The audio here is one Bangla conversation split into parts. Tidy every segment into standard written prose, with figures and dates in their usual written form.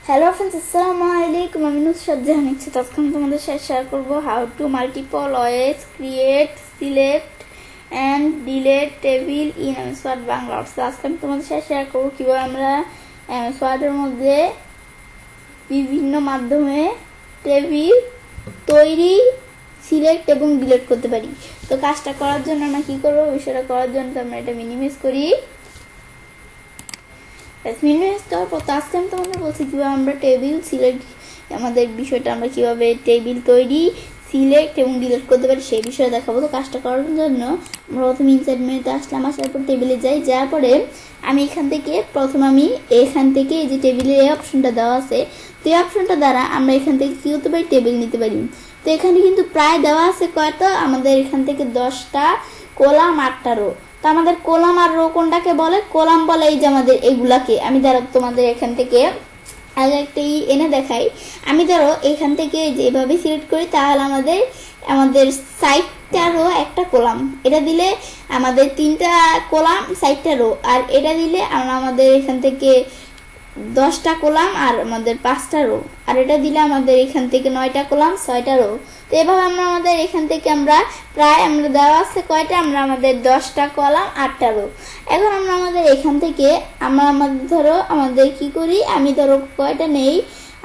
হ্যালো ফ্রেন্ডস, আসসালামু আলাইকুম। আমি নুসরাত জাহান ইচ্ছে তখন তোমাদের সাথে শেয়ার করবো how to multiple ways create, select and delete table in MS Word Bangla. আজকে আমি তোমাদের সাথে শেয়ার করবো কীভাবে আমরা এমএস ওয়ার্ডের মধ্যে বিভিন্ন মাধ্যমে টেবিল তৈরি, সিলেক্ট এবং ডিলেট করতে পারি। তো কাজটা করার জন্য আমরা কী করবো, বিষয়টা করার জন্য আমরা এটা মিনিমাইজ করি। আজকে আমি তোমাদের বলছি কীভাবে আমরা টেবিল সিলেক্ট, আমাদের বিষয়টা আমরা কীভাবে টেবিল তৈরি, সিলেক্ট এবং ডিলিট করতে পারি সেই বিষয়ে দেখাবো। তো কাজটা করার জন্য আমরা প্রথমে ইনসার্ট মেনুতে আসলাম, আসার পর টেবিলে যাই, যাওয়ার পরে আমি এখান থেকে এই যে টেবিলের এই অপশনটা দেওয়া আছে, তো এই অপশনটা দ্বারা আমরা এখান থেকে কী হতে পারি, টেবিল নিতে পারি। তো এখানে কিন্তু প্রায় দেওয়া আছে কয়টা, আমাদের এখান থেকে 10টা কলাম, 8টা রো। তো আমাদের কলাম আর রো কোনটাকে বলে? কলাম বলে এই যে আমাদের এগুলাকে। আমি ধরো তোমাদের এখান থেকে আগে একটা এনে দেখাই। আমি ধরো এখান থেকে যেভাবে সিলেক্ট করি, তাহলে আমাদের 60টা রো, একটা কলাম। এটা দিলে আমাদের 3টা কলাম, 60টা রো। আর এটা দিলে আমাদের এখান থেকে 10টা কলাম আর আমাদের 5টা রো। আর এটা দিলে আমাদের এখান থেকে 9টা কলাম, 6টা রো। তো এভাবে আমাদের এখান থেকে প্রায় দেওয়া আছে কয়টা, আমাদের 10টা কলাম, 8টা রো। এখন আমাদের এখান থেকে আমাদের কি করি, আমি ধরো কয়টা নেই,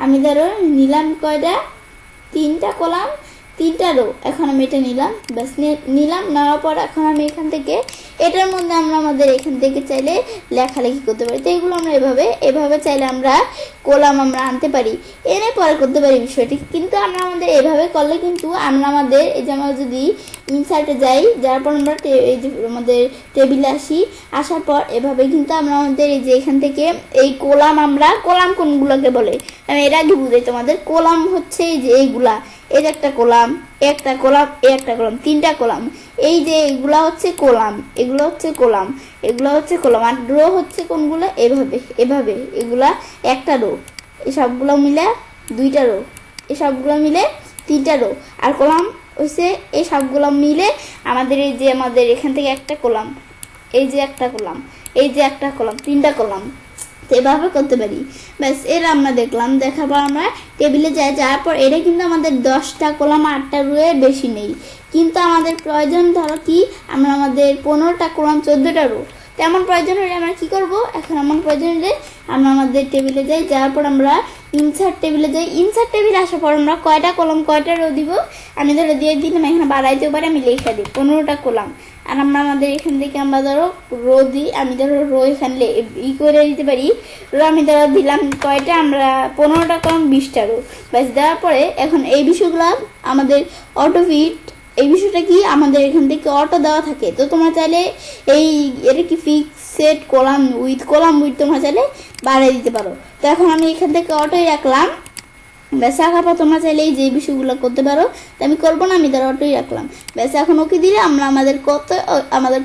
আমি ধরো নিলাম কয়টা, 3টা কলাম, 3টা রো। এখন আমি এটা নিলাম, ব্যাস নিলাম। নেওয়ার পর এখন আমি এখান থেকে এটার মধ্যে আমাদের এখান থেকে চাইলে লেখালেখি করতে পারি। তো এগুলো আমরা এভাবে চাইলে আমরা কলাম আনতে পারি, এনে পরে করতে পারি বিষয়টি। কিন্তু আমাদের এভাবে করলে কিন্তু আমাদের এই যে আমরা যদি ইনসার্টে যাই, যার পর আমরা এই যে আমাদের টেবিলে আসার পর এভাবে কিন্তু আমাদের এই যে এখান থেকে এই কলাম কোনগুলোকে বলে আমি এর আগে বুঝাই তোমাদের। কলাম হচ্ছে এই যে এইগুলা, এই যে একটা কলাম, একটা কলাম, একটা কলাম, 3টা কলাম। এই যে এগুলা হচ্ছে কলাম, এগুলো হচ্ছে কলাম, এগুলো হচ্ছে কলাম। আর রো হচ্ছে কোনগুলো, এভাবে এগুলা একটা রো, এই সবগুলো মিলে 2টা রো, এই সবগুলো মিলে 3টা রো। আর কলাম হচ্ছে এই সবগুলো মিলে আমাদের এখান থেকে একটা কলাম, এই যে একটা কলাম, এই যে একটা কলাম, 3টা কলাম। এভাবে করতে পারি। ব্যাস এর আমরা দেখার পর আমরা টেবিলে যাওয়ার পর এটা কিন্তু আমাদের 10টা কলাম, 8টা রোয়ের বেশি নেই। কিন্তু আমাদের প্রয়োজন ধরো কি, আমাদের 15টা কলাম, 14টা রো। তেমন প্রয়োজন হলে আমরা কি করব, এখন আমার প্রয়োজন হলে আমাদের টেবিলে যাওয়ার পর আমরা ইনসার্ট টেবিলে যাই। ইনসার্ট টেবিলে আসার পর আমরা কয়টা কলাম, কয়টা রো দিব, আমি ধরো দিয়ে দিলাম, এখানে বাড়াইতেও পারে, আমি লেখা দিই 15টা কলাম। আর আমাদের এখান থেকে ধরো রো দিই, আমি ধরো রো এখানে করে দিতে পারি। রো আমি ধরো দিলাম কয়টা, 15টা কলাম, 20টা রো। ব্যাস দেওয়ার পরে এখন এই বিষয়গুলো আমাদের অটো ফিট, এই বিষয়টা কি আমাদের এখান থেকে অটো দেওয়া থাকে। তো তোমরা চাইলে এটা কি ফিক্সড কলাম উইথ তোমরা চাইলে বাড়িয়ে দিতে পারো। তো এখন আমি এখান থেকে অটোই রাখলাম। ব্যাস রাখার পর তোমরা চাইলে এই যে বিষয়গুলো করতে পারো, তো আমি করবো না, আমি তার অটোই রাখলাম। ব্যাস এখন ওকে দিলে আমাদের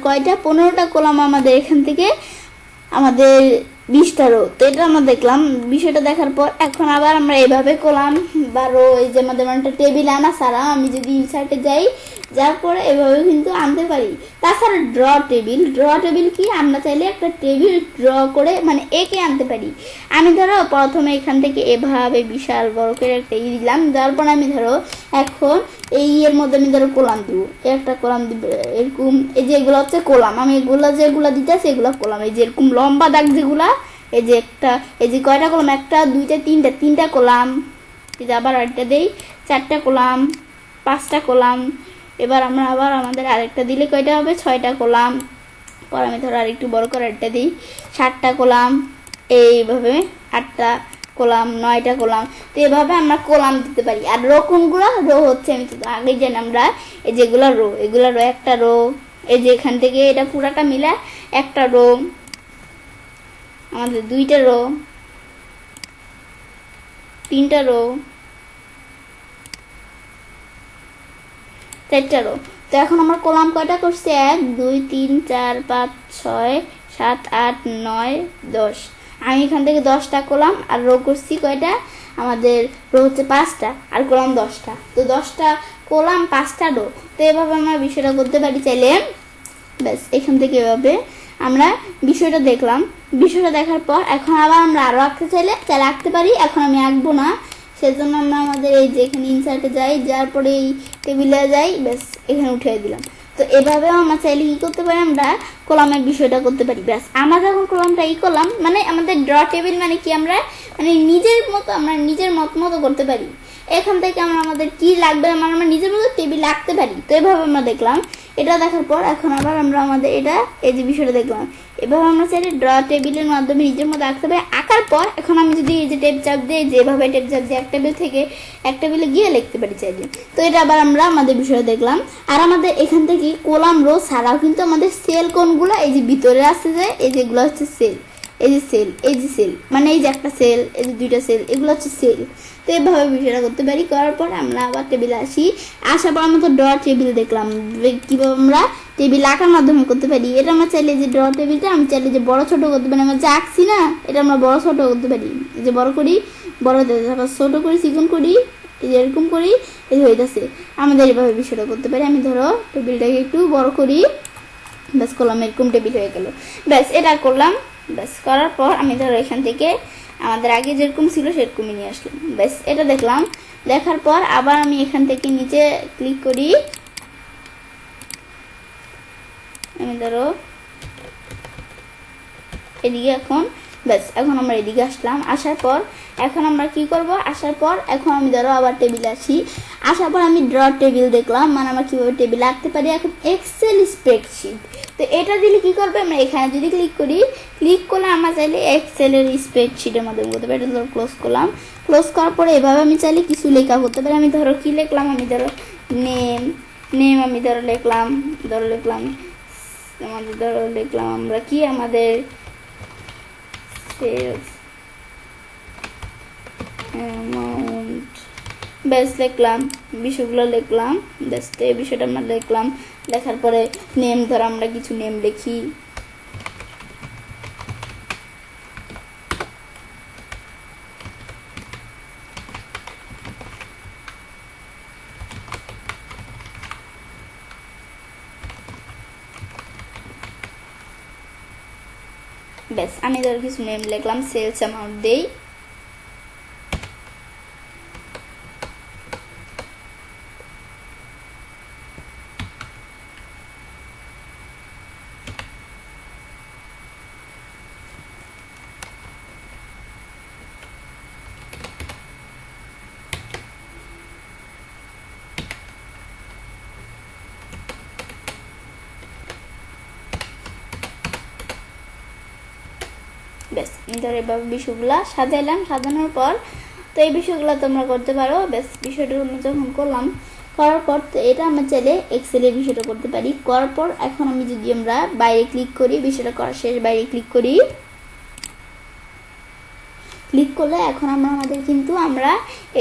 কয়টা, 15টা কলাম আমাদের এখান থেকে আমাদের 20টা রো। তো এটা আমরা দেখলাম। বিষয়টা দেখার পর এখন আবার আমরা এইভাবে কলাম বা রো, এই যে আমাদের একটা টেবিল আনা ছাড়া আমি যদি ইনসার্টে যাই, যার পরে এভাবে কিন্তু আনতে পারি। তাছাড়া ড্র টেবিল কি, আমরা চাইলে একটা টেবিল ড্র করে এঁকে আনতে পারি। আমি ধরো প্রথমে এখান থেকে এভাবে বিশাল বড় করে একটা দিলাম, দেওয়ার পর আমি ধরো এখন এর মধ্যে আমি ধরো কলাম দিব, একটা কলাম দিব এরকম। এই যে এগুলো হচ্ছে কলাম, আমি যেগুলো দিতেছি এগুলো কলাম। এই যে এরকম লম্বা দাগ যেগুলা, এই যে কয়টা কলাম, 1টা 2টা 3টা কলাম। এই যে আবার আরেকটা দেই, 4টা কলাম, 5টা কলাম। এবার আমরা আবার আমাদের আরেকটা দিলে কয়টা হবে, 6টা কলাম। পর আমি ধরো আরেকটু বড় করে আরেকটা দিই, 7টা কলাম। এইভাবে 8টা কলাম, 9টা কলাম। তো এভাবে আমরা কলাম দিতে পারি। আর রো কোনগুলো, রো হচ্ছে আমি তো আগে জানি আমরা এই যেগুলো রো, এগুলো রো, একটা রো। এই যে এখান থেকে এটা পুরাটা মিলে একটা রো, আমাদের 2টা রো, 3টা রো, 4টা রো। তো এখন আমরা কলাম কয়টা করছি, 1 2 3 4 5 6 7 8 9 10। আমি এখান থেকে 10টা কলাম আর রো করছি কয়টা, আমাদের রো হচ্ছে 5টা আর কলাম 10টা। তো 10টা কলাম, 5টা রো। তো এভাবে আমরা বিষয়টা করতে পারি চাইলে। ব্যাস এখান থেকে এভাবে আমরা বিষয়টা দেখলাম। বিষয়টা দেখার পর এখন আবার আমরা আরও আঁকতে চাইলে আঁকতে পারি। এখন আমি আঁকবো না, সেজন্য আমরা আমাদের এই যে এখানে ইনসার্টে যাই, যার পরে এই টেবিলে যাই, ব্যাস এখানে উঠিয়ে দিলাম। তো এভাবেও আমরা চাইলে কী করতে পারি, আমরা কলামের বিষয়টা করতে পারি। ব্যাস আমরা যখন কলামটা করলাম, মানে আমাদের ড্র টেবিল মানে কি, আমরা মানে নিজের মত মতো করতে পারি। এখান থেকে আমরা আমাদের কি লাগবে আমরা নিজের মতো টেবিল আঁকতে পারি। তো এভাবে আমরা দেখলাম। এটা দেখার পর এখন আবার আমরা আমাদের এই যে বিষয়টা দেখলাম, এভাবে আমরা চাইলে ড্র টেবিলের মাধ্যমে নিজের মতো আঁকতে পারি। আঁকার পর এখন আমি যদি এই যে টেপ চাপ দিয়ে যেভাবে টেপ চাপ দিয়ে এক টেবিল থেকে এক টেবিলে গিয়ে লিখতে পারি চাইলে। তো এটা আবার আমরা আমাদের বিষয়টা দেখলাম। আর আমাদের এখান থেকে কলাম রো ছাড়াও কিন্তু আমাদের সেল কোনগুলো এই যে ভিতরে আসছে, যে এই যেগুলো হচ্ছে সেল, এই যে সেল, এই যে সেল, মানে এই যে একটা সেল, এই যে দুইটা সেল, এগুলো হচ্ছে সেল। তো এইভাবে বিষয়টা করতে পারি। করার পর আমরা আবার টেবিলে আসার পর আমরা তো ড্র টেবিল দেখলাম কীভাবে আমরা টেবিল আঁকার মাধ্যমে করতে পারি। এটা আমরা চাইলে যে ড্র টেবিলটা আমি চাইলে যে বড় ছোট করতে পারি। আমরা যা আঁকছি না, এটা আমরা বড় ছোট করতে পারি। এই যে বড় করি, বড় তারপর ছোটো করি, চিকন করি, এই যে এরকম করি, এই হইতেছে। আমাদের এভাবে বিষয়টা করতে পারি। আমি ধরো টেবিলটাকে একটু বড় করি, ব্যাস করলাম, এরকম টেবিল হয়ে গেল। ব্যাস এটা করলাম। ব্যাস করার পর আমি ধরো এখান থেকে আমাদের আগে যেরকম ছিল সেরকমই নিয়ে আসলাম। ব্যাস এটা দেখলাম। দেখার পর আবার আমি এখান থেকে নিচে ক্লিক করি, আমি ধরো এদিকে এখন, ব্যাস এখন আমরা এদিকে আসলাম। আসার পর এখন আমরা কি করব, আসার পর এখন আমি ধরো আবার টেবিলে আসার পর আমি ড্র টেবিল দেখলাম, মানে আমরা কীভাবে টেবিল আঁকতে পারি। এখন এক্সেল স্প্রেডশিট, তো এটা দিলে কি করবে, আমরা এখানে যদি ক্লিক করলে আমরা চাইলে এক্সেলের স্প্রেডশিটের মাধ্যমে করতে পারি। এটা ধরো ক্লোজ করলাম। ক্লোজ করার পরে এভাবে আমি চাইলে কিছু লেখা করতে পারি। আমি ধরো কি লিখলাম, আমি ধরো নেম আমি ধরো লিখলাম আমাদের ধরো লিখলাম আমরা কি আমাদের অ্যামাউন্ট, ব্যাস লিখলাম, বিষয়গুলো লিখলাম। ব্যাস তো এই বিষয়টা আমরা লিখলাম। লেখার পরে নেম ধরো আমরা কিছু নেম লিখি, ব্যাস আমি ধরো কিছু নেম লিখলাম, সেলস অ্যামাউন্ট দেই। ব্যাস আমি ধরো এভাবে বিষয়গুলো সাজাইলাম। সাজানোর পর তো এই বিষয়গুলো তোমরা করতে পারো। ব্যাস বিষয়টা আমরা যখন করার পর তো এটা আমরা চাইলে এক্সেলের বিষয়টা করতে পারি। করার পর এখন আমি যদি আমরা বাইরে ক্লিক করি, বিষয়টা করা শেষ, বাইরে ক্লিক করলে এখন আমাদের কিন্তু আমরা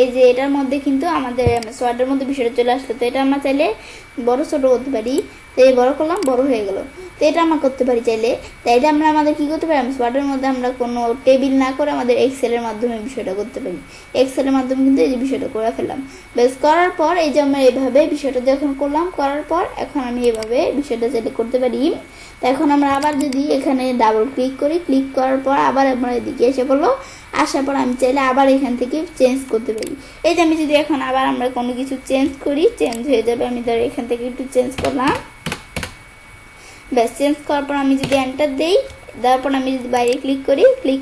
এই যে এটার মধ্যে কিন্তু আমাদের সোয়ার্ডের মধ্যে বিষয়টা চলে আসলো। তো এটা আমরা চাইলে বড় ছোট করতে পারি। তো এই বড় করলাম, বড় হয়ে গেল। তো এটা আমরা করতে পারি চাইলে। তাই এটা আমরা আমাদের কী করতে পারি, সোয়ার্ডের মধ্যে আমরা কোনো টেবিল না করে আমাদের এক্সেলের মাধ্যমে বিষয়টা করতে পারি। এক্সেলের মাধ্যমে কিন্তু এই যে বিষয়টা করে ফেললাম। বেশ করার পর এই যে আমরা এইভাবে বিষয়টা যখন করলাম, করার পর এখন আমি এইভাবে বিষয়টা চাইলে করতে পারি। তো এখন আমরা আবার যদি এখানে ডাবল ক্লিক করার পর আবার আমরা এদিকে এসে পড়লো। আসার পর আমি চাইলে আবার এখান থেকে চেঞ্জ করতে পারি। এই যে আমি যদি এখন আবার আমরা কোনো কিছু চেঞ্জ করি, চেঞ্জ হয়ে যাবে। আমি ধরো এখান থেকে একটু চেঞ্জ করলাম। ব্যাস চেঞ্জ করার পর আমি যদি এন্টার দিই, দেওয়ার পর আমি যদি বাইরে ক্লিক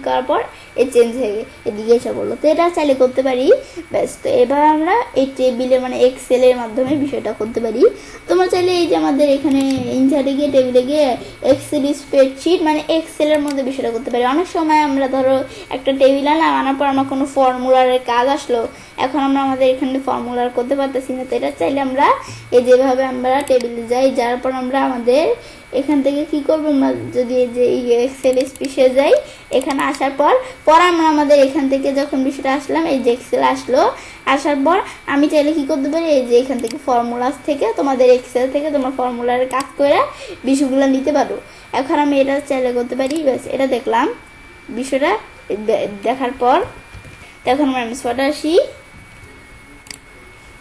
করার পর এ চেঞ্জ হয়ে এদিকে এসে পড়লো। তো এটা চাইলে করতে পারি। ব্যাস তো এবার আমরা এই টেবিলের মানে এক্সেলের মাধ্যমে বিষয়টা করতে পারি। তোমরা চাইলে এই যে আমাদের এখানে ইনসার্টে গিয়ে টেবিলে গিয়ে এক্সেল স্প্রেডশিট মানে এক্সেলের মধ্যে বিষয়টা করতে পারি। অনেক সময় আমরা ধরো একটা টেবিল আনার পর আমার কোনো ফর্মুলারের কাজ আসলো, এখন আমরা আমাদের এখানে ফর্মুলার করতে পারতেছি না। তো এটা চাইলে আমরা এই যেভাবে আমরা টেবিলে যাই, যার পর আমরা আমাদের এখান থেকে কি করবো, আমরা যদি এই যে এক্সেল স্পেসে যাই, এখানে আসার পর আমরা আমাদের এখান থেকে যখন বিষয়টা আসলাম, এই যে এক্সেল আসার পর আমি চাইলে কি করতে পারি, এই যে এখান থেকে ফর্মুলাস থেকে তোমাদের এক্সেল থেকে তোমার ফর্মুলার কাজ করে বিষয়গুলো নিতে পারো। এখন আমি এটা চাইলে করতে পারি। ব্যাস এটা দেখলাম বিষয়টা দেখার পর এখন আমরা এমএস ওয়ার্ডে আসি।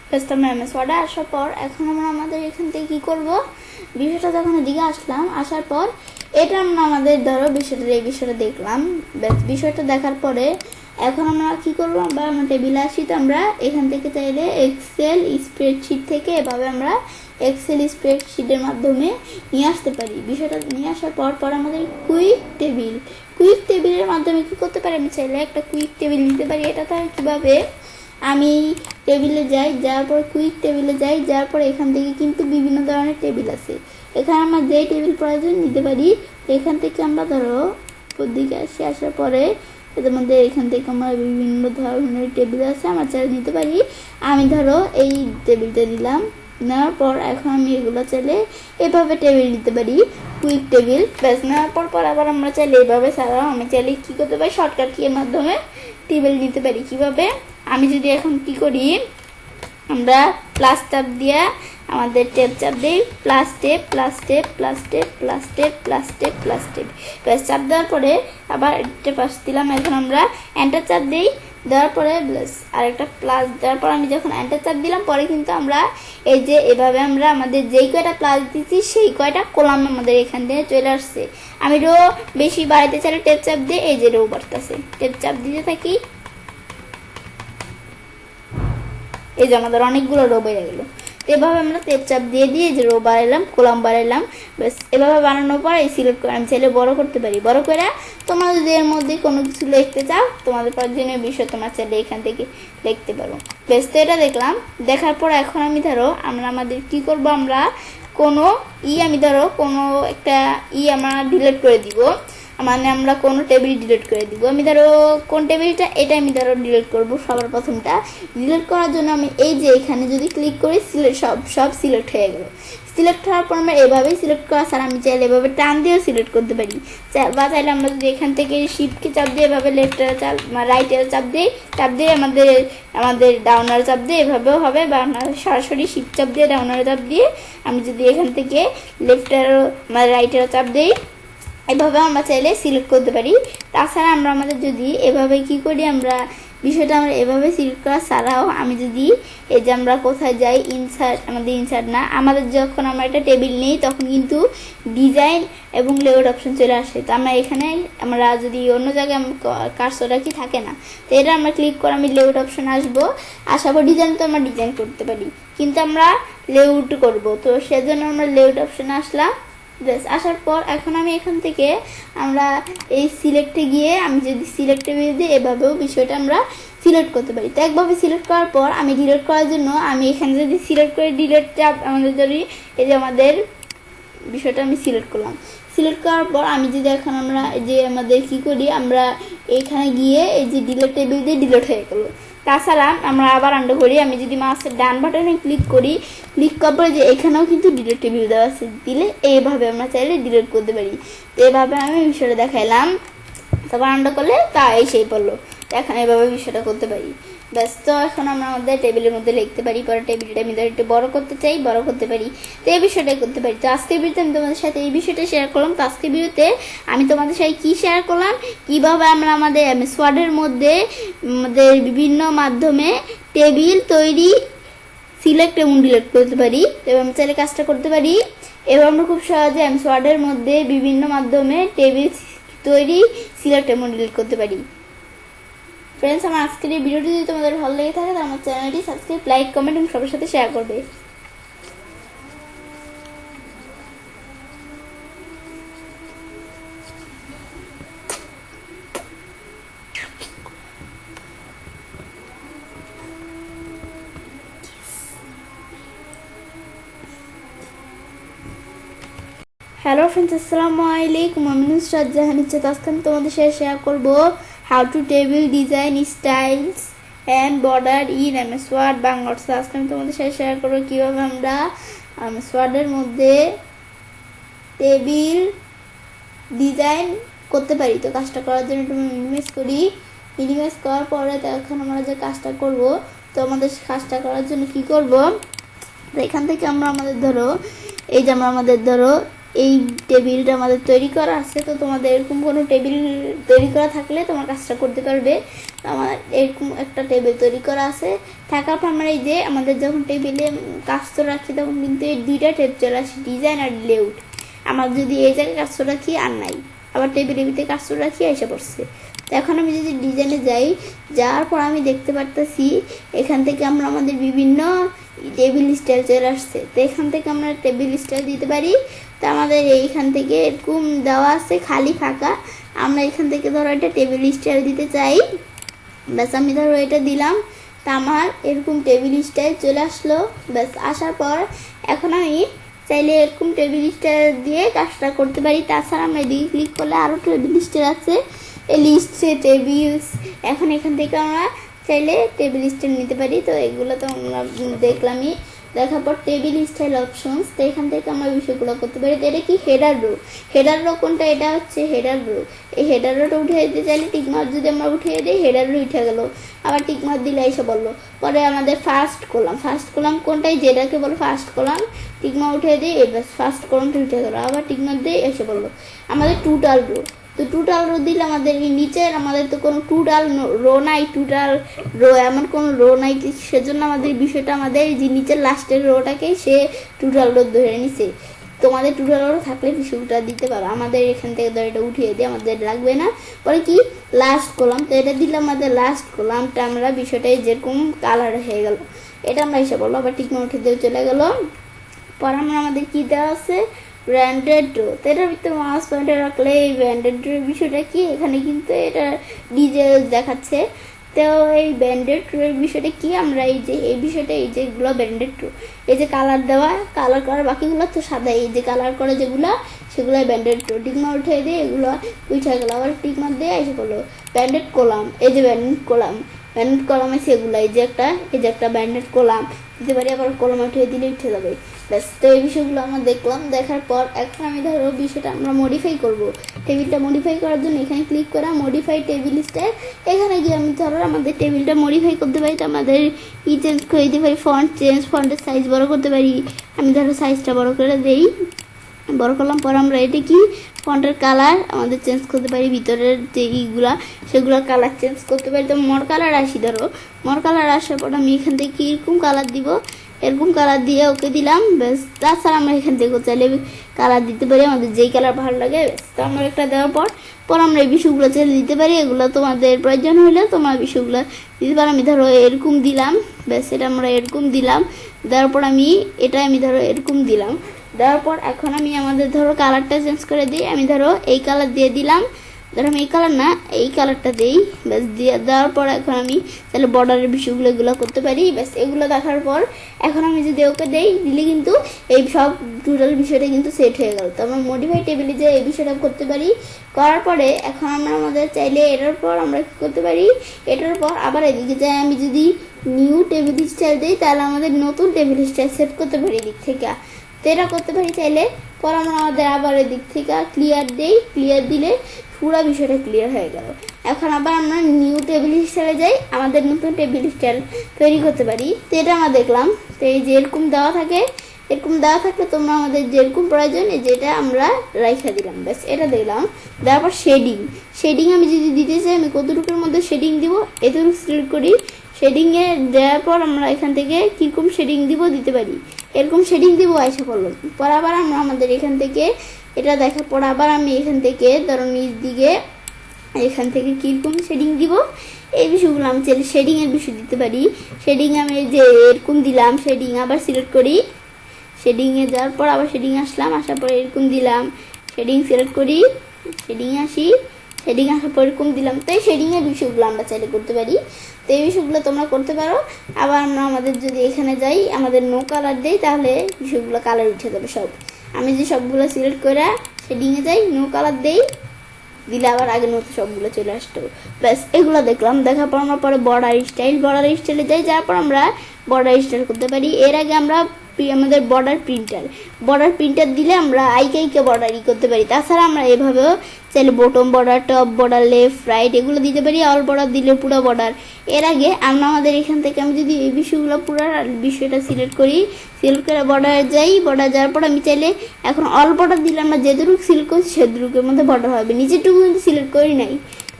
ব্যাস আমরা এমএস ওয়ার্ডে আসার পর এখন আমরা আমাদের এখান থেকে কী করবো, বিষয়টা যখন এদিকে আসার পর এটা আমরা আমাদের ধরো এই বিষয়টা দেখলাম। বিষয়টা দেখার পরে এখন আমরা কি করবো, আমরা টেবিলে আসি। তো আমরা এখান থেকে চাইলে এক্সেল স্প্রেডশিট থেকে এভাবে আমরা এক্সেল স্প্রেডশিটের মাধ্যমে নিয়ে আসতে পারি। বিষয়টা নিয়ে আসার পর আমাদের কুইক টেবিলের মাধ্যমে কি করতে পারি, আমি চাইলে একটা কুইক টেবিল নিতে পারি। এটা তো কীভাবে, আমি টেবিলে যাই, যাওয়ার পর কুইক টেবিলে যাই, যাওয়ার পর এখান থেকে কিন্তু বিভিন্ন ধরনের টেবিল আছে। এখানে আমরা যেই টেবিল প্রয়োজন নিতে পারি। এখান থেকে আমরা ধরো দিকে আসার পরে এদের মধ্যে এখান থেকে আমরা বিভিন্ন ধরনের টেবিল আছে, আমরা চাইলে নিতে পারি। আমি ধরো এই টেবিলটা নিলাম, নেওয়ার পর এখন আমি এগুলো চাইলে এভাবে টেবিল নিতে পারি, কুইক টেবিল। ব্যাস নেওয়ার পর আবার আমরা চাইলে এভাবে, ছাড়াও আমি চাইলে কী করতে পারি, শর্টকাট কিয়ের মাধ্যমে টেবিল নিতে পারি। কিভাবে, আমি যদি এখন কি করি, আমরা প্লাস চাপ দিয়ে আমাদের টেপ চাপ দিই, plus tab plus tab plus tab plus tab plus tab plus tab, plus চাপ দেওয়ার পরে আবার টেপ পাস দিলাম। এখন আমরা এন্টার চাপ দিই, দেওয়ার পরে প্লাস আরেকটা প্লাস দেওয়ার পর আমি যখন এন্টার চাপ দিলাম পরে কিন্তু আমরা এই যে এভাবে আমরা আমাদের যেই কয়টা প্লাস দিচ্ছি সেই কয়টা কলাম আমাদের এখান থেকে চলে আসছে। আমি রো বেশি বাড়াইতে চাইলে টেপ চাপ দিয়ে এই যে রো বাড়তেছে, টেপ চাপ দিতে থাকি, এই যে আমাদের অনেকগুলো রো বেড়ে গেলো। এভাবে আমরা টেপ চাপ দিয়ে যে রো বাড়াইলাম, কলাম বাড়াইলাম। ব্যাস এভাবে বানানোর পর এই সিলেক্ট করে আমি চাইলে বড় করতে পারি। বড় করে তোমরা যদি এর মধ্যে কোনো কিছু লিখতে চাও, তোমাদের প্রয়োজনীয় বিষয় তোমার চাইলে এখান থেকে লিখতে পারো। বেশ, তো এটা দেখলাম। দেখার পর এখন আমি ধরো আমরা আমাদের কি করব, আমরা কোনো আমি ধরো কোনো একটা আমরা ডিলিট করে দিব, মানে আমরা কোনো টেবিল ডিলিট করে দিব। আমি ধরো কোন টেবিলটা, এটা আমি ধরো ডিলিট করব। সবার প্রথমটা ডিলিট করার জন্য আমি এই যে এখানে যদি ক্লিক করি, সব সিলেক্ট হয়ে গেল। সিলেক্ট হওয়ার পর আমরা এভাবেই সিলেক্ট করা ছাড়া আমি চাইলে এভাবে টান দিয়েও সিলেক্ট করতে পারি, বা চাইলে আমরা যদি এখান থেকে শিফটকে চাপ দিয়ে এভাবে লেফটের চাপ রাইটের চাপ দিয়ে আমাদের ডাউনার চাপ দিয়ে এভাবেও হবে, বা আমরা সরাসরি শিফট চাপ দিয়ে ডাউনার চাপ দিয়ে আমি যদি এখান থেকে লেফটের রাইটের চাপ দিই, এভাবে আমরা চাইলে সিলেক্ট করতে পারি। তাছাড়া আমরা আমাদের যদি এভাবে কি করি, আমরা বিষয়টা আমরা এভাবে সিলেক্ট করা ছাড়াও আমি যদি এই যে আমরা কোথায় যাই, ইনসার্ট না, আমাদের যখন আমরা একটা টেবিল নিই তখন কিন্তু ডিজাইন এবং লেআউট অপশন চলে আসে। তো আমরা এখানে আমরা যদি অন্য জায়গায় কার্সর রাখি থাকে না, তো এটা আমরা ক্লিক করে আমি লেআউট অপশন আসার পর ডিজাইন তো আমরা ডিজাইন করতে পারি, কিন্তু আমরা লেআউট করব। তো সেজন্য আমরা লেআউট অপশনে আসলাম। বেশ, আসার পর এখন আমি এখান থেকে আমরা এই সিলেক্টে গিয়ে আমি যদি সিলেক্টে দিয়ে এভাবেও বিষয়টা আমরা সিলেক্ট করতে পারি। তো একভাবে সিলেক্ট করার পর আমি ডিলিট করার জন্য আমি এখানে যদি সিলেক্ট করে ডিলিট চাপ আমাদের যদি এই যে আমাদের বিষয়টা আমি সিলেক্ট করলাম। সিলেক্ট করার পর আমি যদি এখন আমরা যে আমাদের কি করি, আমরা এখানে গিয়ে এই যে ডিলিট টেবিল দিয়ে ডিলিট হয়ে গেলো। তাছাড়া আমরা আবার আন্ডার করি, আমি যদি মাউসের ডান বাটনে ক্লিক করি, ক্লিক করার পরে যে এখানেও কিন্তু ডিলিট টেবিল দেওয়া আছে, দিলে এইভাবে আমরা চাইলে ডিলিট করতে পারি। তো এইভাবে আমি বিষয়টা দেখাইলাম, তারপর আন্ডার করলে তা সেই পড়লো। এখন এইভাবে বিষয়টা করতে পারি। ব্যাস, তো এখন আমরা আমাদের টেবিলের মধ্যে লিখতে পারি। পরে টেবিলটা আমি ধর একটু বড় করতে চাই, বড় করতে পারি। তো এই বিষয়টাই করতে পারি। তো আজকের ভিডিওতে আমি তোমাদের সাথে এই বিষয়টা শেয়ার করলাম। তো আজকের ভিডিওতে আমি তোমাদের সাথে কি শেয়ার করলাম, কিভাবে আমরা আমাদের এমএস ওয়ার্ডের মধ্যে আমাদের বিভিন্ন মাধ্যমে টেবিল তৈরি, সিলেক্ট এবং ডিলিট করতে পারি, এবং আমি চাইলে কাজটা করতে পারি। এবং আমরা খুব সহজে এমএস ওয়ার্ডের মধ্যে বিভিন্ন মাধ্যমে টেবিল তৈরি, সিলেক্ট এবং ডিলিট করতে পারি। ফ্রেন্ডস, আমার আজকের এই ভিডিওটি যদি তোমাদের ভালো লেগে থাকে তাহলে আমার চ্যানেলটি সাবস্ক্রাইব, লাইক, কমেন্ট এবং সবার সাথে শেয়ার করবে। হ্যালো ফ্রেন্ডস, আসসালামু আলাইকুম। আমি নুসরাত জাহান ইচ্ছাত। আজকে আমি তোমাদের সাথে শেয়ার করবো how to table design styles and border in MS Word Bangla. আজকে আমি তোমাদের সাথে শেয়ার করবো কীভাবে আমরা এমএস ওয়ার্ডের মধ্যে টেবিল ডিজাইন করতে পারি। তো কাজটা করার জন্য একটু মিনিমাইজ করি। মিনিমাইজ করার পরে তো এখন আমরা যে কাজটা করব, তো আমাদের কাজটা করার জন্য কি করব, তো এখান থেকে আমরা আমাদের ধরো এই যে আমাদের ধরো এই টেবিলটা আমাদের তৈরি করা আছে। তো তোমাদের এরকম কোনো টেবিল তৈরি করা থাকলে তোমার কাজটা করতে পারবে। আমার এরকম একটা টেবিল তৈরি করা আছে, থাকার পর আমরা এই যে আমাদের যখন টেবিলে কাজ তো রাখি তখন কিন্তু এই দুইটা টেপ চলে আসে, ডিজাইন আর লেআউট। আমার যদি এই জায়গায় কাজটা রাখি আর নাই, আবার টেবিলের ভিতরে কাজটা রাখি এসে পড়ছে। তো এখন আমি যদি ডিজাইনে যাই, যাওয়ার পর আমি দেখতে পারতেছি এখান থেকে আমরা আমাদের বিভিন্ন টেবিল স্টাইল চলে আসছে। তো এখান থেকে আমরা টেবিল স্টাইল দিতে পারি। তো আমাদের এইখান থেকে এরকম দেওয়া আছে খালি ফাঁকা, আমরা এখান থেকে ধরো এটা টেবিল স্টাইল দিতে চাই, ব্যাস আমি ধরো এটা দিলাম। তা আমার এরকম টেবিল স্টাইল চলে আসলো। ব্যাস আসার পর এখন আমি চাইলে এরকম টেবিল স্টাইল দিয়ে কাজটা করতে পারি। তাছাড়া আমরা এদিকে ক্লিক করলে আরও টেবিল স্টাইল আছে, এই লিস্টে টেবিলস। এখন এখান থেকে আমরা চাইলে টেবিল স্টাইল নিতে পারি। তো এগুলো তো আমরা দেখলামই, দেখার পর টেবিল স্টাইল অপশনস। তো এখান থেকে আমরা বিষয়গুলো করতে পারি। তো এটা কি হেডার রো, হেডার রো কোনটা, এটা হচ্ছে হেডার রো। এই হেডার রোটা উঠে দিতে চাইলে টিকমার্ক যদি আমরা উঠিয়ে দিই হেডার রো উঠে গেল, আবার টিকমার্ক দিলে এসে বললো। পরে আমাদের ফার্স্ট কলাম কোনটাই, যেটাকে বলো ফার্স্ট কলাম, টিকমার্ক উঠিয়ে দিই, এবার ফার্স্ট কলামটা উঠে গেলো, আবার টিকমার্ক দিয়ে এসে বললো। আমাদের টোটাল রো, তো টোটাল রো দিলে আমাদের এই নিচের আমাদের তো কোনো টোটাল রো নাই, টোটাল রো এমন কোনো রো নাই, সেজন্য আমাদের বিষয়টা আমাদের যে নিচের লাস্টের রোটাকে সে টোটাল রো ধরে নিছে। তোমাদের টোটাল রো থাকলে বিষয়টা দিতে পারো। আমাদের এখান থেকে ধর এটা উঠিয়ে দিই, আমাদের লাগবে না। পরে কি লাস্ট কলাম, তো এটা দিলে আমাদের লাস্ট কলামটা আমরা বিষয়টাই যেরকম কালার হয়ে গেল, এটা আমরা এসে বললো, আবার টিকমা উঠে দিয়ে চলে গেল। পর আমরা আমাদের কি দেওয়া আছে ব্র্যান্ডেড রো, তো এটার ভিতরে মাউস পয়েন্টার রাখলে এই ব্র্যান্ডেড রোর বিষয়টা কি, এখানে কিন্তু এটা ডিটেলস দেখাচ্ছে। তো এই ব্র্যান্ডেড রোর বিষয়টা কি, আমরা এই যে এই বিষয়টা, এই যেগুলো ব্র্যান্ডেড রো, এই যে কালার দেওয়া, কালার করা, বাকিগুলো তো সাদা, এই যে কালার করে যেগুলো সেগুলো ব্র্যান্ডেড রো। টিকমার উঠে দিয়ে এগুলো উঠে গেলো, আবার টিকমার দিয়ে এসে করলো ব্র্যান্ডেড কলাম, এই যে ব্র্যান্ডেড কলাম আছে এগুলো, এই যে একটা ব্র্যান্ডেড কলাম দিতে পারি, আবার কলাম উঠিয়ে দিলে উঠে যাবে। ব্যাস, তো এই বিষয়গুলো আমরা দেখলাম। দেখার পর এখন আমি ধরো বিষয়টা আমরা মডিফাই করব। টেবিলটা মডিফাই করার জন্য এখানে ক্লিক করা মডিফাই টেবিল স্টাইল, এখানে গিয়ে আমি ধরো আমাদের টেবিলটা মডিফাই করতে পারি। তো আমাদের চেঞ্জ করে দিতে পারি, ফন্টের সাইজ বড় করতে পারি। আমি ধরো সাইজটা বড় করে দেই, বড় করলাম। পর আমরা এটা কি ফন্টের কালার আমাদের চেঞ্জ করতে পারি, ভিতরের যে ইগুলা সেগুলো কালার চেঞ্জ করতে পারি। তো মোর কালার আসি, ধরো মোর কালার আসার পর আমি এখান থেকে কীরকম কালার দিব, এরকম কালার দিয়ে ওকে দিলাম। ব্যাস, তাছাড়া আমরা এখান থেকে চাইলে কালার দিতে পারি আমাদের যেই কালার ভালো লাগে। ব্যাস, তো আমরা একটা দেওয়ার পর আমরা এই বিষয়গুলো চাইলে দিতে পারি। এগুলো তোমাদের প্রয়োজন হলে তোমরা বিষয়গুলো দিতে পারো। আমি ধরো এরকম দিলাম, ব্যাস এটা আমরা এরকম দিলাম। দেওয়ার পর আমি ধরো এরকম দিলাম। দেওয়ার পর এখন আমি আমাদের ধরো কালারটা চেঞ্জ করে দিই। আমি ধরো এই কালার দিয়ে দিলাম, ধরো আমি এই কালার না এই কালারটা দিই। ব্যাস, দিয়ে দেওয়ার পর এখন আমি তাহলে বর্ডারের বিষয়গুলো এগুলো করতে পারি। ব্যাস, এগুলো দেখার পর এখন আমি যদি ওকে দেই, দিলে কিন্তু এই সব টোটাল বিষয়টা কিন্তু সেট হয়ে গেল। তো আমরা মডিফাই টেবিলে যে এই বিষয়টা করতে পারি। করার পরে এখন আমরা আমাদের চাইলে এটার পর আমরা কী করতে পারি, এটার পর আবার এদিকে যাই, আমি যদি নিউ টেবিল স্টাইল দিই তাহলে আমাদের নতুন টেবিল স্টাইল সেট করতে পারি এদিক থেকে। তো এটা করতে পারি চাইলে। পর আমরা আমাদের আবার এদিক থেকে ক্লিয়ার দিই, ক্লিয়ার দিলে পুরো বিষয়টা ক্লিয়ার হয়ে গেল। এখন আবার আমরা নিউ টেবিল স্টাইলে যাই, আমাদের নতুন টেবিল স্টাইল তৈরি করতে পারি। তো এটা আমরা দেখলাম। তো এই যে এরকম দেওয়া থাকে, এরকম দেওয়া থাকলে তোমরা আমাদের যেরকম প্রয়োজন যেটা আমরা রাইখা দিলাম। ব্যাস, এটা দিলাম। দেওয়ার পর শেডিং আমি যদি দিতে চাই, আমি কতটুকুর মধ্যে শেডিং দিব এতটুকু সিলেক্ট করি। শেডিংয়ে দেওয়ার পর আমরা এখান থেকে কীরকম শেডিং দিব দিতে পারি, এরকম শেডিং দিব আইসা করলাম। পর আবার আমরা আমাদের এখান থেকে এটা দেখার পর আবার আমি এখান থেকে ধরো নিচ দিকে এখান থেকে কীরকম শেডিং দিব এই বিষয়গুলো আমি চাইলে শেডিংয়ের বিষয় দিতে পারি। শেডিং আমি যে এরকম দিলাম, শেডিং আবার সিলেক্ট করি, শেডিংয়ে যাওয়ার পর আবার শেডিং আসলাম, আসার পর এরকম দিলাম, শেডিং সিলেক্ট করি, শেডিং আসি, শেডিং আসার পর এরকম দিলাম। তো এই শেডিংয়ের বিষয়গুলো আমরা চাইলে করতে পারি। তো এই বিষয়গুলো তোমরা করতে পারো। আবার আমরা আমাদের যদি এখানে যাই, আমাদের নো কালার দেই, তাহলে বিষয়গুলো কালার উঠে যাবে সব। আমি যে সবগুলো সিলেক্ট করে শেডিংয়ে যাই, নো কালার দেই, দিলে আবার আগের মতো সবগুলো চলে আসতো। ব্যাস, এগুলো দেখলাম। দেখার পর আমরা পরে বর্ডার স্টাইলে যাই, যার পর আমরা বর্ডার স্টাইল করতে পারি। এর আগে আমরা আমাদের বর্ডার প্রিন্টার দিলে আমরা আইকে বর্ডারই করতে পারি। তাছাড়া আমরা এভাবেও চাইলে bottom border, top border, left right এগুলো দিতে পারি। অল বর্ডার দিলে পুরো বর্ডার। এর আগে আমরা আমাদের এখান থেকে আমি যদি এই বিষয়গুলো পুরো বিষয়টা সিলেক্ট করে বর্ডারে যাই, বর্ডার যাওয়ার পর আমি চাইলে এখন অল বর্ডার দিলে আমরা যেটুকু সিলেক্ট করছি সেটুকুর মধ্যে বর্ডার হবে, নিচেরটুকু কিন্তু সিলেক্ট করি নাই।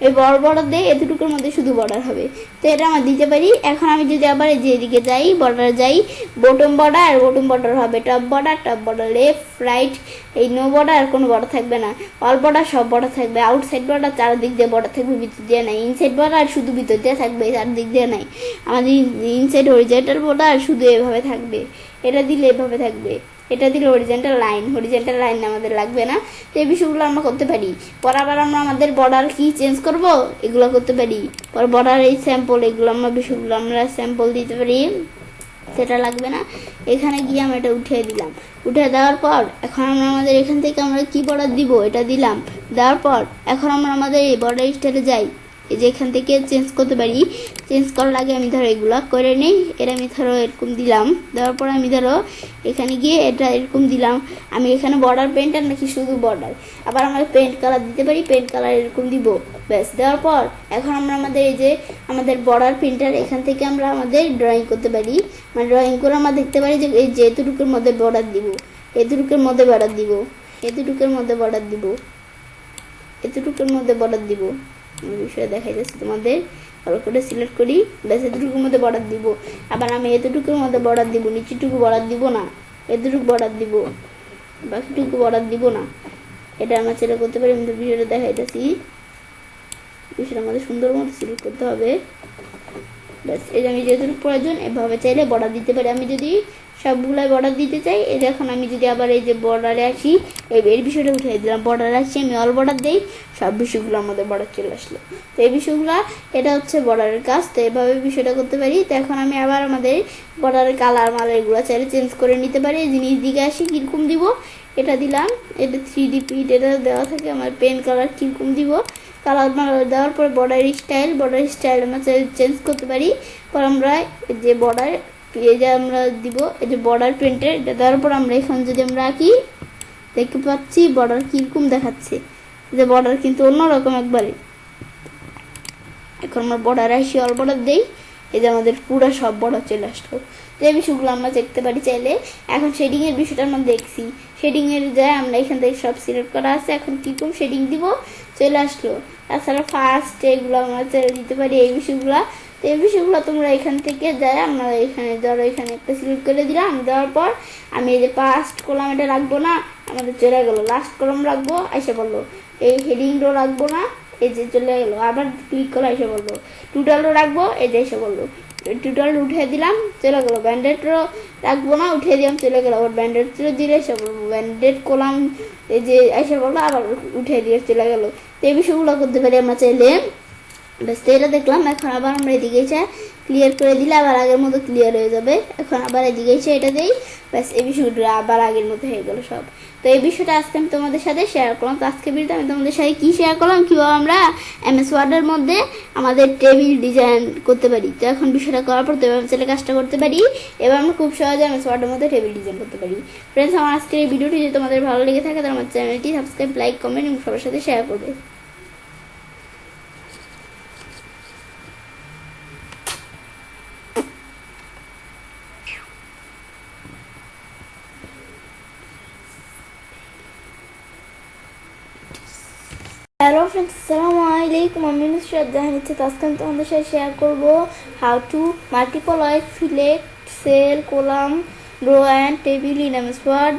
এই বড় বর্ডার দিয়ে এতটুকুর মধ্যে শুধু বর্ডার হবে। তো এটা আমরা দিতে পারি। এখন আমি যদি আবার যে এদিকে যাই, বর্ডার যাই, বটম বর্ডার হবে, টপ বর্ডার, লেফট রাইট, এই নো বর্ডার আর কোনো বর্ডার থাকবে না, অল বর্ডার সব বর্ডার থাকবে, আউটসাইড বর্ডার চারদিক দিয়ে বর্ডার থাকবে, ভিতর দিয়ে নাই, ইনসাইড বর্ডার শুধু ভিতর দিয়ে থাকবে, চারদিক দিয়ে নাই। আমাদের ইনসাইড হরিজন্টাল বর্ডার শুধু এভাবে থাকবে, এটা দিলে এভাবে থাকবে, এটা দিলে হরিজন্টাল লাইন আমাদের লাগবে না। তো এই বিষয়গুলো আমরা করতে পারি। পর আবার আমরা আমাদের বর্ডার কি চেঞ্জ করব, এগুলো করতে পারি। পর বর্ডার এই স্যাম্পল, এগুলো বিষয়গুলো আমরা স্যাম্পল দিতে পারি, সেটা লাগবে না। এখানে গিয়ে আমরা এটা উঠিয়ে দিলাম। উঠিয়ে দেওয়ার পর এখন আমরা আমাদের এখান থেকে আমরা কি বর্ডার দিব, এটা দিলাম। দেওয়ার পর এখন আমরা আমাদের এই বর্ডার স্টাইলে যাই, এই যে এখান থেকে চেঞ্জ করতে পারি। চেঞ্জ করার আগে আমি ধরো এগুলো করে নিই। এটা আমি ধরো এরকম দিলাম, দেওয়ার পর আমি ধরো এখানে গিয়ে এটা এরকম দিলাম। আমি এখানে বর্ডার পেন্টার নাকি শুধু বর্ডার, আবার আমরা পেন্ট কালার দিতে পারি, পেন্ট কালার এরকম দিব। ব্যাস, দেওয়ার পর এখন আমরা আমাদের এই যে আমাদের বর্ডার পেন্টার, এখান থেকে আমরা আমাদের ড্রয়িং করতে পারি। মানে ড্রয়িং করে আমরা দেখতে পারি যে এই যে এতটুকুর মধ্যে বর্ডার দিব, এতটুকুর মধ্যে বর্ডার দিব, এতটুকুর মধ্যে বর্ডার দিব, এতটুকুর মধ্যে বর্ডার দিব। বিষয়ে দেখাই যাচ্ছে তোমাদের, ভালো করে সিলেক্ট করি। ব্যাস, এতটুকুর মধ্যে বর্ডার দিব। আবার আমি এতটুকুর মধ্যে বর্ডার দিব, নিচেটুকু বর্ডার দিব না, এতটুকু বর্ডার দিব, বাকিটুকু বর্ডার দিব না। এটা আমরা ছেলে করতে পারি। আমি তো বিষয়টা দেখাই যাচ্ছি, বিষয়টা আমাদের সুন্দর মতো সিলেক্ট করতে হবে। ব্যাস, এই যে আমি যেটুকু প্রয়োজন এভাবে চাইলে বর্ডার দিতে পারি। আমি যদি সবগুলাই বর্ডার দিতে চাই, এই দেখুন আমি যদি আবার এই যে বর্ডারে আসি, এর বিষয়টা উঠিয়ে দিলাম, বর্ডারে আসি, আমি অল বর্ডার দিই, সব বিষয়গুলো আমাদের বর্ডার চলে আসলো। তো এই বিষয়গুলো, এটা হচ্ছে বর্ডারের কাজ। তো এভাবে বিষয়টা করতে পারি। তো এখন আমি আবার আমাদের বর্ডারের কালার এগুলো চাইলে চেঞ্জ করে নিতে পারি। জিনিস দিকে আসি, কীরকম দিব, এটা দিলাম, এটা 3D প্রিন্ট, এটা দেওয়া থাকে। আমার পেন কালার কীরকম দিব, কালার দেওয়ার পর বর্ডার স্টাইল আমরা চেঞ্জ করতে পারি। পর আমরা যে বর্ডার এই যে আমরা দিব, এই যে বর্ডার পেন্টের, এটা দেওয়ার পর আমরা এখন যদি আমরা আঁকি, দেখতে পাচ্ছি বর্ডার কীরকম দেখাচ্ছে, যে বর্ডার কিন্তু অন্যরকম একবারে। এখন আমরা বর্ডার আসি, অল বর্ডার দিই, এই যে আমাদের পুরো সব বর্ডার চলে আসলো। তো এই বিষয়গুলো আমরা দেখতে পারি চাইলে। এখন শেডিংয়ের বিষয়টা আমরা দেখছি, শেডিংয়ের যায় আমরা এখান থেকে সব সিলেক্ট করা আছে। এখন কীরকম শেডিং দিব, চলে আসলো। তাছাড়া ফার্স্ট এগুলো আমরা ছেড়ে দিতে পারি, এই বিষয়গুলো। তো এই বিষয়গুলো তোমরা এখান থেকে যায় আমরা এখানে ধরো এখানে একটা সিলেক্ট করে দিলাম। দেওয়ার পর আমি এই যে ফার্স্ট কলাম এটা রাখবো না, আমাদের চলে গেলো। লাস্ট কলাম রাখবো, এসে বললো। এই হেডিংটাও রাখবো না, এই যে চলে গেলো। আবার ক্লিক করে এসে বললো। টোটালও রাখবো, এই যে এসে বললো। টোটাল উঠিয়ে দিলাম, চলে গেলো। ব্যান্ডেডও রাখবো না, উঠিয়ে দিলাম, চলে গেলো। আবার ব্যান্ডেড দিলে এসে বলবো। ব্যান্ডেড কলাম এই যে এসে বললো, আবার উঠিয়ে দিয়ে চলে গেলো। তো এই বিষয়গুলো করতে পারি আমরা চাইলে। ব্যাস, এটা দেখলাম। এখন আবার আমরা এদিকে এসে ক্লিয়ার করে দিলে আবার আগের মতো ক্লিয়ার হয়ে যাবে। এখন আবার এদিকে এসে এটা দিই, ব্যাস এই বিষয়গুলো আবার আগের মতো হয়ে গেল সব। তো এই বিষয়টা আজকে আমি তোমাদের সাথে শেয়ার করলাম। তো আজকে ভিডিওতে আমি তোমাদের সাথে কি শেয়ার করলাম, কীভাবে আমরা MS ওয়ার্ডের মধ্যে আমাদের টেবিল ডিজাইন করতে পারি। তো এখন বিষয়টা করার পর তো এবার ছেলে কাজটা করতে পারি। এবার আমরা খুব সহজে MS ওয়ার্ডের মধ্যে টেবিল ডিজাইন করতে পারি। ফ্রেন্ডস, আমার আজকের এই ভিডিওটি যদি তোমাদের ভালো লেগে থাকে তাহলে আমার চ্যানেলটি সাবস্ক্রাইব, লাইক, কমেন্ট এবং সবার সাথে শেয়ার করবে। হ্যালো ফ্রেন্ডস, আসসালামু আলাইকুম। আমি নুসরাত জাহান। তো আজকে আমি তোমাদের সাথে শেয়ার করবো how to multiple ways select cell column row and table in MS Word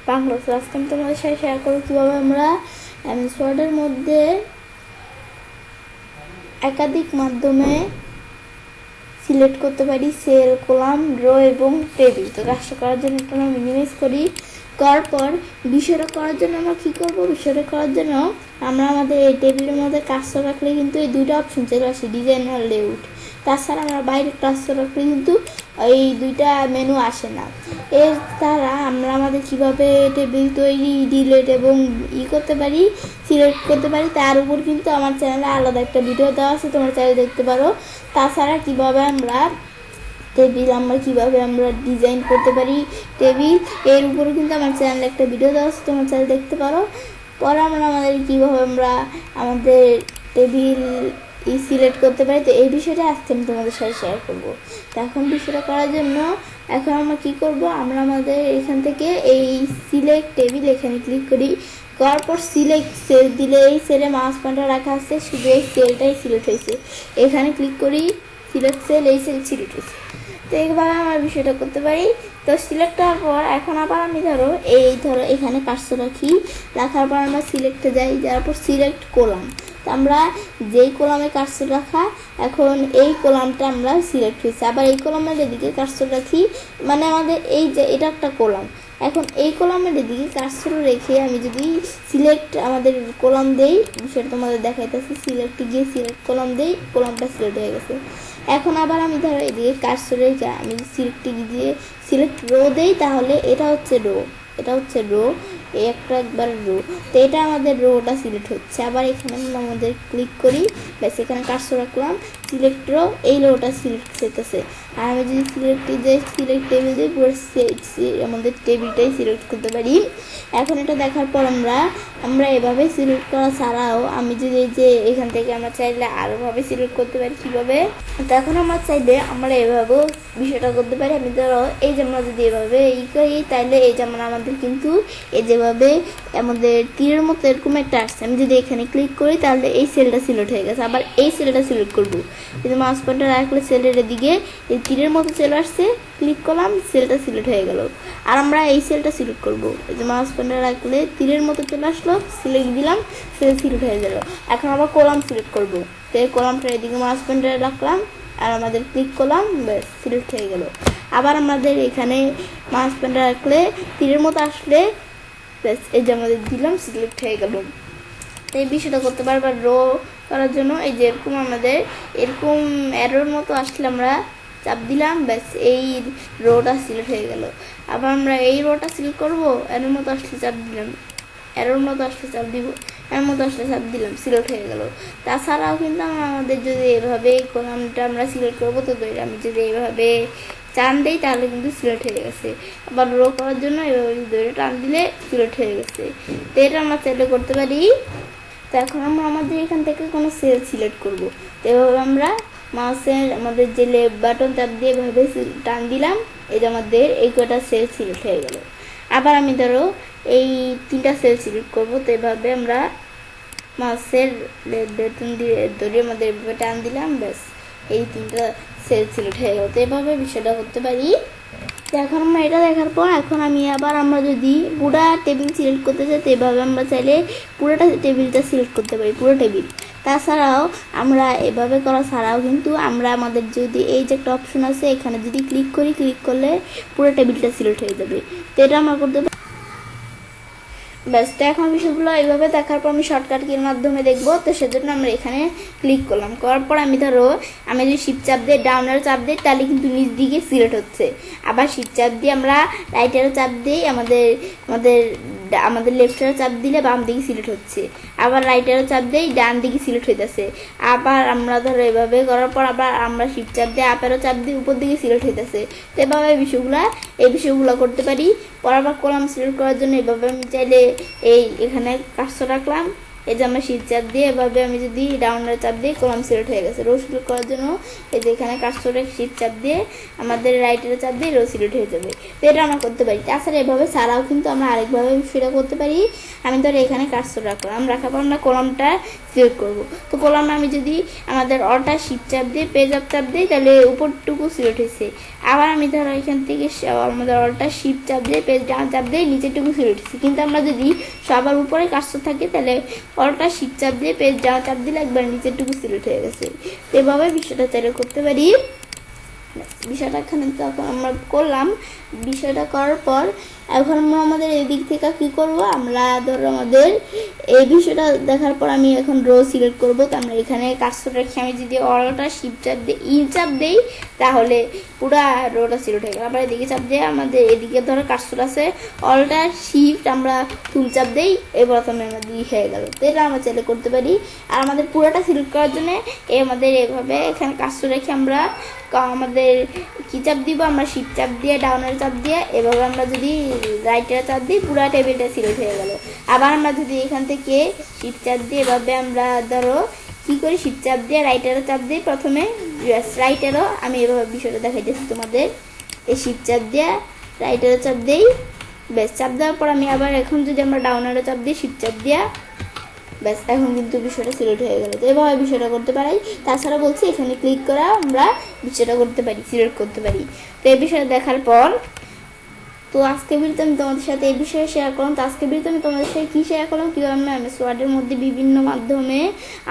Bangla. তো আজকে আমি তোমাদের সাথে শেয়ার করবো কীভাবে আমরা MS ওয়ার্ডের মধ্যে একাধিক মাধ্যমে সিলেক্ট করতে পারি সেল, কলাম, রো এবং টেবিল। তো কাজটা করার জন্য একটু আমরা মিনিমাইজ করি। করার পর বিষয়টা করার জন্য আমরা কী করবো, বিষয়টা করার জন্য আমরা আমাদের এই টেবিলের মধ্যে কাজটা রাখলে কিন্তু এই দুইটা অপশন চলে আসে, ডিজাইন আর লেআউট। তাছাড়া আমরা বাইরে কাজটা রাখলে কিন্তু এই দুইটা মেনু আসে না। এর দ্বারা আমরা আমাদের কীভাবে টেবিল তৈরি, ডিলেট এবং করতে পারি, সিলেক্ট করতে পারি, তার উপর কিন্তু আমার চ্যানেলে আলাদা একটা ভিডিও দেওয়া আছে, তোমরা চাইলে দেখতে পারো। তাছাড়া কীভাবে আমরা টেবিল কীভাবে আমরা ডিজাইন করতে পারি টেবিল, এর উপরে কিন্তু আমার চ্যানেলে একটা ভিডিও দেওয়া আছে, তোমরা চাইলে দেখতে পারো। পরে আমরা কীভাবে আমরা আমাদের টেবিল সিলেক্ট করতে পারি, তো এই বিষয়টা আজকে আমি তোমাদের সাথে শেয়ার করবো। তো এখন বিষয়টা করার জন্য এখন আমরা কী করবো, আমরা আমাদের এখান থেকে এই সিলেক্ট টেবিল এখানে ক্লিক করি। করার পর সিলেক্ট সেল দিলে এই সেলে মাউস পয়েন্টার রাখা আছে, শুধু এই সেলটাই সিলেক্ট হয়েছে। এখানে ক্লিক করি, সিলেক্ট সেল, এই সেল সিলেক্ট হয়েছে। তো এইভাবে আমরা বিষয়টা করতে পারি। তো সিলেক্ট হওয়ার পর এখন আবার আমি ধরো এখানে কার্সর রাখি, রাখার পর আমরা সিলেক্টে যাই, যাওয়ার পর সিলেক্ট কলাম। তো আমরা যেই কলামে কার্সর রাখা, এখন এই কলামটা আমরা সিলেক্ট হয়েছে, আবার এই কলামের এদিকে কার্সর রাখি, মানে আমাদের এই যে এটা একটা কলাম। এখন এই কলামের এদিকে কার্সর রেখে আমি যদি সিলেক্ট আমাদের কলাম দেই, বিষয়টা তোমাদের দেখাইতেছি, সিলেক্টে গিয়ে সিলেক্ট কলাম দেই, কলামটা সিলেক্ট হয়ে গেছে। এখন আবার আমি ধরো এদিকে কার্সর রেখে আমি সিলেক্টে গিয়ে সিলেক্ট রো দেই, তাহলে এটা হচ্ছে রো, এটা হচ্ছে রো, এই একটা একবার রো। তো এটা আমাদের রোটা সিলেক্ট হচ্ছে। আবার এখানে আমাদের ক্লিক করি, ব্যাস এখানে কার্সর রাখলাম, সিলেক্ট রো, এই রোটা সিলেক্ট হইতেছে। আর আমি যদি সিলেক্ট টেবিল দিই, পুরো আমাদের টেবিলটাই সিলেক্ট করতে পারি। এখন এটা দেখার পর আমরা এভাবে সিলেক্ট করা ছাড়াও আমি যদি এই যে এখান থেকে আমরা চাইলে আরোভাবে সিলেক্ট করতে পারি। কীভাবে? তো এখন আমরা চাইলে আমরা এভাবেও বিষয়টা করতে পারি। আমি ধরো এই যে আমরা যদি এভাবে করি, তাইলে এই যেমন আমাদের কিন্তু এই যেভাবে আমাদের তীরের মতো এরকম একটা আসছে। আমি যদি এখানে ক্লিক করি, তাহলে এই সেলটা সিলেক্ট হয়ে গেছে। আবার এই সেলটা সিলেক্ট করবো, যদি মাউস পয়েন্টার রাখলে সেলের দিকে এই তীরের মতো সেল আসছে, ক্লিক করলাম, সেলটা সিলেক্ট হয়ে গেল। আর আমরা এই সেলটা সিলেক্ট করবো, এই যে মাউস পয়েন্টার রাখলে তীরের মতো চলে আসলো, সিলেক্ট দিলাম, সেল সিলেক্ট হয়ে গেল। এখন আবার কলাম সিলেক্ট করবো, তো এই কলামটা এদিকে মাউস পয়েন্টার রাখলাম, আর আমাদের ক্লিক করলাম, ব্যাস সিলেক্ট হয়ে গেল। আবার আমাদের এখানে মাউস পয়েন্টার রাখলে তীরের মতো আসলে, ব্যাস এই যে আমাদের দিলাম, সিলেক্ট হয়ে গেল। এই বিষয়টা করতে পারবো। রো করার জন্য এই যে এরকম আমাদের এরকম অ্যারোর মতো আসলে আমরা চাপ দিলাম, ব্যাস এই রোটা সিলেক্ট হয়ে গেল। আবার আমরা এই রোটা সিলেক্ট করবো, অ্যারোর মতো আসলে চাপ দিলাম, অ্যারোর মতো আসলে চাপ দিব, এর মতো আসলে চাপ দিলাম, সিলেক্ট হয়ে গেল। তাছাড়াও কিন্তু আমাদের যদি এভাবে কলামটা আমরা সিলেক্ট করবো, তো আমি যদি এইভাবে টান দেই, তাহলে কিন্তু সিলেক্ট হয়ে গেছে। আবার রো করার জন্য এভাবে ধরে টান দিলে সিলেক্ট হয়ে গেছে। তো এটা আমরা চাইলে করতে পারি। তো এখন আমরা আমাদের এখান থেকে কোনো সেল সিলেক্ট করব। তো এভাবে আমরা মাউসের আমাদের যে লেফট বাটন চাপ দিয়ে এভাবে টান দিলাম, এই যে আমাদের এই কটা সেল সিলেক্ট হয়ে গেল। আবার আমি ধরো এই 3টা সেল সিলেক্ট করবো, তো এভাবে আমরা মাউসের লেফট বাটন দিয়ে ধরে আমাদের এভাবে টান দিলাম, ব্যাস এই 3টা সেল সিলেক্ট হয়ে গেল। তো এভাবে বিষয়টা করতে পারি। তো এখন আমরা এটা দেখার পর এখন আমরা যদি পুরা টেবিল সিলেক্ট করতে চাই, তো এভাবে আমরা চাইলে পুরোটা টেবিলটা সিলেক্ট করতে পারি, পুরো টেবিল। তাছাড়াও আমরা এভাবে করা ছাড়াও কিন্তু আমরা আমাদের যদি এই যে একটা অপশন আছে, এখানে যদি ক্লিক করলে পুরো টেবিলটা সিলেক্ট হয়ে যাবে। তো এটা আমরা করতে পারি। ব্যাস, তো এখন বিষয়গুলো এইভাবে দেখার পর আমি শর্টকাট কির মাধ্যমে দেখবো। তো সেজন্য আমরা এখানে ক্লিক করলাম, করার পর আমি যদি শিফট চাপ দিয়ে ডাউন অ্যারো চাপ দিই, তাহলে কিন্তু নিচ দিকে সিলেক্ট হচ্ছে। আবার শিফট চাপ দিয়ে আমরা রাইট অ্যারো চাপ দিই, আমাদের লেফট অ্যারো চাপ দিলে বাম দিকে সিলেক্ট হচ্ছে। আবার রাইট অ্যারো চাপ দিই, ডান দিকে সিলেক্ট হইতেছে। আবার আমরা এভাবে করার পর আবার আমরা শিফট চাপ দিয়ে আপ অ্যারো চাপ দিয়ে উপর দিকে সিলেক্ট হইতেছে। তো এভাবে এই বিষয়গুলো করতে পারি। পর আবার কলাম সিলেক্ট করার জন্য এভাবে আমি চাইলে এখানে কার্সর রাখলাম, এই যে আমরা শিফট চাপ দিয়ে এভাবে আমি যদি ডাউন অ্যারো চাপ দিই, কলাম সিলেক্ট হয়ে গেছে। রো সিলেক্ট করার জন্য এই যে এখানে কার্সরে শিফট চাপ দিয়ে আমাদের রাইট অ্যারো চাপ দিয়ে রো সিলেক্ট হয়ে যাবে। তো এটা আমরা করতে পারি। তাছাড়া এভাবে ছাড়াও কিন্তু আমরা আরেকভাবে সেটা করতে পারি। আমি এখানে কার্সর রাখলাম, রাখার পর আমরা কলামটা সিলেক্ট করবো। তো কলামে আমি যদি আমাদের অল্টার শিফট চাপ দিয়ে পেজ আপ চাপ দিই, তাহলে উপরটুকু সিলেক্ট হয়েছে। আবার আমি এখান থেকে আমাদের অল্টার শিফট চাপ দিয়ে পেজ ডাউন চাপ দিয়ে নিচেরটুকু সিলেক্ট হয়েছে। কিন্তু আমরা যদি সবার উপরে কার্সর থাকে, তাহলে অল্টার শিফট চাপ দিয়ে পেজ ডাউন চাপ দিলে একবার নিচেরটুকু সিলেক্ট হয়ে গেছে। এভাবে বিষয়টা চাইলে করতে পারি। বিষয়টা এখানে তখন আমরা করলাম। বিষয়টা করার পর এখন আমরা আমাদের এই দিক থেকে কি করব, আমরা আমাদের এই বিষয়টা দেখার পর আমি এখন রো সিলেক্ট করব। তো আমরা এখানে কার্সর রেখে আমি যদি অল্টার শিফট চাপ দিয়ে চাপ দেই, তাহলে পুরা রোটা সিলেক্ট হয়ে গেল। আবার এদিকে চাপ দিয়ে আমাদের এদিকে কার্সর আছে, অল্টার শিফট আমরা ফুল চাপ দেই, এবার প্রথমে আমাদের হয়ে গেল। তো এটা আমরা চাইলে করতে পারি। আর আমাদের পুরোটা সিলেক্ট করার জন্য আমাদের এভাবে এখানে কার্সর রেখে আমরা আমাদের কি চাপ দিব, আমরা শিফট চাপ দিয়ে ডাউনের চাপ দিয়ে এভাবে আমরা যদি রাইটের চাপ দিই, পুরো টেবিলটা সিলেক্ট হয়ে গেল। আবার আমরা যদি এখান থেকে শিফট চাপ দিয়ে এভাবে আমরা কি করি, শিফট চাপ দিয়ে রাইটেরও চাপ দিই, প্রথমে রাইটেরও আমি এভাবে বিষয়টা দেখাইতেছি তোমাদের। এই শিফট চাপ দিয়ে রাইটেরও চাপ দিই, ব্যাস চাপ দেওয়ার পর আমি আবার এখন যদি আমরা ডাউন অ্যারো চাপ দিই, শিফট চাপ দিয়া, ব্যাস এখন কিন্তু বিষয়টা সিলেক্ট হয়ে গেল। তো এভাবে বিষয়টা করতে পারি। তাছাড়া বলছি এখানে ক্লিক করা আমরা বিষয়টা করতে পারি, সিলেক্ট করতে পারি। তো এই বিষয়টা দেখার পর তো আজকে ভিডিওতে আমি তোমাদের সাথে এই বিষয়ে শেয়ার করলাম। তো আজকে ভিডিওতে আমি তোমাদের সাথে কী শেয়ার করলাম, কীভাবে আমরা এমএস ওয়ার্ডের মধ্যে বিভিন্ন মাধ্যমে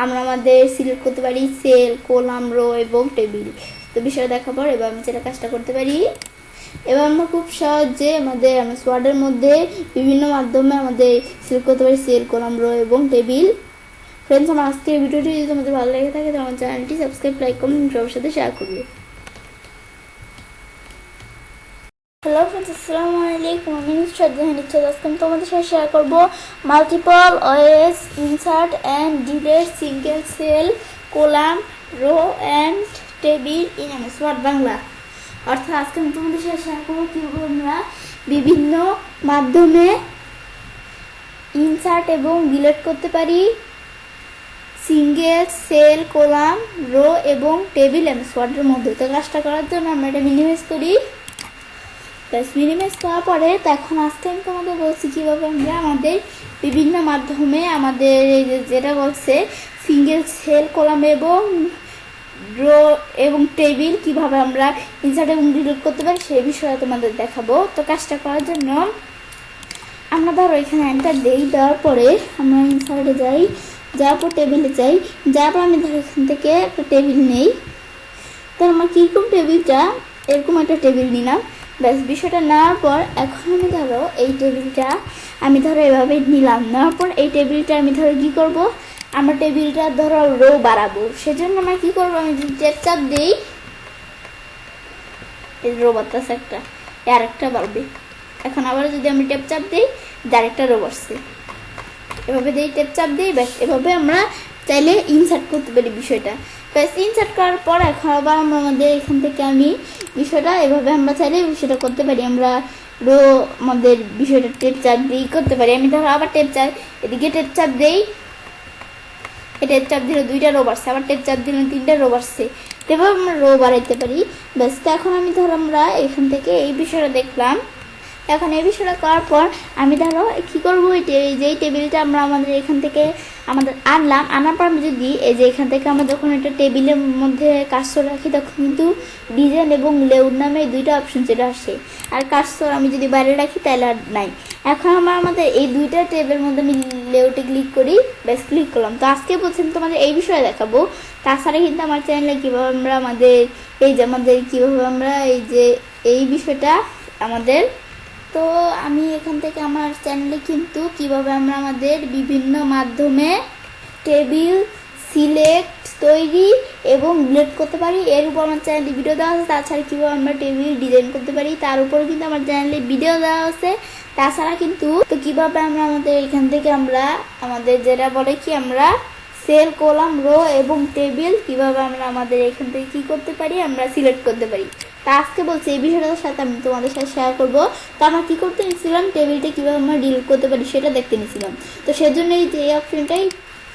আমরা আমাদের সিলেক্ট করতে পারি সেল, কলাম, রো এবং টেবিল। তো বিষয়টা দেখার পর এবার আমি সেটা কাজটা করতে পারি। এবার আমরা খুব সহজে আমাদের এমএস ওয়ার্ডের মধ্যে বিভিন্ন মাধ্যমে আমাদের সিলেক্ট করতে পারি সেল, কলাম, রো এবং টেবিল। ফ্রেন্ডস, আমার আজকের ভিডিওটি যদি তোমাদের ভালো লেগে থাকে তাহলে আমার চ্যানেলটি সাবস্ক্রাইব, লাইক, কমেন্ট সবার সাথে শেয়ার করবে। হ্যালো ফ্রেন্ডস, আসসালামু আলাইকুম। আমি আজকে আমি তোমাদের সাথে শেয়ার করবো multiple ways insert and delete single cell, column, row and table in MS Word Bangla. অর্থাৎ আজকে আমি তোমাদের সাথে শেয়ার করবো কীভাবে আমরা বিভিন্ন মাধ্যমে ইনসার্ট এবং ডিলিট করতে পারি সিঙ্গেল সেল, কলাম, রো এবং টেবিল এমএস ওয়ার্ডের মধ্যে। তো কাজটা করার জন্য আমরা এটা মিনিমাইজ করি। মিনিমাইজ করার পরে তখন আজকে আমি তোমাদের বলছি কীভাবে আমরা আমাদের বিভিন্ন মাধ্যমে আমাদের যেটা বলছে সিঙ্গেল সেল, কলাম এবং রো এবং টেবিল কীভাবে আমরা ইনসার্ট এবং ডিলিট করতে পারি সেই বিষয়ে তোমাদের দেখাবো। তো কাজটা করার জন্য আমরা ধরো এখানে এন্টার দেই, দেওয়ার পরে আমরা ইনসার্টে যাই, যাওয়ার পর টেবিলে যাই, যাওয়ার পর আমি ধরো এখান থেকে একটা টেবিল নেই। তো আমার কীরকম টেবিলটা, এরকম একটা টেবিল নিলাম। ব্যাস বিষয়টা নেওয়ার পর এখন আমি ধরো এই টেবিলটা আমি ধরো এভাবে নিলাম। নেওয়ার পর এই টেবিলটা আমি ধরো কী করবো, আমরা টেবিলটা ধরো রো বাড়াবো। সেজন্য আমরা কী করবো, আমি যদি টেপ চাপ দিই, এই রো বাড়তেছে একটা, আরেকটা বাড়বে। এখন আবার যদি আমি টেপ চাপ দিই, আরেকটা রো বাড়ছে। এভাবে দিই, টেপ চাপ দিই, ব্যাস এভাবে আমরা চাইলে ইনসার্ট করতে পারি বিষয়টা। ব্যাস ইনসার্ট করার পর এখন আবার আমরা আমাদের এখান থেকে আমি বিষয়টা এভাবে আমরা চাইলে বিষয়টা করতে পারি। আমরা রো আমাদের বিষয়টা টেপ চাপ দিয়েই করতে পারি। আমি ধরো আবার টেপ চাপ, এদিকে টেপ চাপ দিই, টেপ চাপ দিলে 2টা রো বাড়ছে, আবার টেপ চাপ দিলে 3টা রো বাড়ছে। এভাবে আমরা রো বাড়াইতে পারি। ব্যাস তো এখন আমি ধরো আমরা এখান থেকে এই বিষয়টা দেখলাম। এখন এই বিষয়টা করার পর আমি ধরো কী করবো, যেই টেবিলটা আমরা আমাদের এখান থেকে আমাদের আনলাম, আনার পর আমি যদি এই যে এখান থেকে আমরা যখন একটা টেবিলের মধ্যে কার্সর রাখি তখন কিন্তু ডিজাইন এবং লেআউট নামে এই 2টা অপশন চলে আসে। আর কার্সর আমি যদি বাইরে রাখি তাহলে আর নাই। এখন আমরা আমাদের এই 2টা টেবিলের মধ্যে আমি লেআউটে ক্লিক করি, ব্যাস ক্লিক করলাম। তো আজকে বলছেন তোমাদের এই বিষয়ে দেখাবো। তাছাড়া কিন্তু আমার চ্যানেলে কীভাবে আমরা আমাদের এই যে আমাদের কীভাবে আমরা এই যে এই বিষয়টা আমাদের, তো আমি এখান থেকে আমার চ্যানেলে কিন্তু কিভাবে আমরা আমাদের বিভিন্ন মাধ্যমে টেবিল সিলেক্ট, তৈরি এবং ডিলিট করতে পারি এর উপর আমার চ্যানেলে ভিডিও দেওয়া আছে। তাছাড়া কীভাবে আমরা টেবিল ডিজাইন করতে পারি তার উপরে কিন্তু আমার চ্যানেলে ভিডিও দেওয়া আছে। তাছাড়া কিন্তু তো কীভাবে আমরা আমাদের এখান থেকে আমরা আমাদের যেটা বলে কি আমরা সেল, কলাম, রো এবং টেবিল কীভাবে আমরা আমাদের এখান থেকে কী করতে পারি, আমরা সিলেক্ট করতে পারি। তা আজকে বলছি এই বিষয়টার সাথে আমি তোমাদের সাথে শেয়ার করবো। তো আমরা কী করতে নিয়েছিলাম, টেবিলটা কীভাবে আমরা ডিলিট করতে পারি সেটা দেখতে নিয়েছিলাম। তো সেজন্য এই যে এই অপশনটাই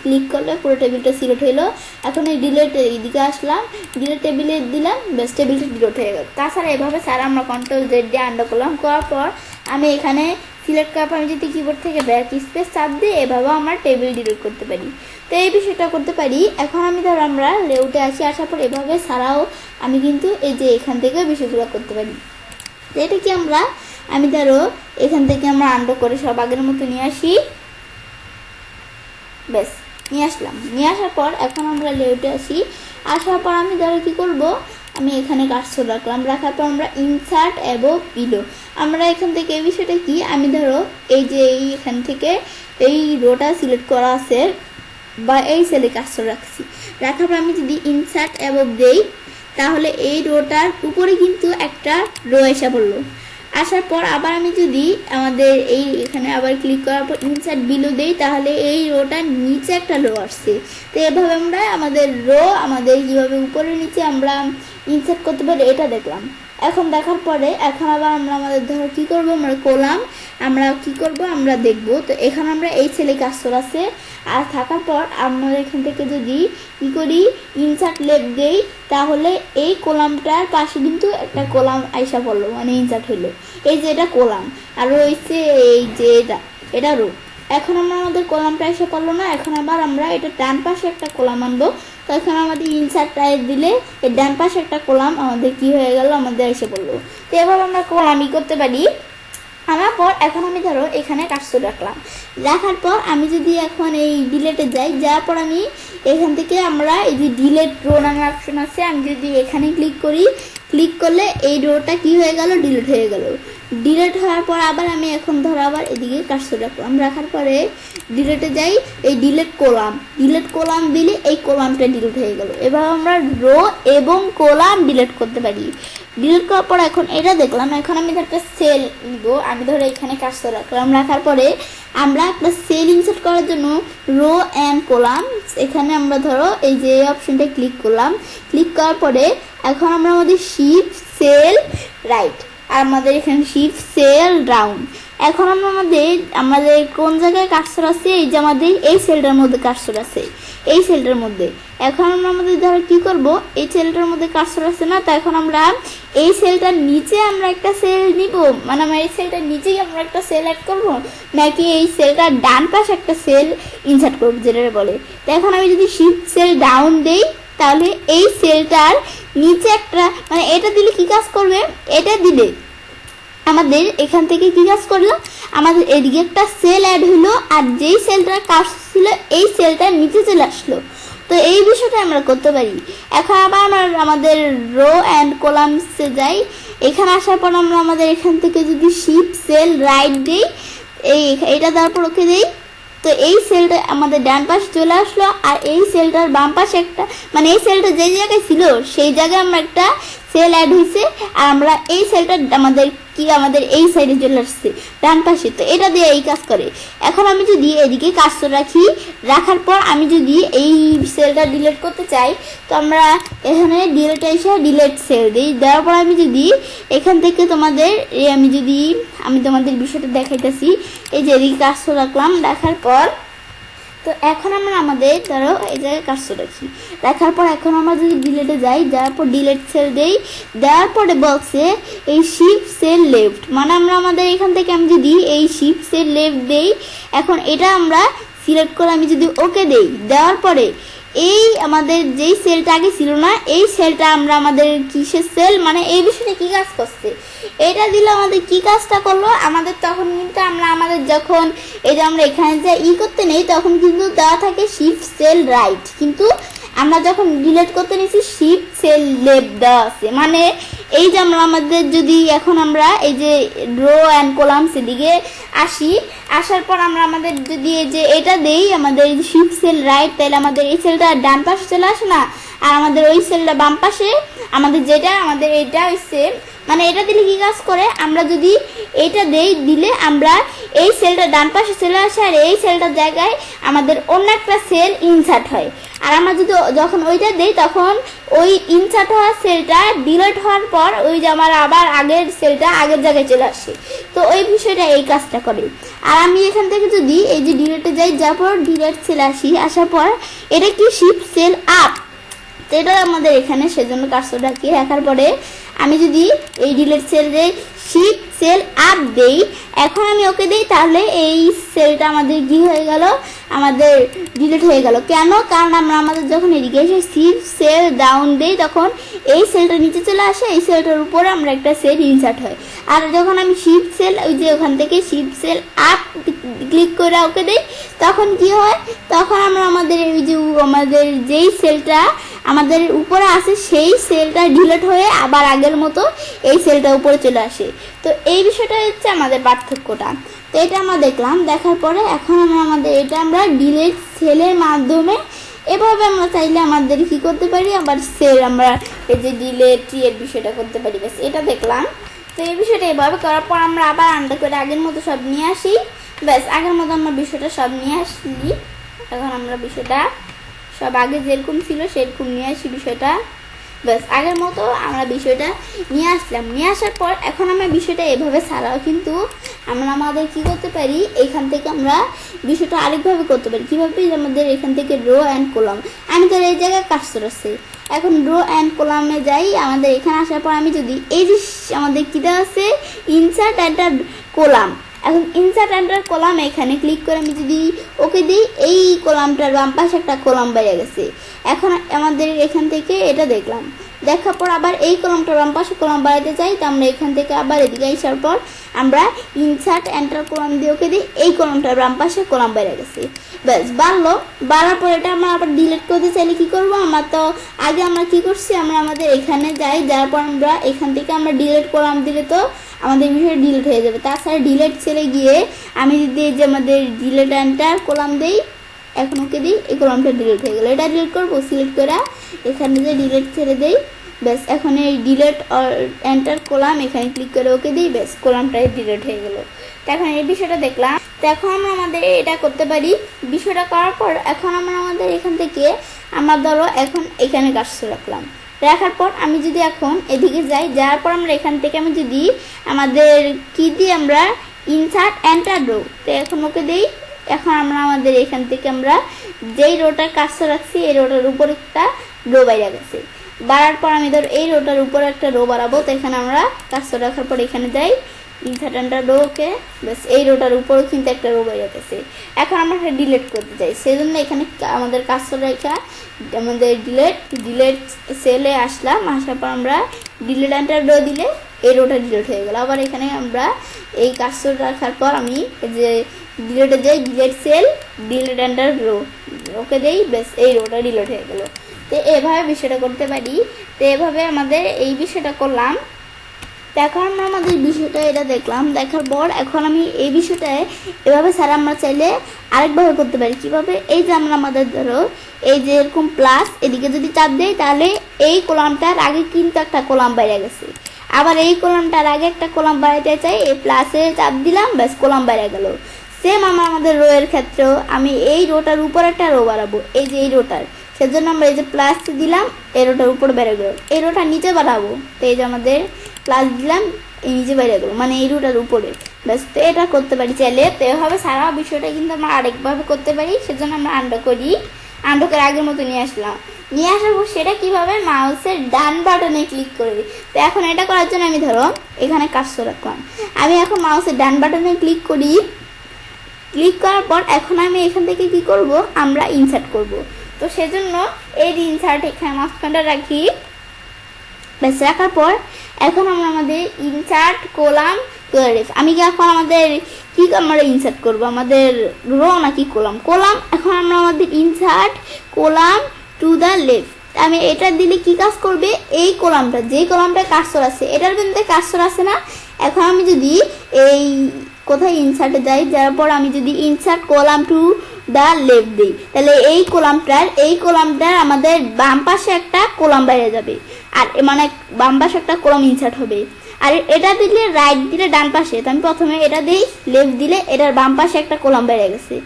ক্লিক করলে পুরো টেবিলটা সিলেক্ট হলো। এখন এই ডিলিট এইদিকে আসলাম, ডিলিট টেবিলে দিলাম, ব্যাস টেবিলটা ডিলিট হয়ে গেল। তাছাড়া এভাবে স্যার আমরা কন্ট্রোল জেড দিয়ে আন্ডার করলাম, করার পর আমি এখানে সিলেক্ট করার পর আমি যদি কিবোর্ড থেকে ব্যাক স্পেস চাপ দিই এভাবেও আমরা টেবিল ডিলিট করতে পারি। তো এই বিষয়টা করতে পারি। এখন আমি ধরো আমরা লেআউটে আসি, আসার পর এভাবে ছাড়াও আমি কিন্তু এই যে এখান থেকে বিষয়গুলো করতে পারি। তো এটা কি আমি ধরো এখান থেকে আমরা আন্ডার করে সব আগের মতো নিয়ে আসি, ব্যাস নিয়ে আসলাম। নিয়ে আসার পর এখন আমরা লেআউটে আসি, আসার পর আমি ধরো কী করব, আমি এখানে কার্সর রাখলাম, রাখার পর আমরা ইনসার্ট এবং বিলো আমরা এখান থেকে এই বিষয়টা কি, আমি ধরো এই যে এখান থেকে এই রোটা সিলেক্ট করা আছে বা এই সেলে কার্সর রাখছি, রাখার পর আমি যদি ইনসার্ট এবং দেই তাহলে এই রোটার উপরে কিন্তু একটা রো এসে পড়লো। আসার পর আবার আমি যদি আমাদের এই এখানে আবার ক্লিক করার পর ইনসার্ট বিলো দেই তাহলে এই রোটার নিচে একটা রো আসছে। তো এভাবে আমরা আমাদের রো আমাদের কীভাবে উপরে নিচে আমরা ইনসার্ট করতে পারি, এটা দেখলাম। এখন দেখার পরে এখন আবার আমরা আমাদের ধরো কী করবো, আমরা কলাম আমরা কি করব আমরা দেখব। তো এখানে আমরা এই ছেলে কাজর আছে আর থাকার পর আমরা এখান থেকে যদি কী করি ইনসার্ট লেফট দেই, তাহলে এই কলামটার পাশে কিন্তু একটা কলাম আইসা পড়লো, মানে ইনসার্ট হইলো। এই যে এটা কলাম আর রয়েছে এই যে এটা রো। এখন আমরা আমাদের কলামটা এসে পড়লো না, এখন আবার আমরা এটা ডান পাশে একটা কলাম আনবো। তো এখন আমাদের ইনসার্ট দিলে এই ডান পাশে একটা কলাম আমাদের কি হয়ে গেল, আমাদের এসে পড়লো। তো এভাবে আমরা কলামই করতে পারি। আনার পর এখন আমি ধরো এখানে কাজটা রাখলাম, রাখার পর আমি যদি এখন এই ডিলেটে যাই, যাওয়ার পর আমি এখান থেকে আমরা এই যে ডিলেট রো নামের অপশন আছে, আমি যদি এখানে ক্লিক করি, ক্লিক করলে এই রোটা কি হয়ে গেল, ডিলিট হয়ে গেল। ডিলিট হওয়ার পর আবার আমি এখন ধরো আবার এদিকে কাজটা রাখলাম, রাখার পরে ডিলেটে যাই, এই ডিলেট কলাম দিলে এই কলামটা ডিলিট হয়ে গেল। এবার আমরা রো এবং কলাম ডিলিট করতে পারি। ডিলিট করার পর এখন এটা দেখলাম, এখন আমি একটা সেল নিব, আমি ধরো এখানে কাজটা রাখলাম, রাখার পরে আমরা একটা সেল ইনসার্ট করার জন্য রো অ্যান্ড কলাম এখানে আমরা ধরো এই যে অপশনটা ক্লিক করলাম, ক্লিক করার পরে এখন আমরা আমাদের শিফট সেল রাইট আর আমাদের এখানে শিফট সেল ডাউন। এখন আমরা আমাদের কোন জায়গায় কার্সর আছে, এই যে আমাদের এই সেলটার মধ্যে কার্সর আছে, এই সেলটার মধ্যে। এখন আমরা আমাদের ধরো কি করব, এই সেলটার মধ্যে কার্সর আছে না, তো এখন আমরা এই সেলটার নিচে আমরা একটা সেল নিব, মানে আমরা এই সেলটার নিচেই আমরা একটা সেল অ্যাড করব, নাকি এই সেলটার ডান পাশে একটা সেল ইনসার্ট করবো যেটা বলে। তো এখন আমি যদি শিফট সেল ডাউন দেই, তাহলে এই সেলটার নিচে একটা, মানে এটা দিলে কি কাজ করবে, এটা দিলে আমাদের এখান থেকে কি কাজ করলো, আমাদের এদিকে একটা সেল অ্যাড হলো আর যেই সেলটার কাজ ছিল এই সেলটার নিচে চলে আসলো। তো এই বিষয়টা আমরা করতে পারি। এখন আবার আমাদের রো অ্যান্ড কলামসে যাই, এখানে আসার পর আমরা আমাদের এখান থেকে যদি শিফট সেল রাইট দিই, এইটা দেওয়ার পর ওকে দিই, তো এই সেলটা আমাদের ডান পাশে চলে আসলো আর এই সেলটার বাম পাশে একটা, মানে এই সেলটা যে জায়গায় ছিল সেই জায়গায় আমরা একটা সেল অ্যাড হয়েছে আর আমরা এই সেলটা আমাদের এই সাইডে চলে আসছে ডান পাশে। তো এটা দিয়ে এই কাজ করে। এখন আমি যদি এদিকে কাজটা রাখি, রাখার পর আমি যদি এই সেলটা ডিলিট করতে চাই, তো আমরা এখানে ডিলিট সেল দিই, দেওয়ার পর আমি যদি এখান থেকে আমি তোমাদের বিষয়টা দেখাইতেছি। এই যে এদিকে কাজটা রাখলাম, রাখার পর তো এখন আমরা আমাদের ধরো এই জায়গায় কাজটা রাখি, রাখার পর এখন আমরা যদি ডিলেটে যাই, যাওয়ার পর ডিলেট সেল দেই, দেওয়ার পরে বক্সে এই শিফট সেল লেফট, মানে আমরা আমাদের এখান থেকে আমি যদি এই শিফট সেল লেফট দেই, এখন এটা আমরা সিলেক্ট করে আমি যদি ওকে দেই, দেওয়ার পরে এই আমাদের যেই সেলটা আগে ছিল না, এই সেলটা আমরা আমাদের কিসের সেল, মানে এই বিষয়টা কি কাজ করছে, এটা দিলে আমাদের কি কাজটা করলো, আমাদের তখন কিন্তু আমাদের যখন এই যে আমরা এখানে যে করতে নেই তখন কিন্তু দেওয়া থাকে শিফট সেল রাইট, কিন্তু আমরা যখন ডিলিট করতে নিয়েছি শিফট সেল লেফট দেওয়া আছে। মানে এই যে আমাদের যদি এখন আমরা এই যে রো অ্যান্ড কলাম সেদিকে আসার পর আমরা আমাদের যদি এই যে এটা দেই আমাদের শিফট সেল রাইট, তাহলে আমাদের এই সেলটা ডান পাশে চলে আসে না, আর আমাদের ওই সেলটা বাম পাশে, আমাদের যেটা আমাদের এটা হচ্ছে, মানে এটা দিলে কি কাজ করে, আমরা যদি এইটা দিলে আমরা এই সেলটা ডান পাশে চলে আসে আর এই সেলটার জায়গায় আমাদের অন্য একটা সেল ইনসার্ট হয়। আর আমরা যদি যখন ওইটা দেই তখন ওই ইনসার্ট হওয়া সেলটা ডিলিট হওয়ার পর ওই যে আমার আবার আগের সেলটা আগের জায়গায় চলে আসে। তো ওই বিষয়টা এই কাজটা করে। আর আমি এখান থেকে যদি এই যে ডিলিটে যাই, যাওয়ার পর ডিলিট সেল আসার পর এটা কি শিফট সেল আপ, তো এটা আমাদের এখানে সেজন্য কাজটা রাখি। রাখার পরে আমি যদি এই ডিলিট সেলে শিফট সেল আপ দেই, এখন আমি ওকে দিই, তাহলে এই সেলটা আমাদের কি হয়ে গেল, আমাদের ডিলিট হয়ে গেল। কেন, কারণ আমাদের যখন এদিকে এসে শিফট সেল ডাউন দেই তখন এই সেলটা নিচে চলে আসে, এই সেলটার উপরে আমরা একটা সেল ইনসার্ট হয়। আর যখন আমি শিফট সেল ওই যে ওখান থেকে শিফট সেল আপ ক্লিক করে ওকে দিই, তখন কি হয়, তখন আমাদের এই যে আমাদের যেই সেলটা আমাদের উপরে আসে সেই সেলটা ডিলিট হয়ে আবার আগের মতো এই সেলটা উপরে চলে আসে। তো এই বিষয়টা হচ্ছে আমাদের পার্থক্যটা। তো এটা আমরা দেখলাম, দেখার পরে এখন এটা আমরা ডিলিট সেলের মাধ্যমে এভাবে আমরা চাইলে আমাদের কি করতে পারি, আবার সেল আমরা এই যে ডিলিট এর বিষয়টা করতে পারি। ব্যাস এটা দেখলাম। তো এই বিষয়টা এভাবে করার পর আমরা আবার আন্ডার করে আগের মতো সব নিয়ে আসি, ব্যাস আগের মতো আমরা বিষয়টা সব নিয়ে আসি। এখন আমরা বিষয়টা সব আগে যেরকম ছিল সেরকম নিয়ে আসি বিষয়টা। ব্যাস আগের মতো আমরা বিষয়টা নিয়ে আসলাম। নিয়ে আসার পর এখন আমরা বিষয়টা এভাবে ছাড়াও কিন্তু আমরা আমাদের কি করতে পারি, এখান থেকে আমরা বিষয়টা আরেকভাবে করতে পারি। কীভাবে? আমাদের এখান থেকে রো অ্যান্ড কলাম, আমি তো এই জায়গায় কাজটা আছে, এখন রো অ্যান্ড কলামে যাই। আমাদের এখানে আসার পর আমি যদি এই যে আমাদের কী দেওয়া আছে, ইনসার্ট এন্টার কলাম, এখন ইনসার্ট এন্টার কলাম এখানে ক্লিক করে আমি যদি ওকে দিই, এই কলামটার বাম পাশে একটা কলাম বেড়ে গেছে। এখন আমাদের এখান থেকে এটা দেখলাম, দেখার পর আবার এই কলামটার বাম পাশে কলাম বাড়াতে চাই, তো আমরা এখান থেকে আবার এদিকে আসার পর আমরা ইনসার্ট এন্টার কলাম দিয়ে ওকে দিই, এই কলামটার বাম পাশে কলাম বেড়ে গেছে। ব্যাস বাড়লো, বাড়ার পর এটা আমরা আবার ডিলিট করতে চাইলে কী করবো, আমরা তো আগে আমরা কী করছি, আমরা আমাদের এখানে যাই, যার পর আমরা এখান থেকে আমরা ডিলিট কলাম দিলে তো আমাদের বিষয় ডিলিট হয়ে যাবে। তাছাড়া ডিলিট ছেড়ে গিয়ে আমি যদি যে আমাদের ডিলিট এন্টার কলাম দিই, এখন ওকে দিই, এই কলামটা ডিলিট হয়ে গেলো। এটা ডিলিট করবো, সিলেক্ট করে এখানে যে ডিলিট ছেড়ে দেই, ব্যাস এখন এই ডিলিট এন্টার কলাম এখানে ক্লিক করে ওকে দিই, ব্যাস কলামটাই ডিলিট হয়ে গেলো। তো এখন এই বিষয়টা দেখলাম। তো এখন আমরা আমাদের এটা করতে পারি। বিষয়টা করার পর এখন আমরা আমাদের এখান থেকে আমরা ধরো এখন এখানে কাজটা রাখলাম, রাখার পর আমি যদি এখন এদিকে যাই, যাওয়ার পর আমরা এখান থেকে আমি যদি আমাদের কি দিই, আমরা ইনসার্ট এন্টার রো, তো এখন ওকে দিই। এখন আমরা আমাদের এখান থেকে আমরা যেই রোটার কাজটা রাখছি, এই রোটার উপর একটা রো বাইরে গেছে, বাড়ার পর আমি ধর এই রোটার উপর একটা রো বাড়াবো, তো এখানে আমরা কাজটা রাখার পর এখানে যাই, ইনসার্ট এন্টার রো, ওকে, ব্যাস এই রোটার উপরও কিন্তু একটা রো বাইরে গেছে। এখন আমরা এটা ডিলিট করতে চাই, সেজন্য এখানে আমাদের কাজটা রেখা আমাদের ডিলিট সেলে আসলাম, আসার পর আমরা ডিলিট এন্টার রো দিলে এই রোটা ডিলিট হয়ে গেল। আবার এখানে আমরা এই কাজটা রাখার পর আমি যে ডিলিটে যাই, delete cell, delete enter row, okay দেই, ব্যাস এই রোটা ডিলিট হয়ে গেল। তো এভাবে বিষয়টা করতে পারি। তো এভাবে আমাদের এই বিষয়টা করলাম। তো এখন আমরা আমাদের বিষয়টা এটা দেখলাম, দেখার পর এখন আমি এই বিষয়টায় এভাবে ছাড়া আমরা চাইলে আরেকভাবে করতে পারি। কীভাবে? এই যে আমরা আমাদের ধরো এই যে এরকম প্লাস এদিকে যদি চাপ দেই, তাহলে এই কলামটার আগে কিন্তু একটা কলাম বাইরে গেছে, আবার এই কলামটার আগে একটা কলাম বাড়াইতে চাই, এই প্লাসে চাপ দিলাম, ব্যাস কলাম বাইরে গেল। সেম আমাদের রো এর ক্ষেত্রেও আমি এই রোটার উপর একটা রো বাড়াবো, এই যে এই রোটার, সেজন্য আমরা এই যে প্লাস দিলাম, এই রোটার উপর বেড়ে গেল, এই রোটা নিচে বাড়াবো, তো এই যে আমাদের প্লাস দিলাম, এই নিচে বেড়ে গেলো, মানে এই রোটার উপরে, ব্যাস। তো এটা করতে পারি চাইলে। তো এভাবে সারা বিষয়টা কিন্তু আমরা আরেকভাবে করতে পারি, সেজন্য আমরা আন্ডো করি, আন্ডো করে আগের মতো নিয়ে আসলাম। নিয়ে আসার পর সেটা কীভাবে, মাউসের ডান বাটনে ক্লিক করে। তো এখন এটা করার জন্য আমি ধরো এখানে কাজটা রাখলাম, আমি এখন মাউসের ডান বাটনে ক্লিক করি, ক্লিক করার পর এখন আমি এখান থেকে কি করব, আমরা ইনসার্ট করব। তো সেজন্য এই ইনসার্ট এখানে মাঝখানটা রাখি, ব্যাস রাখার পর এখন আমরা আমাদের ইনসার্ট কলাম রেফ, আমি কি এখন আমাদের কি আমরা ইনসার্ট করব, আমাদের রো নাকি কলাম? কলাম। এখন আমরা আমাদের insert column to the left, আমি এটা দিলে কি কাজ করবে, এই কলামটা, যেই কলামটা কাজর আছে, এটার মধ্যে কাজর আছে না। এখন আমি যদি এই কোথায় ইনসার্টে যাই, যার পর আমি যদি insert column to the left দিই, তাহলে এই কলামটার আমাদের বাম পাশে একটা কলাম বাইরে যাবে, আর মানে বাম পাশে একটা কলাম ইনসার্ট হবে। আর এটা দিলে রাইট দিলে ডান পাশে, তো আমি প্রথমে এটা দিই, লেফট দিলে এটার বাম পাশে একটা কলাম বেড়ে গেছে।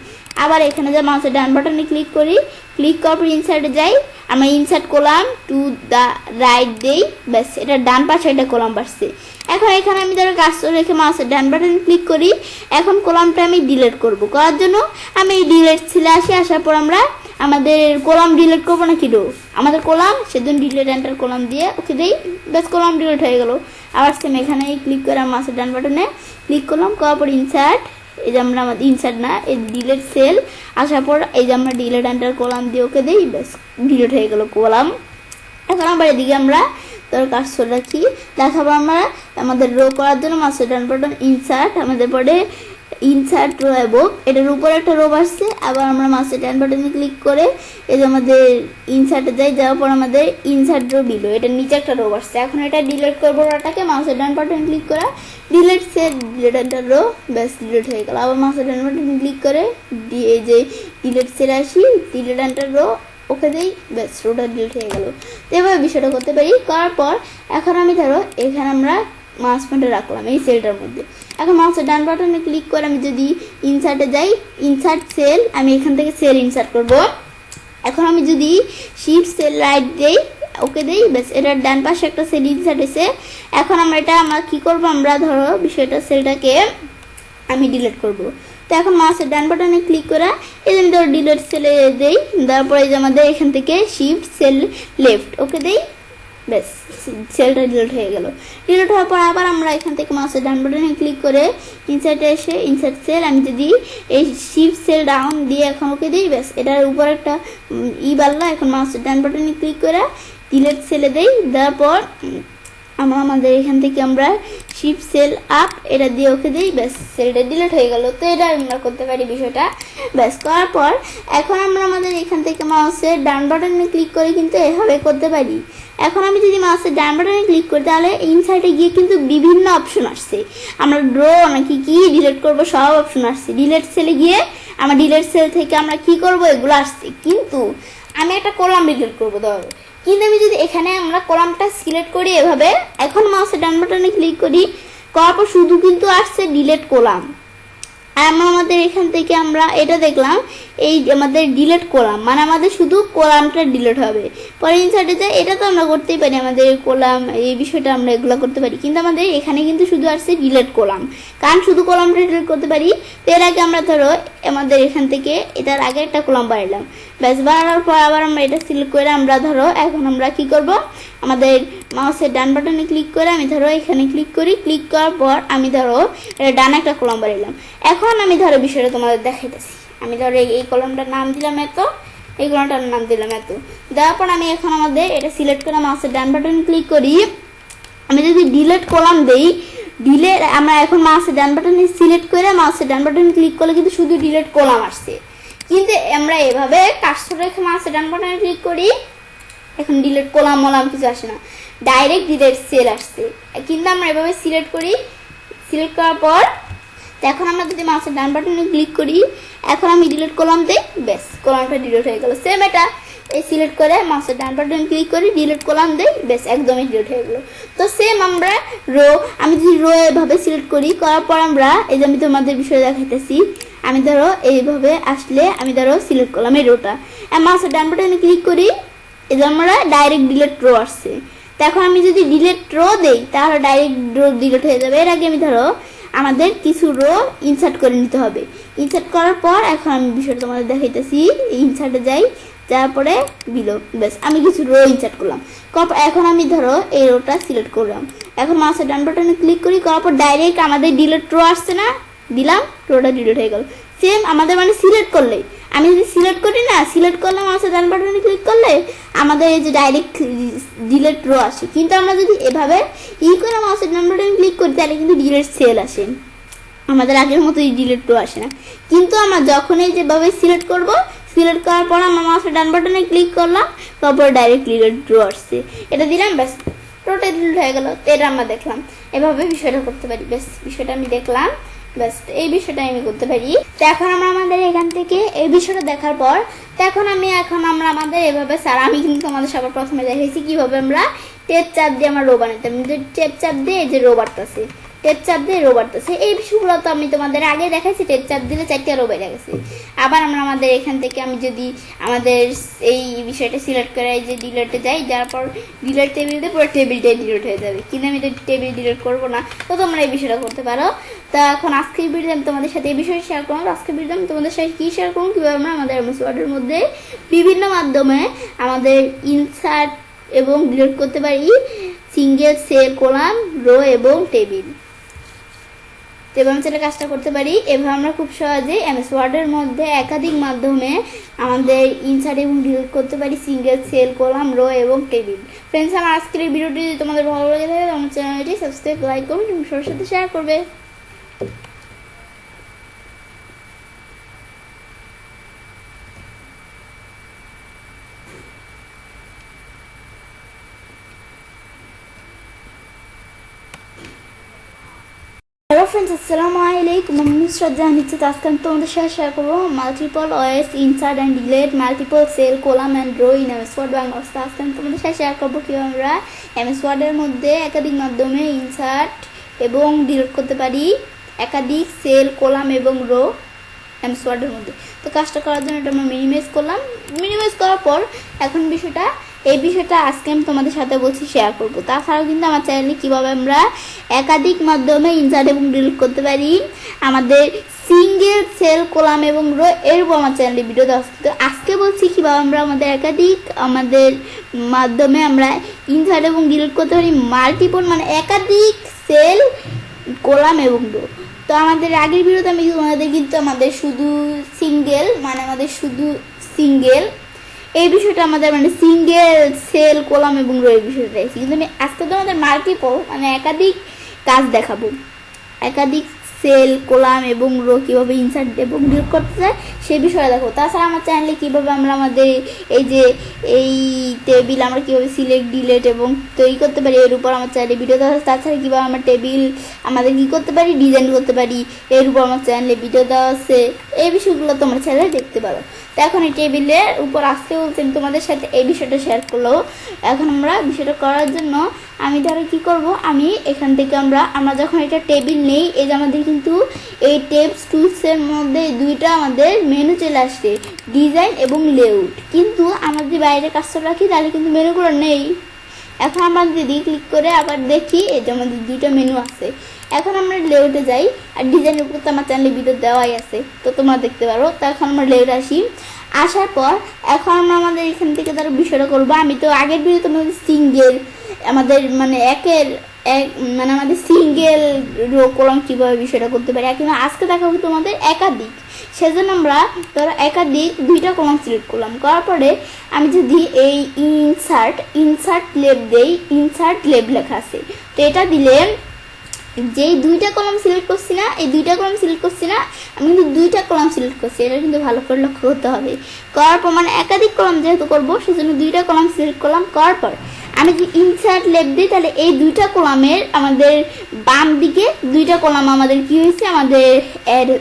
আবার এখানে যে মাউসের ডান বাটনে ক্লিক করি, ক্লিক করার পর ইনসার্টে যাই, আমরা insert column to the right দেই, ব্যাস এটার ডান পাশে একটা কলাম বাড়ছে। এখন এখানে আমি ধরো কাজ রেখে মাউসের ডান বাটনে ক্লিক করি, এখন কলামটা আমি ডিলিট করব, করার জন্য আমি এই ডিলিট ছেলে আসার পর আমরা আমাদের কলাম ডিলিট করবো নাকি রো, আমাদের কলাম, সেজন্য ডিলিট এন্টার কলাম দিয়ে ওকে দিই, ব্যাস কলাম ডিলিট হয়ে গেল। আবার সেম এখানে ক্লিক করে মাউসের ডান বাটনে ক্লিক করলাম, করার পর ইনসার্ট, এই যে আমরা আমাদের ইনসার্ট না, এই ডিলিট সেল আসার পর এই যে আমরা ডিলিট এন্টার কলাম দিয়ে ওকে দিই, ব্যাস ডিলিট হয়ে গেল কলাম। এখন আবার এদিকে আমরা তোর কাজ রাখি, দেখাবো আমরা আমাদের রো করার জন্য মাউসের ডান বাটন ইনসার্ট, আমাদের পরে ইনসার্ট রো এবং এটার উপরে একটা রো আসছে, আবার আমরা মাউসের ডান বাটনে ক্লিক করে এই যে আমাদের ইনসার্টে যাই, যাওয়ার পর আমাদের ইনসার্ট রো বিলো, এটার নিচে একটা রো আসছে। এখন এটা ডিলিট করবো, রোটাকে মাউসের ডান বাটনে ক্লিক করা, delete set, delete enter row, ব্যাস ডিলিট হয়ে গেল। আবার মাউসের ডান বাটনে ক্লিক করে এই যে ডিলিট সেট আসি, ডিলিট এন্টার রো, ওকে দিই, ব্যাস রোটা ডিলিট হয়ে গেল। তো এভাবে বিষয়টা করতে পারি। করার পর এখন আমি ধরো এখানে আমরা মাউস পয়েন্টে রাখলাম এই সেলটার মধ্যে, এখন মাউসের ডান বাটনে ক্লিক করে আমি যদি ইনসার্টে যাই, ইনসার্ট সেল, আমি এখান থেকে সেল ইনসার্ট করব। এখন আমি যদি শিফট সেল রাইট দেই, ওকে দেই, ব্যাস এটার ডান পাশে একটা সেল ইনসার্ট হয়েছে। এখন আমরা কি করব, আমরা ধরো বিষয়টা সেলটাকে আমি ডিলিট করব। তো এখন মাউসের ডান বাটনে ক্লিক করে এই যে আমি ধরো ডিলিট সেলে দেই, তারপরে এই যে আমাদের এখান থেকে শিফট সেল লেফট ওকে দেই, ব্যাস সেলটা ডিলিট হয়ে গেল। ডিলিট হওয়ার পর আবার আমরা এখান থেকে মাউসের ডান বাটনে ক্লিক করে ইনসার্টে এসে ইনসার্ট সেল আমি যদি এই শিফট সেল ডাউন দিয়ে এখন ওকে দিই, ব্যাস এটার উপর একটা বাড়লো। এখন মাউসের ডান বাটনে ক্লিক করে ডিলিট সেলে দেই, দেওয়ার পর আমাদের এখান থেকে আমরা শিফট সেল আপ এটা দিয়ে ওকে দিই, ব্যাস সেলটা ডিলিট হয়ে গেল। তো এটা আমরা করতে পারি বিষয়টা। ব্যাস করার পর এখন আমরা আমাদের এখান থেকে মাউসের ডান বাটনে ক্লিক করে কিন্তু এভাবে করতে পারি। এখন আমি যদি মাউসের ডান বাটনে ক্লিক করি তাহলে ইনসাইটে গিয়ে কিন্তু বিভিন্ন অপশন আসছে, আমরা ড্র নাকি কি ডিলিট করব সব অপশন আসছে। ডিলিট সেলে গিয়ে আমরা ডিলিট সেল থেকে আমরা কি করব এগুলো আসছে, কিন্তু আমি একটা কলাম ডিলিট করবো ধরো, কিন্তু আমি যদি এখানে আমরা কলামটা সিলেক্ট করি এভাবে, এখন মাউসের ডান বাটনে ক্লিক করি করার পর শুধু কিন্তু আসছে ডিলিট কলাম। আর আমাদের এখান থেকে আমরা এটা দেখলাম এই আমাদের ডিলিট কলাম, মানে আমাদের শুধু কলামটা ডিলিট হবে। পরে ইনসার্টে যায় এটা তো আমরা করতেই পারি, আমাদের কলাম এই বিষয়টা আমরা এগুলো করতে পারি, কিন্তু আমাদের এখানে কিন্তু শুধু আসছে ডিলিট কলাম, কারণ শুধু কলামটা ডিলিট করতে পারি। তো এর আগে আমরা ধরো আমাদের এখান থেকে এটার আগে একটা কলাম বাড়ালাম, ব্যাস বাড়ানোর পর আবার আমরা এটা সিলেক্ট করে আমরা ধরো এখন আমরা কি করব, আমাদের মাউসের ডান বাটনে ক্লিক করে আমি ধরো এখানে ক্লিক করি, ক্লিক করার পর আমি ধরো এটা ডান একটা কলাম বাড়াইলাম। এখন আমি ধরো বিষয়টা তোমাদের দেখাইতেছি, আমি ধরো এই কলামটার নাম দিলাম এত, এই কলামটার নাম দিলাম এত, দেওয়ার পর আমি এখন আমাদের এটা সিলেক্ট করে মাউসের ডান বাটনে ক্লিক করি, আমি যদি ডিলিট কলাম দেই, ডিলিট আমরা এখন মাউসের ডান বাটনে সিলেক্ট করে মাউসের ডান বাটনে ক্লিক করলে কিন্তু শুধু ডিলিট কলাম আসছে। কিন্তু আমরা এভাবে কার্সর রেখে মাউসের ডান বাটনে ক্লিক করি, এখন ডিলিট কলাম মলাম কিছু আসে না, ডাইরেক্ট ডিলিট সেল আসছে। কিন্তু আমরা এভাবে সিলেক্ট করি, সিলেক্ট করার পর এখন আমরা যদি মাউসের ডান বাটনে ক্লিক করি, এখন আমি ডিলিট কলাম দিই, ব্যাস কলামটা ডিলিট হয়ে গেল। সেম এটা এই সিলেক্ট করে মাউসের ডান বাটনে ক্লিক করি, ডিলিট কলাম দিই, ব্যাস একদমই ডিলিট হয়ে গেল। তো সেম আমরা আমি যদি এভাবে সিলেক্ট করি, করার পর আমরা এই যে আমি তোমাদের বিষয়ে দেখাইতেছি, আমি ধরো এইভাবে আসলে আমি ধরো সিলেক্ট করলাম এই রোটা, মাউসের ডান বাটনে ক্লিক করি, এই যে আমরা ডাইরেক্ট ডিলিট রো আসছে। তো এখন আমি যদি ডিলিট রো দেই তাহলে ডাইরেক্ট রো ডিলিট হয়ে যাবে। এর আগে আমি ধরো আমাদের কিছু রো ইনসার্ট করে নিতে হবে। ইনসার্ট করার পর এখন আমি বিষয়টা তোমাদের দেখাইতেছি, ইনসার্টে যাই, তারপরে বিলো, ব্যাস আমি কিছু রো ইনসার্ট করলাম। এখন আমি ধরো এই রোটা সিলেক্ট করলাম, এখন মাউসের ডান বাটনে ক্লিক করি, করার পর ডাইরেক্ট আমাদের ডিলিট রো আসছে না, দিলাম, রোটা ডিলিট হয়ে গেল। সেম আমাদের মানে সিলেক্ট করলে, আমি যদি সিলেক্ট করি না, সিলেক্ট করলাম মাউসের ডান বাটনে ক্লিক করলে আমাদের এই যে ডাইরেক্ট ডিলিট রো আসে। কিন্তু আমরা যদি এভাবে করে মাউসের ডান বাটনে ক্লিক করি তাহলে কিন্তু ডিলিট সেল আসে, আমাদের আগের মতো ডিলিট রো আসে না। কিন্তু আমরা যখন এই যেভাবে সিলেক্ট করব, সিলেক্ট করার পর আমরা মাউসের ডান বাটনে ক্লিক করলাম, তারপর ডাইরেক্ট ডিলিট রো আসছে, এটা দিলাম, ব্যাস রোটা ডিলিট হয়ে গেল। তো এটা আমরা দেখলাম এভাবে বিষয়টা করতে পারি, ব্যাস বিষয়টা আমি দেখলাম, ব্যাস এই বিষয়টা আমি করতে পারি। তো এখন আমরা আমাদের এখান থেকে এই বিষয়টা দেখার পর তো এখন আমরা আমাদের এভাবে স্যার আমি কিন্তু আমাদের সবার প্রথমে দেখাইছি কিভাবে আমরা টেপ চাপ দিয়ে আমরা রো বানাইতাম। টেপ চাপ দিয়ে এই যে রো বাড়তেছে, টেপ চাপ দিয়ে রো বাড়তেছে, এই বিষয়গুলো তো আমি তোমাদের আগে দেখাইছি। টেপ চাপ দিলে 4টা রো বেড়ে গেছে। আবার আমরা আমাদের এখান থেকে আমি যদি আমাদের এই বিষয়টা সিলেক্ট করে এই যে ডিলিটে যাই, যার পর ডিলিট টেবিল দিয়ে পুরো টেবিলটাই ডিলিট হয়ে যাবে, কিন্তু আমি তো টেবিল ডিলিট করবো না। তো তোমরা এই বিষয়টা করতে পারো। তা এখন আজকের ভিডিও আমি তোমাদের সাথে এই বিষয়ে শেয়ার করবো। আজকের ভিডিও আমি তোমাদের সাথে কী শেয়ার করবো, কীভাবে আমরা আমাদের এমএস ওয়ার্ডের মধ্যে বিভিন্ন মাধ্যমে আমাদের ইনসার্ট এবং ডিলিট করতে পারি সিঙ্গেল সেল, কলাম, রো এবং টেবিল। এবং সেটা কাজটা করতে পারি। এভাবে আমরা খুব সহজে এমএস ওয়ার্ডের মধ্যে একাধিক মাধ্যমে আমাদের ইনসার্ট এবং ডিলিট করতে পারি সিঙ্গেল সেল, কলাম, রো এবং টেবিল। ফ্রেন্ডস, আমার আজকের এই ভিডিওটি যদি তোমাদের ভালো লাগে থাকে আমার চ্যানেলটি সাবস্ক্রাইব, লাইক করবে এবং সবার সাথে শেয়ার করবে। হ্যালো ফ্রেন্ডস, আসসালামু আলাইকুম। আমি নুসরাত জাহান নিচ্ছি। আজকে আমি তোমাদের সাথে শেয়ার করবো multiple ways insert and delete, multiple cell, column and row in MS Word Bangla. আজকে আমি তোমাদের সাথে শেয়ার করবো কীভাবে আমরা এমএস ওয়ার্ডের মধ্যে একাধিক মাধ্যমে ইনসার্ট এবং ডিলিট করতে পারি একাধিক সেল, কলাম এবং রো এমএস ওয়ার্ডের মধ্যে। তো কাজটা করার জন্য এটা আমরা মিনিমাইজ করলাম। মিনিমাইজ করার পর এখন বিষয়টা এই বিষয়টা আজকে আমি তোমাদের সাথে বলছি শেয়ার করবো। তাছাড়াও কিন্তু আমার চ্যানেলে কীভাবে আমরা একাধিক মাধ্যমে ইনসার্ট এবং ডিলিট করতে পারি, আমাদের সিঙ্গেল সেল কলাম এবং রো এর উপর আমার চ্যানেলে ভিডিও দেওয়া আছে। তো আজকে বলছি কীভাবে আমরা আমাদের মাধ্যমে আমরা ইনসার্ট এবং ডিলিট করতে পারি মাল্টিপল মানে একাধিক সেল কলাম এবং রো। তো আমাদের আগের ভিডিওতে আমি তোমাদের কিন্তু আমাদের শুধু সিঙ্গেল এই বিষয়টা আমাদের মানে সিঙ্গেল সেল কলাম এবং রো এই বিষয়টা দেখছি, কিন্তু আমি আজকে তোমাদের মাল্টিপল মানে একাধিক কাজ দেখাবো, একাধিক সেল কলাম এবং রো কীভাবে ইনসার্ট এবং ডিলিট করতে চাই সেই বিষয়ে দেখো। তাছাড়া আমার চ্যানেলে কীভাবে আমরা আমাদের এই টেবিল আমরা কীভাবে সিলেক্ট ডিলিট এবং তৈরি করতে পারি এর উপর আমার চ্যানেলে ভিডিও দেওয়া আছে। তাছাড়া কীভাবে আমরা টেবিল আমাদের কী করতে পারি ডিজাইন করতে পারি এর উপর আমার চ্যানেলে ভিডিও দেওয়া আছে, এই বিষয়গুলো তোমরা চ্যানেলে দেখতে পারো। তো এখন এই টেবিলের উপর আসতে বলছি আমি তোমাদের সাথে এই বিষয়টা শেয়ার করলো। এখন আমরা বিষয়টা করার জন্য আমি ধরো কী করব, আমি এখান থেকে আমরা যখন এটা টেবিল নেই এই যে আমাদের কিন্তু এই টেপস টুলসের মধ্যে দুইটা আমাদের মেনু চলে আসছে ডিজাইন এবং লেআউট, কিন্তু আমরা যদি বাইরে কাজটা রাখি তাহলে কিন্তু মেনুগুলো নেই। এখন আমরা যদি ক্লিক করে আবার দেখি এই যে আমাদের দুইটা মেনু আছে। এখন আমরা লেআউটে যাই আর ডিজাইনের উপর তো আমার চ্যানেলে ভিডিও দেওয়াই আছে, তো তোমরা দেখতে পারো। তো এখন আমরা লেআউটে আসার পর এখন আমরা আমাদের এখান থেকে ধরো বিষয়টা করবো। আমি তো আগের ভিডিও তোমাদের সিঙ্গেল আমাদের মানে আমাদের সিঙ্গেল রো কলাম কীভাবে বিষয়টা করতে পারি, কিন্তু আজকে দেখাবো তোমাদের একাধিক। সেজন্য আমরা ধরো একাধিক দুইটা কলাম সিলেক্ট করলাম, করার পরে আমি যদি এই ইনসার্ট লেব দেই, ইনসার্ট লেব লেখা আছে, তো এটা দিলে যেই দুইটা কলাম সিলেক্ট করছি না আমি কিন্তু দুইটা কলাম সিলেক্ট করছি, এটা কিন্তু ভালো করে লক্ষ্য করতে হবে। করার পর মানে একাধিক কলাম যেহেতু করবো সেজন্য দুইটা কলাম সিলেক্ট করলাম। করার পর আমি যদি ইনসার্ট লেফট দিই তাহলে এই দুইটা কলামের আমাদের বাম দিকে দুইটা কলাম আমাদের কি হয়েছে আমাদের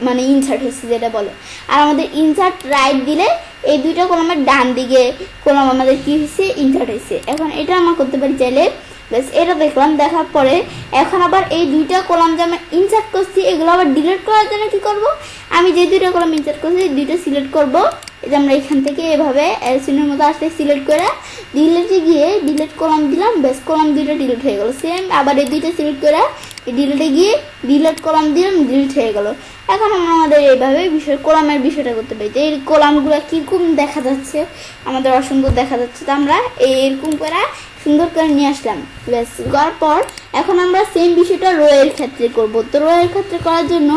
মানে ইনসার্ট হয়েছে যেটা বলে, আর আমাদের ইনসার্ট রাইট দিলে এই দুইটা কলামের ডান দিকে কলাম আমাদের কি হয়েছে ইনসার্ট হয়েছে। এখন এটা আমরা করতে পারি চাইলে, ব্যাস এটা দেখলাম। দেখার পরে এখন আবার এই দুইটা কলাম যে আমরা ইনসার্ট করছি এগুলো আবার ডিলিট করার জন্য কী করব, আমি যে দুইটা কলাম ইনসার্ট করছি দুইটা সিলেক্ট করব। এই যে আমরা এখান থেকে এভাবে সিনের মতো আসলে সিলেক্ট করে ডিলিটে গিয়ে ডিলিট কলাম দিলাম, ব্যাস কলাম দুইটা ডিলিট হয়ে গেল। সেম আবার এই দুইটা সিলেক্ট করে ডিলিটে গিয়ে ডিলিট কলাম দিলাম, ডিলিট হয়ে গেল। এখন আমরা আমাদের এইভাবে কলামের বিষয়টা করতে পারি। তো এই কলামগুলো কীরকম দেখা যাচ্ছে আমাদের অসংখ্য দেখা যাচ্ছে, তো আমরা এরকম করে সুন্দর করে নিয়ে আসলাম। ব্যাস করার পর এখন আমরা সেম বিষয়টা রো এর ক্ষেত্রে করব। তো রো এর ক্ষেত্রে করার জন্য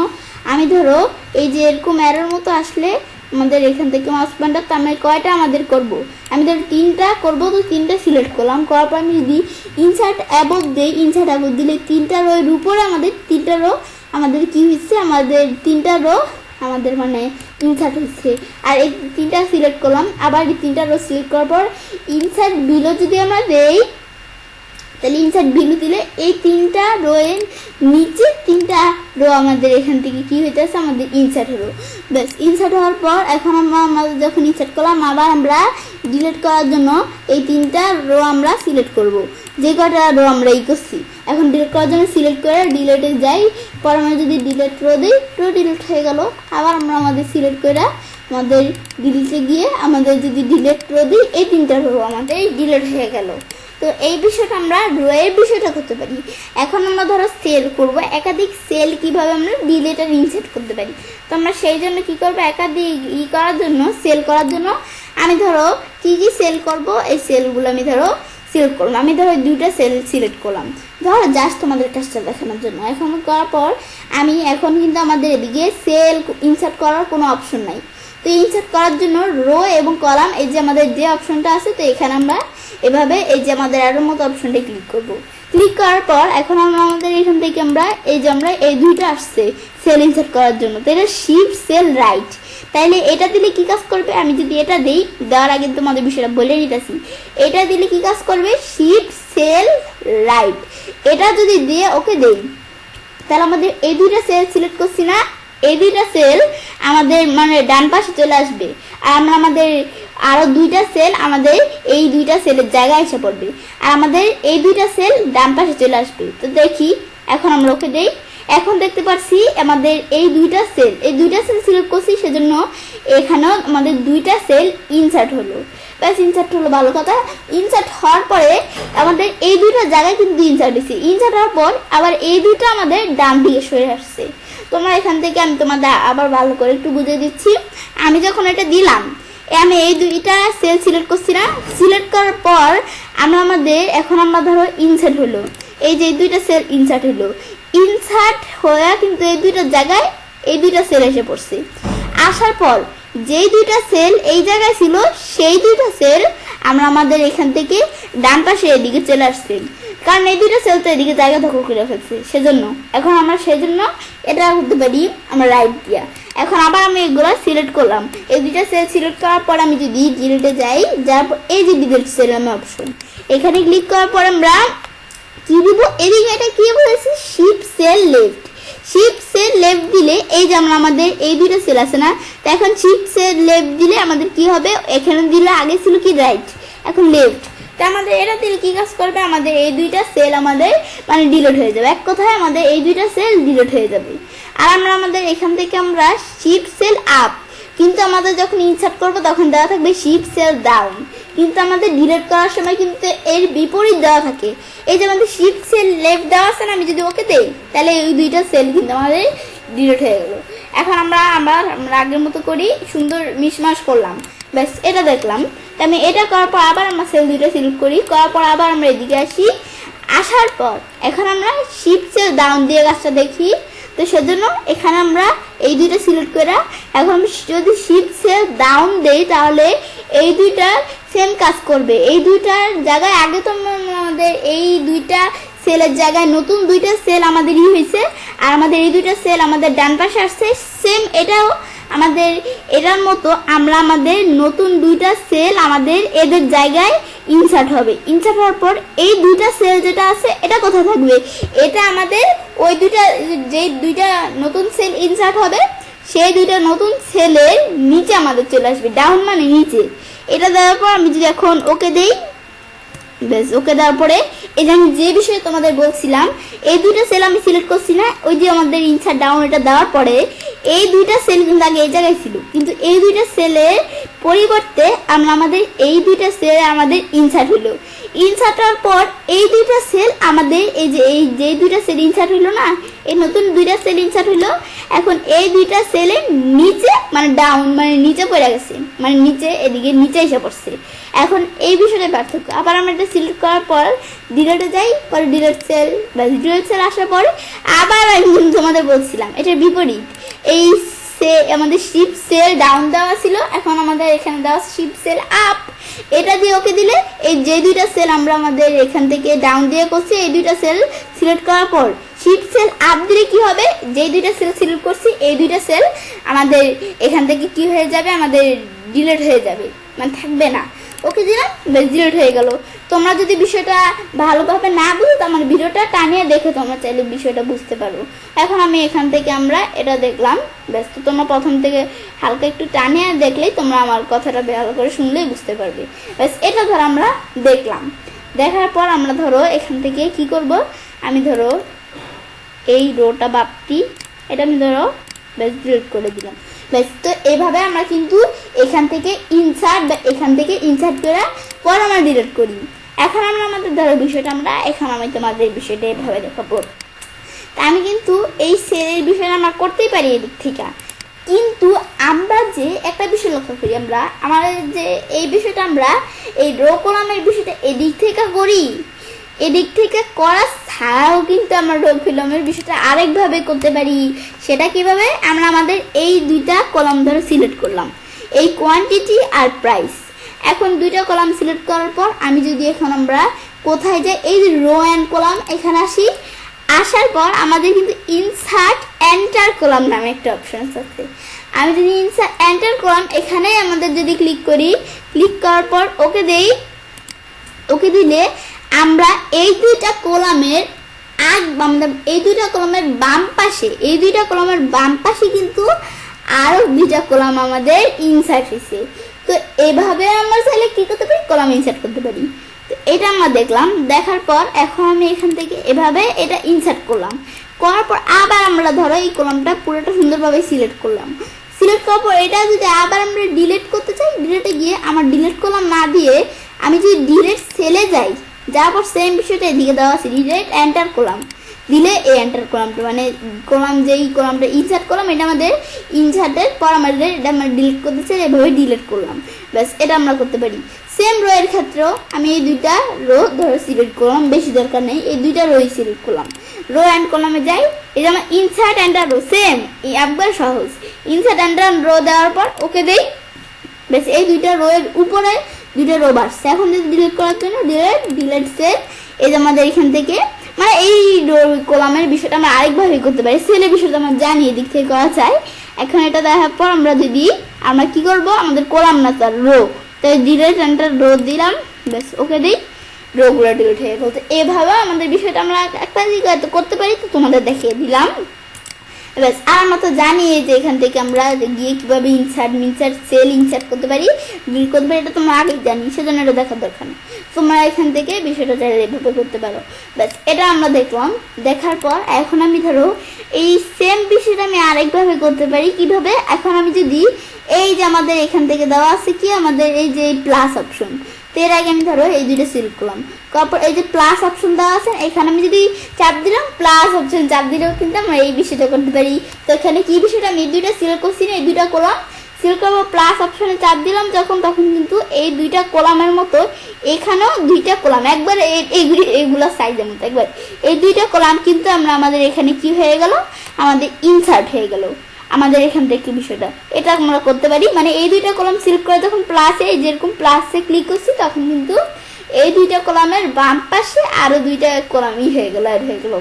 আমি ধরো এই যে এরকম অ্যারোর মতো আসলে আমাদের এখান থেকে মাউস পয়েন্টার, তো আমরা কয়টা আমাদের করব, আমি ধরো 3টা করবো, তো 3টা সিলেক্ট করলাম। করার পর আমি যদি ইনসার্ট অ্যাবভ দিই, ইনসার্ট অ্যাবভ দিলে 3টা রো এর উপরে আমাদের 3টা রো আমাদের কি হচ্ছে আমাদের 3টা রো আমাদের মানে ইনসার্ট হচ্ছে। আর এই 3টা সিলেক্ট করলাম, আবার এই 3টা রো সিলেক্ট করার পর ইনসার্ট বিলো যদি আমরা দেই তাহলে ইনসার্ট বিলো দিলে এই 3টা রো এর নিচে 3টা রো আমাদের এখান থেকে কি হইতেছে আমাদের ইনসার্ট হলো। ব্যাস ইনসার্ট হওয়ার পর এখন আমরা যখন ইনসার্ট করলাম আবার আমরা ডিলিট করার জন্য এই 3টা রো আমরা সিলেক্ট করব, যে কটা রো আমরা করছি। এখন ডিলিট করার জন্য সিলেক্ট করে ডিলিটে যাই, পর আমরা যদি ডিলিট রো দিই রো ডিলিট হয়ে গেল। আবার আমরা আমাদের সিলেক্ট করে আমাদের ডিলিটে গিয়ে আমাদের যদি ডিলিট রো দিই এই 3টা রো আমাদের ডিলিট হয়ে গেল। তো এই বিষয়টা আমরা রো এর বিষয়টা করতে পারি। এখন আমরা ধরো সেল করব, একাধিক সেল কিভাবে আমরা ডিলিট আর ইনসার্ট করতে পারি। তো আমরা সেই জন্য কি করব, একাধিক সেল করার জন্য আমি ধরো কি সেল করব এই সেলগুলো আমি ধরো সিলেক্ট করলাম। আমি ধরো 2টা সেল সিলেক্ট করলাম ধরো জাস্ট তোমাদের কাজটা দেখানোর জন্য। এখন করার পর আমি এখন কিন্তু আমাদের এদিকে সেল ইনসার্ট করার কোনো অপশন নাই। তো ইনসার্ট করার জন্য রো এবং কলাম এই যে আমাদের যে অপশনটা আছে, তো এখানে আমরা এভাবে এই যে আমাদের অ্যারোর মতো অপশনটা ক্লিক করব। ক্লিক করার পর এখন আমাদের এখান থেকে আমরা এই 2টা আসছে সেল ইনসার্ট করার জন্য, তো এটা শিফট সেল রাইট। তাইলে এটা দিলে কি কাজ করবে, আমি যদি এটা দেই, দেওয়ার আগে তোমাদের বিষয়টা বলে নিতেছি, এটা দিলে কি কাজ করবে শিফট সেল রাইট। এটা যদি দিয়ে ওকে দেই তাহলে আমাদের এই 2টা সেল সিলেক্ট করছি না, এই 2টা সেল আমাদের মানে ডান পাশে চলে আসবে, আর আমরা আমাদের আরো 2টা সেল আমাদের এই 2টা সেলের জায়গায় এসে পড়বে, আর আমাদের এই 2টা সেল ডান পাশে চলে আসবে। তো দেখি এখন আমরা ওকে দেই, এখন দেখতে পাচ্ছি আমাদের এই 2টা সেল সিলেক্ট করছি, সেজন্য এখানেও আমাদের 2টা সেল ইনসার্ট হলো। ব্যাস ইনসার্ট হলো, ভালো কথা। ইনসার্ট হওয়ার পরে আমাদের এই দুইটা জায়গায় কিন্তু ইনসার্ট দিচ্ছি। ইনসার্ট হওয়ার পর আবার এই দুইটা আমাদের ডান দিকে সরে আসছে। তোমরা এখান থেকে আমি তোমাদের আবার ভালো করে একটু বুঝিয়ে দিচ্ছি। আমি যখন এটা দিলাম, আমি এই দুইটা সেল সিলেক্ট করছি না, সিলেক্ট করার পর এখন আমরা ধরো ইনসার্ট হলো, এই যে এই দুইটা সেল ইনসার্ট হলো, ইনসার্ট হয়ে কিন্তু এই দুইটা জায়গায় এই দুইটা সেল এসে পড়ছে। আসার পর যেই দুইটা সেল এই জায়গায় ছিল, সেই দুইটা সেল আমাদের এখান থেকে ডান পাশে এদিকে চলে আসছে, কারণ এই দুইটা সেল তো এদিকে জায়গা দখল করে ফেলছে। সেজন্য এখন আমরা এটা করতে পারি আমরা রাইট দিয়া। এখন আবার আমি এগুলো সিলেক্ট করলাম, এই দুইটা সেল সিলেক্ট করার পর আমি যদি ডিলিটে যাই, যার পর এই যে ডিলিট সেল আমি অপশন এখানে ক্লিক করার পর আমরা কি দিব, এদিকে এটা কি বলেছি, shift cell left. Shift cell left দিলে এই যে আমাদের এই দুইটা সেল আছে না, তো এখন শিফট সেল লেফট দিলে আমাদের কি হবে, এখানে দিলে আগে ছিল কি রাইট, এখন লেফট। তো আমাদের এটা দিলে কি কাজ করবে, আমাদের এই দুইটা সেল আমাদের মানে ডিলিট হয়ে যাবে। এক কথায় আমাদের এই দুইটা সেল ডিলিট হয়ে যাবে। আর আমাদের এখান থেকে আমরা শিফট সেল আপ, কিন্তু আমাদের যখন ইনসার্ট করবো তখন দেওয়া থাকবে শিফট সেল ডাউন, কিন্তু আমাদের ডিলিট করার সময় কিন্তু এর বিপরীত দেওয়া থাকে। এই যে আমাদের শিফট সেল লেফট দেওয়া আছে না, আমি যদি ওকে দেই তাহলে এই দুইটা সেল কিন্তু আমাদের ডিলিট হয়ে গেল। এখন আমরা আগের মতো করি, সুন্দর মিশমাশ করলাম, ব্যাস এটা দেখলাম। আমি এটা করার পর আবার আমরা সেল দুইটা সিলেক্ট করি, করার পর আবার আমরা এদিকে আসি। আসার পর এখন আমরা শিফট সেল ডাউন দিয়ে কাজটা দেখি, তো সেজন্য এখানে আমরা এই দুইটা সিলেক্ট করে এখন যদি শিফট সেল ডাউন দেই তাহলে এই দুইটা সেম কাজ করবে। এই দুইটার জায়গায় আগে তো আমাদের এই দুইটা সেলের জায়গায় নতুন দুইটা সেল আমাদের হয়েছে, আর আমাদের এই দুইটা সেল আমাদের ডান পাশে আসছে, সেম এটাও আমাদের এটার মতো আমরা আমাদের নতুন দুইটা সেল আমাদের এদের জায়গায় ইনসার্ট হবে। ইনসার্ট হওয়ার পর এই দুইটা সেল যেটা আছে এটা কোথায় থাকবে, এটা আমাদের ওই যে দুইটা নতুন সেল ইনসার্ট হবে সেই দুইটা নতুন সেলের নিচে আমাদের চলে আসবে, ডাউন মানে নিচে। এটা দেওয়ার পর আমি যদি এখন ওকে দেই, বেশ ওকে দেওয়ার পরে এই যে আমি যে বিষয়ে তোমাদের বলছিলাম, এই দুইটা সেল আমি সিলেক্ট করছি না, ওই যে আমাদের ইনসার্ট ডাউন এটা দেওয়ার পরে এই দুইটা সেল কিন্তু আগে এই জায়গায় ছিল, কিন্তু এই দুইটা সেলের পরিবর্তে আমাদের এই দুইটা সেল আমাদের ইনসার্ট হলো। ইনসার্ট হওয়ার পর এই দুইটা সেল আমাদের যে দুইটা সেল ইনসার্ট হলো না, এই নতুন দুইটা সেল ইনসার্ট হলো। এখন এই দুইটা সেলের নিচে মানে ডাউন মানে নিচে পড়ে গেছে, মানে নিচে এদিকে নিচে এসে পড়ছে। এখন এই বিষয়টা পার্থক্য। আবার আমরা এটা সিলেক্ট করার পর ডিলিটে যাই, পরে ডিলিট সেল বা ডিলিট সেল আসার পরে আবার আমি তোমাদের বলছিলাম এটার বিপরীত, এই আমাদের শিফট সেল ডাউন দেওয়া ছিল, এখন আমাদের এখানে দেওয়া শিফট সেল আপ। এটা দিয়ে ওকে দিলে এই যে দুইটা সেল আমরা আমাদের এখান থেকে ডাউন দিয়ে করছি, এই দুইটা সেল সিলেক্ট করার পর শিফট সেল আপ দিলে কি হবে, যে দুইটা সেল সিলেক্ট করছি এই দুইটা সেল আমাদের এখান থেকে কি হয়ে যাবে, আমাদের ডিলিট হয়ে যাবে, মানে থাকবে না। ওকে দিলাম, বেশ ডিলিট হয়ে গেল। তোমরা যদি বিষয়টা ভালোভাবে না বুঝো তো আমার ভিডিওটা টানিয়ে দেখে তোমরা চাইলে বিষয়টা বুঝতে পারো। এখন আমি এখান থেকে আমরা এটা দেখলাম, ব্যাস। তো তোমরা প্রথম থেকে হালকা একটু টানিয়ে দেখলেই তোমরা আমার কথাটা ভালো করে শুনলেই বুঝতে পারবে। ব্যাস এটা ধরো আমরা দেখলাম, দেখার পর আমরা ধরো এখান থেকে কি করব, আমি ধরো এই রোটা বাপটি এটা আমি ধরো ব্যাস ডিলিট করে দিলাম, ব্যাস। তো এইভাবে আমরা কিন্তু এখান থেকে ইনসার্ট করে পর আমরা ডিলিট করি। এখন আমরা আমাদের ধরো বিষয়টা আমি তোমাদের বিষয়টা এভাবে দেখাবো। তা আমি কিন্তু এই সেলের বিষয়টা আমরা করতেই পারি এদিক থেকে, কিন্তু আমরা যে একটা বিষয় লক্ষ্য করি, আমাদের যে এই বিষয়টা আমরা এই ড্র কলামের বিষয়টা এদিক থেকে করি, এদিক থেকে করা ছাড়াও কিন্তু আমরা ড্র কলামের বিষয়টা আরেকভাবে করতে পারি। সেটা কিভাবে, আমরা আমাদের এই দুইটা কলাম ধরে সিলেক্ট করলাম, এই কোয়ান্টিটি আর প্রাইস। এখন দুইটা কলাম সিলেক্ট করার পর আমি যদি এখন আমরা কোথায় যাই, এই যে রো অ্যান্ড কলাম এখানে আসি, আসার পর আমাদের কিন্তু ইনসার্ট এন্টার কলাম নামে একটা অপশন আছে। আমি যদি ইনসার্ট এন্টার কলাম এখানে আমাদের যদি ক্লিক করি, ক্লিক করার পর ওকে দেই, ওকে দিলে আমরা এই দুইটা কলামের এই দুইটা কলামের বাম পাশে কিন্তু আরো দুইটা কলাম আমাদের ইনসার্ট হয়েছে। তো এভাবে আমরা চাইলে কি করতে পারি, কলাম ইনসার্ট করতে পারি। তো এটা আমরা দেখলাম, দেখার পর এখন আমি এখান থেকে এভাবে এটা ইনসার্ট করলাম, করার পর আবার আমরা ধরো এই কলামটা পুরোটা সুন্দরভাবে সিলেক্ট করলাম। সিলেক্ট করার পর এটা যদি আবার আমরা ডিলিট করতে চাই, ডিলিটে গিয়ে আমার ডিলিট কলাম না দিয়ে আমি যদি ডিলিট সেলে যাই, যাওয়ার পর সেম বিষয়টা এদিকে দেওয়া আছে, ডিলিট এন্টার করলাম, দিলে এই এন্টার কলামটা মানে কলাম যেই কলামটা ইনসার্ট করলাম এটা আমাদের ইনসার্টের পর আমাদের এটা আমরা ডিলিট করতে চাই, এভাবে ডিলিট করলাম। ব্যাস এটা আমরা করতে পারি। সেম রো এর ক্ষেত্রেও আমি এই দুইটা রো ধরো সিলেক্ট করলাম, বেশি দরকার নেই, এই দুইটা রোই সিলেক্ট করলাম, রো অ্যান্ড কলামে যাই, এই যে আমার ইনসার্ট এন্টার রো সেম একবার সহজ, ইনসার্ট এন্টার রো দেওয়ার পর ওকে দেই, বেশ এই দুইটা রো এর উপরে দুইটা রো বাড়ছে। এখন যদি ডিলিট করার জন্য ডিলিট সেল, এই যে আমাদের এখান থেকে মানে এই কলামের বিষয়টা আমরা আরেকভাবে করতে পারি, সেলের বিষয়টা আমরা জানি এদিক থেকে করা যায়। এখন এটা দেখার পর আমরা যদি আমরা কি করব, আমাদের কলাম না তার রো, তাই ডিলিট এন্টার রো দিলাম, বেশ ওকে দিই, রোগুলো ডিলিট হয়ে গেল। তো এভাবে আমাদের বিষয়টা আমরা একটা জায়গায় করতে পারি, তো তোমাদের দেখিয়ে দিলাম। ব্যাস আর আমরা তো জানি যে এখান থেকে আমরা গিয়ে কিভাবে ইনসার্ট সেল ইনসার্ট করতে পারি, ডিলিট করতে পারি, এটা তোমরা আগেই জানি, সেজন্য এটা দেখার দরকার নেই। তোমরা এখান থেকে বিষয়টা চাইলে এভাবে করতে পারো। ব্যাস এটা আমরা দেখলাম, দেখার পর এখন আমি ধরো এই সেম বিষয়টা আমি আরেকভাবে করতে পারি। কিভাবে? এখন আমি যদি এই যে আমাদের এখান থেকে দেওয়া আছে কি আমাদের এই যে প্লাস অপশন, তো এর আগে আমি ধরো এই দুইটা সিলেক্ট করলাম, তারপর এই যে প্লাস অপশন দেওয়া আছে এখানে আমি যদি চাপ দিলাম, প্লাস অপশন চাপ দিলেও কিন্তু আমরা এই বিষয়টা করতে পারি। তো এখানে কি বিষয়টা আমি এই দুইটা সিলেক্ট করছি না, এই দুইটা কলাম সিলেক্ট করবো, প্লাস অপশনে চাপ দিলাম যখন, তখন কিন্তু এই দুইটা কলামের মতো এখানেও দুইটা কলাম একবার এইগুলো সাইজের মতো একবার এই দুইটা কলাম কিন্তু আমরা আমাদের এখানে কি হয়ে গেল, আমাদের ইনসার্ট হয়ে গেল আমাদের এখান থেকে বিষয়টা। এটা আমরা করতে পারি, মানে এই দুইটা কলাম সিলেক্ট করে যখন প্লাসে যেরকম প্লাসে ক্লিক করছি তখন কিন্তু এই দুইটা কলামের বাম পাশে আরো দুইটা কলামই হয়ে গেল, অ্যাড হয়ে গেল।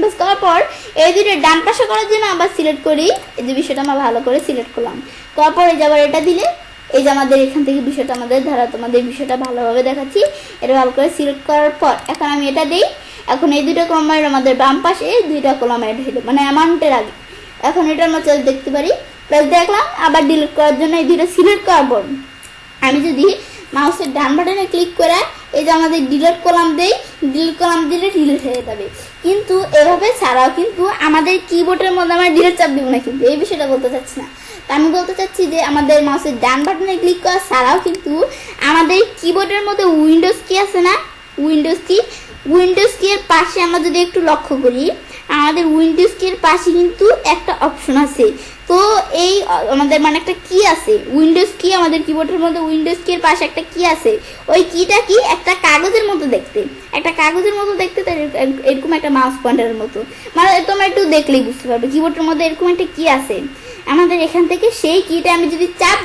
বাস করার পর এই দুইটা ডান পাশে করার জন্য আবার সিলেক্ট করি, এই যে বিষয়টা আমরা ভালো করে সিলেক্ট করলাম, করার পর এই যে আবার এটা দিলে এই যে আমাদের এখান থেকে বিষয়টা আমাদের ধারা তোমাদের বিষয়টা ভালোভাবে দেখাচ্ছি, এটা ভালো করে সিলেক্ট করার পর এখন আমি এটা দিই, এখন এই দুইটা কলামের আমাদের বাম পাশে এই দুইটা কলাম অ্যাড হয়ে মানে অ্যামাউন্টের আগে, এখন এটা আমরা চল দেখতে পারি। প্লাস দেখলাম আবার ডিলিট করার জন্য এই দুইটা সিলেক্ট করার পর আমি যদি মাউসের ডান বাটনে ক্লিক করে এই যে আমাদের ডিলিট কলাম দেই, ডিলিট কলাম দিলে ডিলিট হয়ে যাবে। কিন্তু এভাবে ছাড়াও কিন্তু আমাদের কিবোর্ডের মধ্যে আমরা ডিলিট চাপ দিব না, কিন্তু এই বিষয়টা বলতে চাচ্ছি না। তো আমি বলতে চাচ্ছি যে আমাদের মাউসের ডান বাটনে ক্লিক করা ছাড়াও কিন্তু আমাদের কিবোর্ডের মধ্যে উইন্ডোজ কি আছে না, উইন্ডোজ কি এর পাশে আমরা যদি একটু লক্ষ্য করি, আমাদের উইন্ডোজ কি এর পাশে কিন্তু একটা অপশন আছে। তো এই আমাদের মানে একটা কি আছে, উইন্ডোজ কি আমাদের কিবোর্ডের মধ্যে উইন্ডোজ কি এর পাশে একটা কি আছে, ওই কিটা কি একটা কাগজের মতো দেখতে, এরকম একটা মাউস পয়েন্টারের মতো, মানে তোমরা একটু দেখলেই বুঝতে পারবে কিবোর্ডের মধ্যে এরকম একটা কি আছে আমাদের এখান থেকে। সেই কিটা আমি যদি চাপ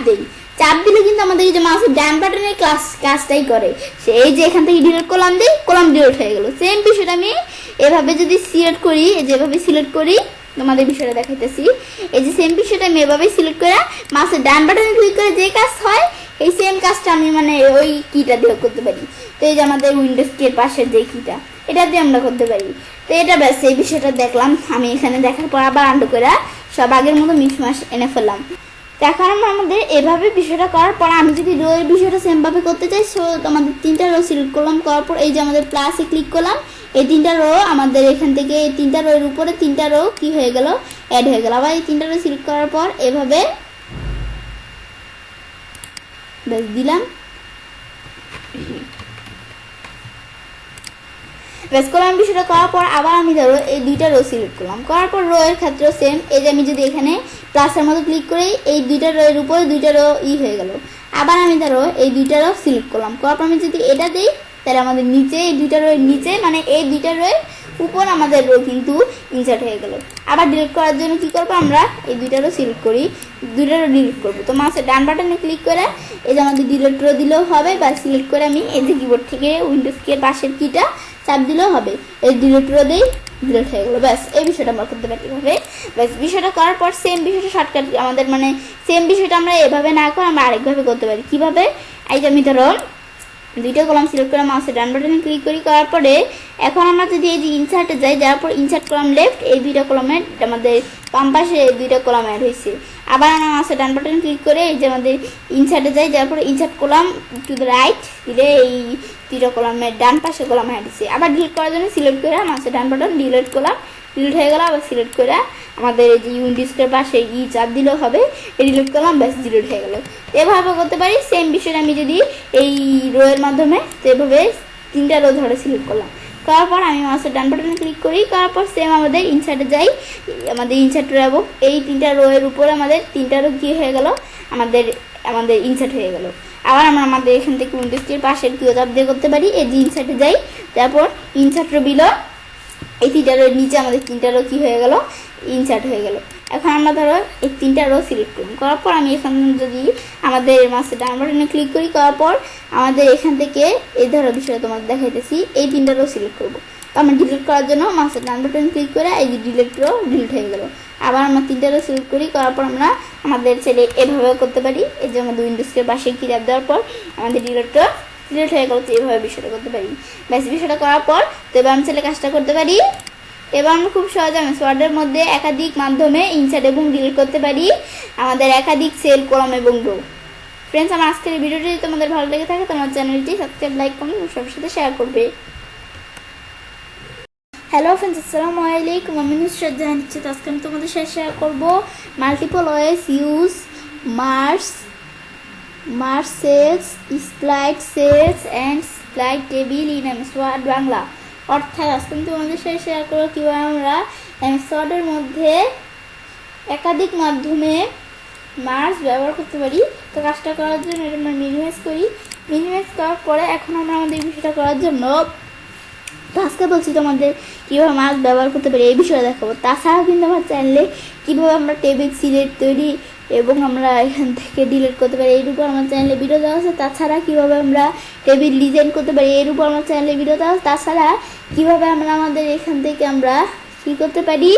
দিলে কিন্তু আমাদের এই যে মাউসের ডান বাটনের কাজটাই করে, সেই যে এখান থেকে ডিলিট করলাম দিই, কলাম ডিলিট হয়ে গেল। সেম বিষয়টা আমি এভাবে যদি সিলেক্ট করি, যেভাবে সিলেক্ট করি তোমাদের বিষয়টা দেখাইতেছি, এই যে সেম বিষয়টা আমি এভাবে সিলেক্ট করে মাউসের ডান বাটনে ক্লিক করে যে কাজ হয় এই সেম কাজটা আমি মানে ওই কিটা দিয়ে করতে পারি। তো এই যে আমাদের উইন্ডোজ কি এর পাশের যে কিটা, এটা দিয়ে আমরা করতে পারি। তো এটা ব্যাস এই বিষয়টা দেখলাম আমি এখানে, দেখার পর আবার আন্ডু করে সব আগের মতো মিশমাশ এনে ফেললাম। এখন আমাদের এভাবে বিষয়টা করার পর আমি যদি রো এর বিষয়টা সেমভাবে করতে চাই, সো আমাদের তিনটা রো সিলেক্ট করলাম, করার পর এই যে আমাদের প্লাসে ক্লিক করলাম, এই তিনটা রো আমাদের এখান থেকে এই তিনটা রো এর উপরে তিনটা রো কি হয়ে গেল, অ্যাড হয়ে গেল। আবার এই তিনটা রো সিলেক্ট করার পর এভাবে বেশ দিলাম, বেশ করলাম। বিষয়টা করার পর আবার আমি ধরো এই দুইটা রো সিলেক্ট করলাম, করার পর রো এর ক্ষেত্রেও সেম, এই যে আমি যদি এখানে প্লাসের মতো ক্লিক করি এই দুইটা রো এর উপরে দুইটা রো হয়ে গেল। আবার আমি ধরো এই দুইটা রো সিলেক্ট করলাম, করার পর আমি যদি এটা দিই তাহলে আমাদের নিচে এই দুইটা রো এর নিচে মানে এই দুইটা রো এর উপর আমাদের রো কিন্তু ইনসার্ট হয়ে গেল। আবার ডিলিট করার জন্য কি করবো, আমরা এই দুইটা রো সিলেক্ট করি, দুইটা রো ডিলিট করবো। তো মাউসের ডান বাটনে ক্লিক করে এই যে আমাদের ডিলিট রো দিলেও হবে, বা সিলেক্ট করে আমি এই যে কিবোর্ড থেকে উইন্ডোজ কি এর পাশের কিটা চাপ দিলেও হবে, এই ডিলিট রো দিই, ডিলিট হয়ে গেলো। ব্যাস এই বিষয়টা আমরা করতে পারি এভাবে। ব্যাস বিষয়টা করার পর সেম বিষয়টা শর্টকাট আমাদের মানে সেম বিষয়টা আমরা এভাবে না করে আমরা আরেকভাবে করতে পারি। কিভাবে, এই যে আমি ধরো দুইটা কলাম সিলেক্ট করে মাউসের ডান বাটনে ক্লিক করি, করার পরে এখন আমরা যদি এই যে ইনসার্টে যাই, যাওয়ার পর ইনসার্ট কলাম লেফট, এই দুইটা কলামের আমাদের বাম পাশে এই দুইটা কলাম অ্যাড হয়েছে। আবার আমরা মাউসের ডান বাটন ক্লিক করে এই যে আমাদের ইনসার্টে যাই, যাওয়ার পরে insert column to the right দিলে এই 3টা কলামের ডান পাশে কলাম হয়ে গেছে। আবার ডিলিট করার জন্য সিলেক্ট করে মাউসের ডান বাটন ডিলিট করলাম, ডিলিট হয়ে গেল। আবার সিলেক্ট করে আমাদের এই যে উইন্ডোজের পাশে চাপ দিলেও হবে, ডিলিট করলাম, ব্যাস ডিলিট হয়ে গেল। এভাবে করতে পারি। সেম বিষয়টা আমি যদি এই রোয়ের মাধ্যমে, তো এভাবে 3টা রো ধরে সিলেক্ট করলাম, করার পর আমি মাউসের ডান বাটনে ক্লিক করি, করার পর সেম আমাদের ইনসার্টে যাই, আমাদের ইনসার্ট রো এবং এই 3টা রোয়ের উপরে আমাদের 3টা রো কি হয়ে গেল, আমাদের ইনসার্ট হয়ে গেল। আবার আমরা আমাদের এখান থেকে উইন্ডোজটির পাশের কিও চাপ দিয়ে করতে পারি, এই যে ইনসার্টে যাই, তারপর ইনসার্ট রো বিলো এই 3টা রোর নিচে আমাদের 3টা রো কি হয়ে গেল, ইনসার্ট হয়ে গেল। এখন আমরা ধরো এই 3টা রো সিলেক্ট করুন, করার পর আমি এখানে যদি আমাদের মাউসের ডান বাটনে ক্লিক করি, করার পর আমাদের এখান থেকে এই ধরো বিষয়টা তোমাদের দেখাইতেছি, এই 3টা রো সিলেক্ট করবো। তো আমরা ডিলিট করার জন্য মাউসের ডান বাটনে ক্লিক করে এই যে ডিলিট রো ডিলিট হয়ে গেল। আবার আমরা 3টা রো সিলেক্ট করি, করার পর আমরা আমাদের ছেলে এভাবে করতে পারি, এই যে আমাদের উইন্ডোজের পাশে কি চাপ দেওয়ার পর আমাদের ডিলিট রো ডিলিট হয়ে গেল। তো এইভাবে বিষয়টা করতে পারি। ব্যাস বিষয়টা করার পর তো এবার আমি ছেলে কাজটা করতে পারি। এবার আমরা খুব সহজে ওয়ার্ডের মধ্যে একাধিক মাধ্যমে ইনসার্ট এবং ডিলিট করতে পারি আমাদের একাধিক সেল, কলাম এবং রো। ফ্রেন্ডস, আমার আজকের এই ভিডিওটি যদি তোমাদের ভালো লেগে থাকে তোমার চ্যানেলটি সাবস্ক্রাইব, লাইক, কমেন্ট এবং সবার সাথে শেয়ার করবে। হ্যালো ফ্রেন্ডস, আসসালামু আলাইকুম। আমি নুসরাত জাহান। আজকে আমি তোমাদের সাথে শেয়ার করবো multiple ways use merge cells, split cells and split table in MS Word Bangla. অর্থাৎ আজকে আমি তোমাদের সাথে শেয়ার করবো কীভাবে আমরা এমএস ওয়ার্ডের মধ্যে একাধিক মাধ্যমে মার্জ ব্যবহার করতে পারি। তো কাজটা করার জন্য এটা আমরা মিনিমাইজ করি। মিনিমাইজ করার পরে এখন আমরা আমাদের এই বিষয়টা করার জন্য আজকে বলছি তোমাদের কীভাবে মার্জ ব্যবহার করতে পারি এই বিষয়ে দেখাবো। তাছাড়াও কিন্তু আমার চ্যানেলে কীভাবে আমরা টেবিল সিলেট তৈরি এবং আমরা এখান থেকে ডিলিট করতে পারি এর উপর আমার চ্যানেলে ভিডিও দেওয়া আছে। তাছাড়া কীভাবে আমরা টেবিল ডিজাইন করতে পারি এর উপর আমার চ্যানেলে ভিডিও দেওয়া আছে। তাছাড়া কীভাবে আমরা আমাদের এখান থেকে আমরা কী করতে পারি,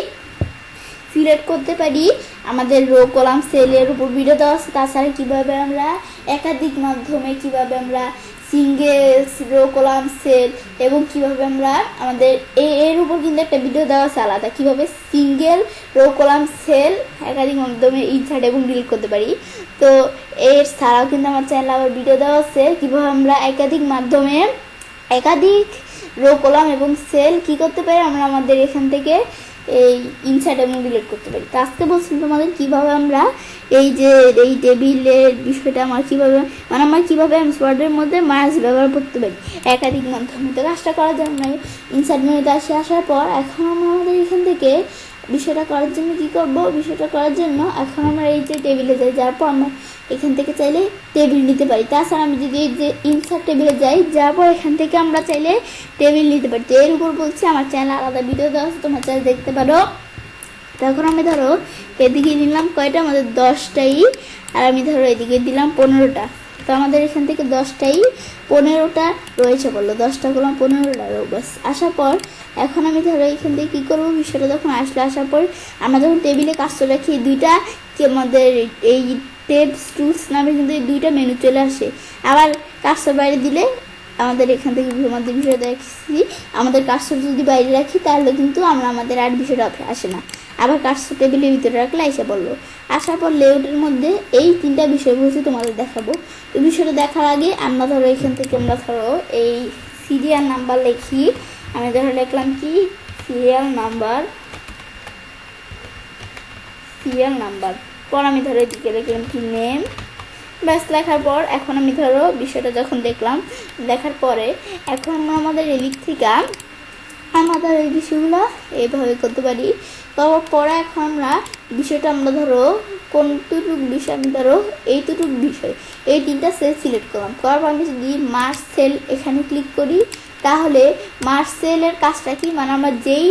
সিলেক্ট করতে পারি আমাদের রো, কলাম, সেলের উপর ভিডিও দেওয়া আছে। তাছাড়া কীভাবে আমরা একাধিক মাধ্যমে কীভাবে আমরা সিঙ্গেল রো, কলাম, সেল এবং কীভাবে আমরা আমাদের এর উপর কিন্তু একটা ভিডিও দেওয়া আছে আলাদা, কীভাবে সিঙ্গেল রো, কলাম, সেল একাধিক মাধ্যমে ইনসার্ট এবং ডিলিট করতে পারি। তো এর ছাড়াও কিন্তু আমার চ্যানেলে আবার ভিডিও দেওয়া আছে কীভাবে আমরা একাধিক মাধ্যমে একাধিক রো, কলাম এবং সেল কী করতে পারি, আমরা আমাদের এখান থেকে এই ইনসার্ট এবং ডিলিট করতে পারি। তো আজকে বলছিলাম তোমাদের কীভাবে আমরা এই যে এই টেবিলের বিষয়টা আমার কীভাবে আমরা কীভাবে এমএস ওয়ার্ডের মধ্যে মার্জ ব্যবহার করতে পারি একাধিক মাধ্যমে। তো কাজটা করার জন্য ইনসার্ট মেনুতে আসার পর এখন আমরা আমাদের এখান থেকে বিষয়টা করার জন্য কী করবো, বিষয়টা করার জন্য এখন আমরা এই যে টেবিলে যাই, যার পর আমরা এখান থেকে চাইলে টেবিল নিতে পারি। তাছাড়া আমি যদি এই যে ইনসার্ট টেবিলে যাই, যাওয়ার পর এখান থেকে আমরা চাইলে টেবিল নিতে পারি। তো এর উপর বলছি আমার চ্যানেলে আলাদা ভিডিও দেওয়া আছে, তোমার চ্যানেল দেখতে পারো। তখন আমি ধরো এদিকে দিলাম কয়টা, আমাদের 10টাই, আর আমি ধরো এদিকে দিলাম 15টা। তো আমাদের এখান থেকে 10টাই 15টা রয়েছে বললো, 10টা করলাম 15টা রো। বাস আসার পর এখন আমি ধরো এখান থেকে কী করবো, বিষয়টা যখন আসার পর আমরা যখন টেবিলে কাজটা রাখি দুইটা কি আমাদের এই টেবস টুলস নামে কিন্তু এই 2টা মেনু চলে আসে। আবার কাজটার বাইরে দিলে আমাদের এখান থেকে আমাদের বিষয় দেখছি, আমাদের কাজটা যদি বাইরে রাখি তাহলে কিন্তু আমরা আমাদের আর বিষয়টা আসে না। আবার কাজটা টেবিলের ভিতরে রাখলে এসে বললো। আসার পর লেআউটের মধ্যে এই 3টা বিষয় বলছি তোমাদের দেখাবো। এই বিষয়টা দেখার আগে আমরা ধরো এখান থেকে আমরা ধরো এই সিরিয়াল নাম্বার লিখি। আমি ধরো লিখলাম কি সিরিয়াল নাম্বার, পর আমি ধরো এদিকে লিখলাম কি নেম। ব্যাস লেখার পর এখন আমি ধরো বিষয়টা যখন দেখলাম, দেখার পরে এখন আমরা আমাদের এদিক থেকে আমাদের এই বিষয়গুলো এইভাবে করতে পারি। পরে এখন আমরা বিষয়টা আমরা ধরো কোনটুক বিষয়, আমি ধরো এইটুক বিষয় এই 3টা সেল সিলেক্ট করলাম, করার পর আমি যদি মার্জ সেল এখানে ক্লিক করি তাহলে মার্জ সেলের কাজটা কি, আমরা যেই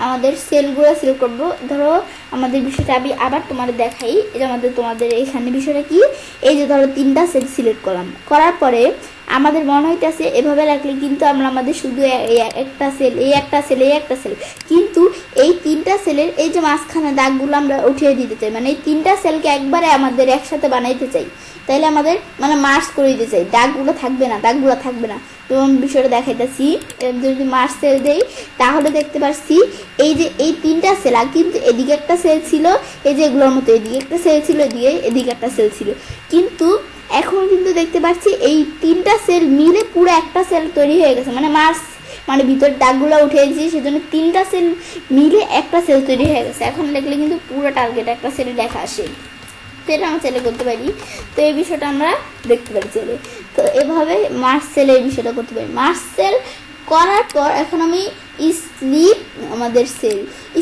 আমাদের সেলগুলো সিলেক্ট করবো, ধরো আমাদের বিষয়টা আমি আবার তোমাদের দেখাই। এই যে তোমাদের এখানে বিষয়টা কি, এই যে ধরো 3টা সেল সিলেক্ট করলাম, করার পরে আমাদের মনে হইতেছে এভাবে রাখলে কিন্তু আমরা আমাদের শুধু একটা সেল, কিন্তু এই 3টা তিনটা সেলের এই যে মাঝখানে দাগগুলো আমরা উঠিয়ে দিতে চাই, মানে এই তিনটা সেলকে একবারে আমাদের একসাথে বানাইতে চাই, তাইলে আমাদের মানে মার্চ করে দিতে চাই, দাগগুলো থাকবে না, দাগগুলো থাকবে না। তো আমি বিষয়টা দেখাইতেছি, যদি মার্চ সেল দেই তাহলে দেখতে পাচ্ছি এই যে এই তিনটা সেল, আর কিন্তু এদিকে একটা সেল ছিল, এই যে এগুলোর মতো এদিকে একটা সেল ছিল, এদিকে একটা সেল ছিল, কিন্তু এখন কিন্তু দেখতে পাচ্ছি এই তিনটা সেল মিলে পুরো একটা সেল তৈরি হয়ে গেছে, মানে মার্চ মানে ভিতর দাগগুলো উঠে দিয়েছি, সেজন্য তিনটা সেল মিলে একটা সেল তৈরি হয়ে গেছে। এখন দেখলে কিন্তু পুরো টার্গেট একটা সেলে দেখা আসে, তো এটা আমরা সেলে করতে পারি। তো এই বিষয়টা আমরা দেখতে পারি সেলে। তো এভাবে মার্চ সেলে এই বিষয়টা করতে পারি। মার্চ সেল করার পর এখন আমি স্লিপ আমাদের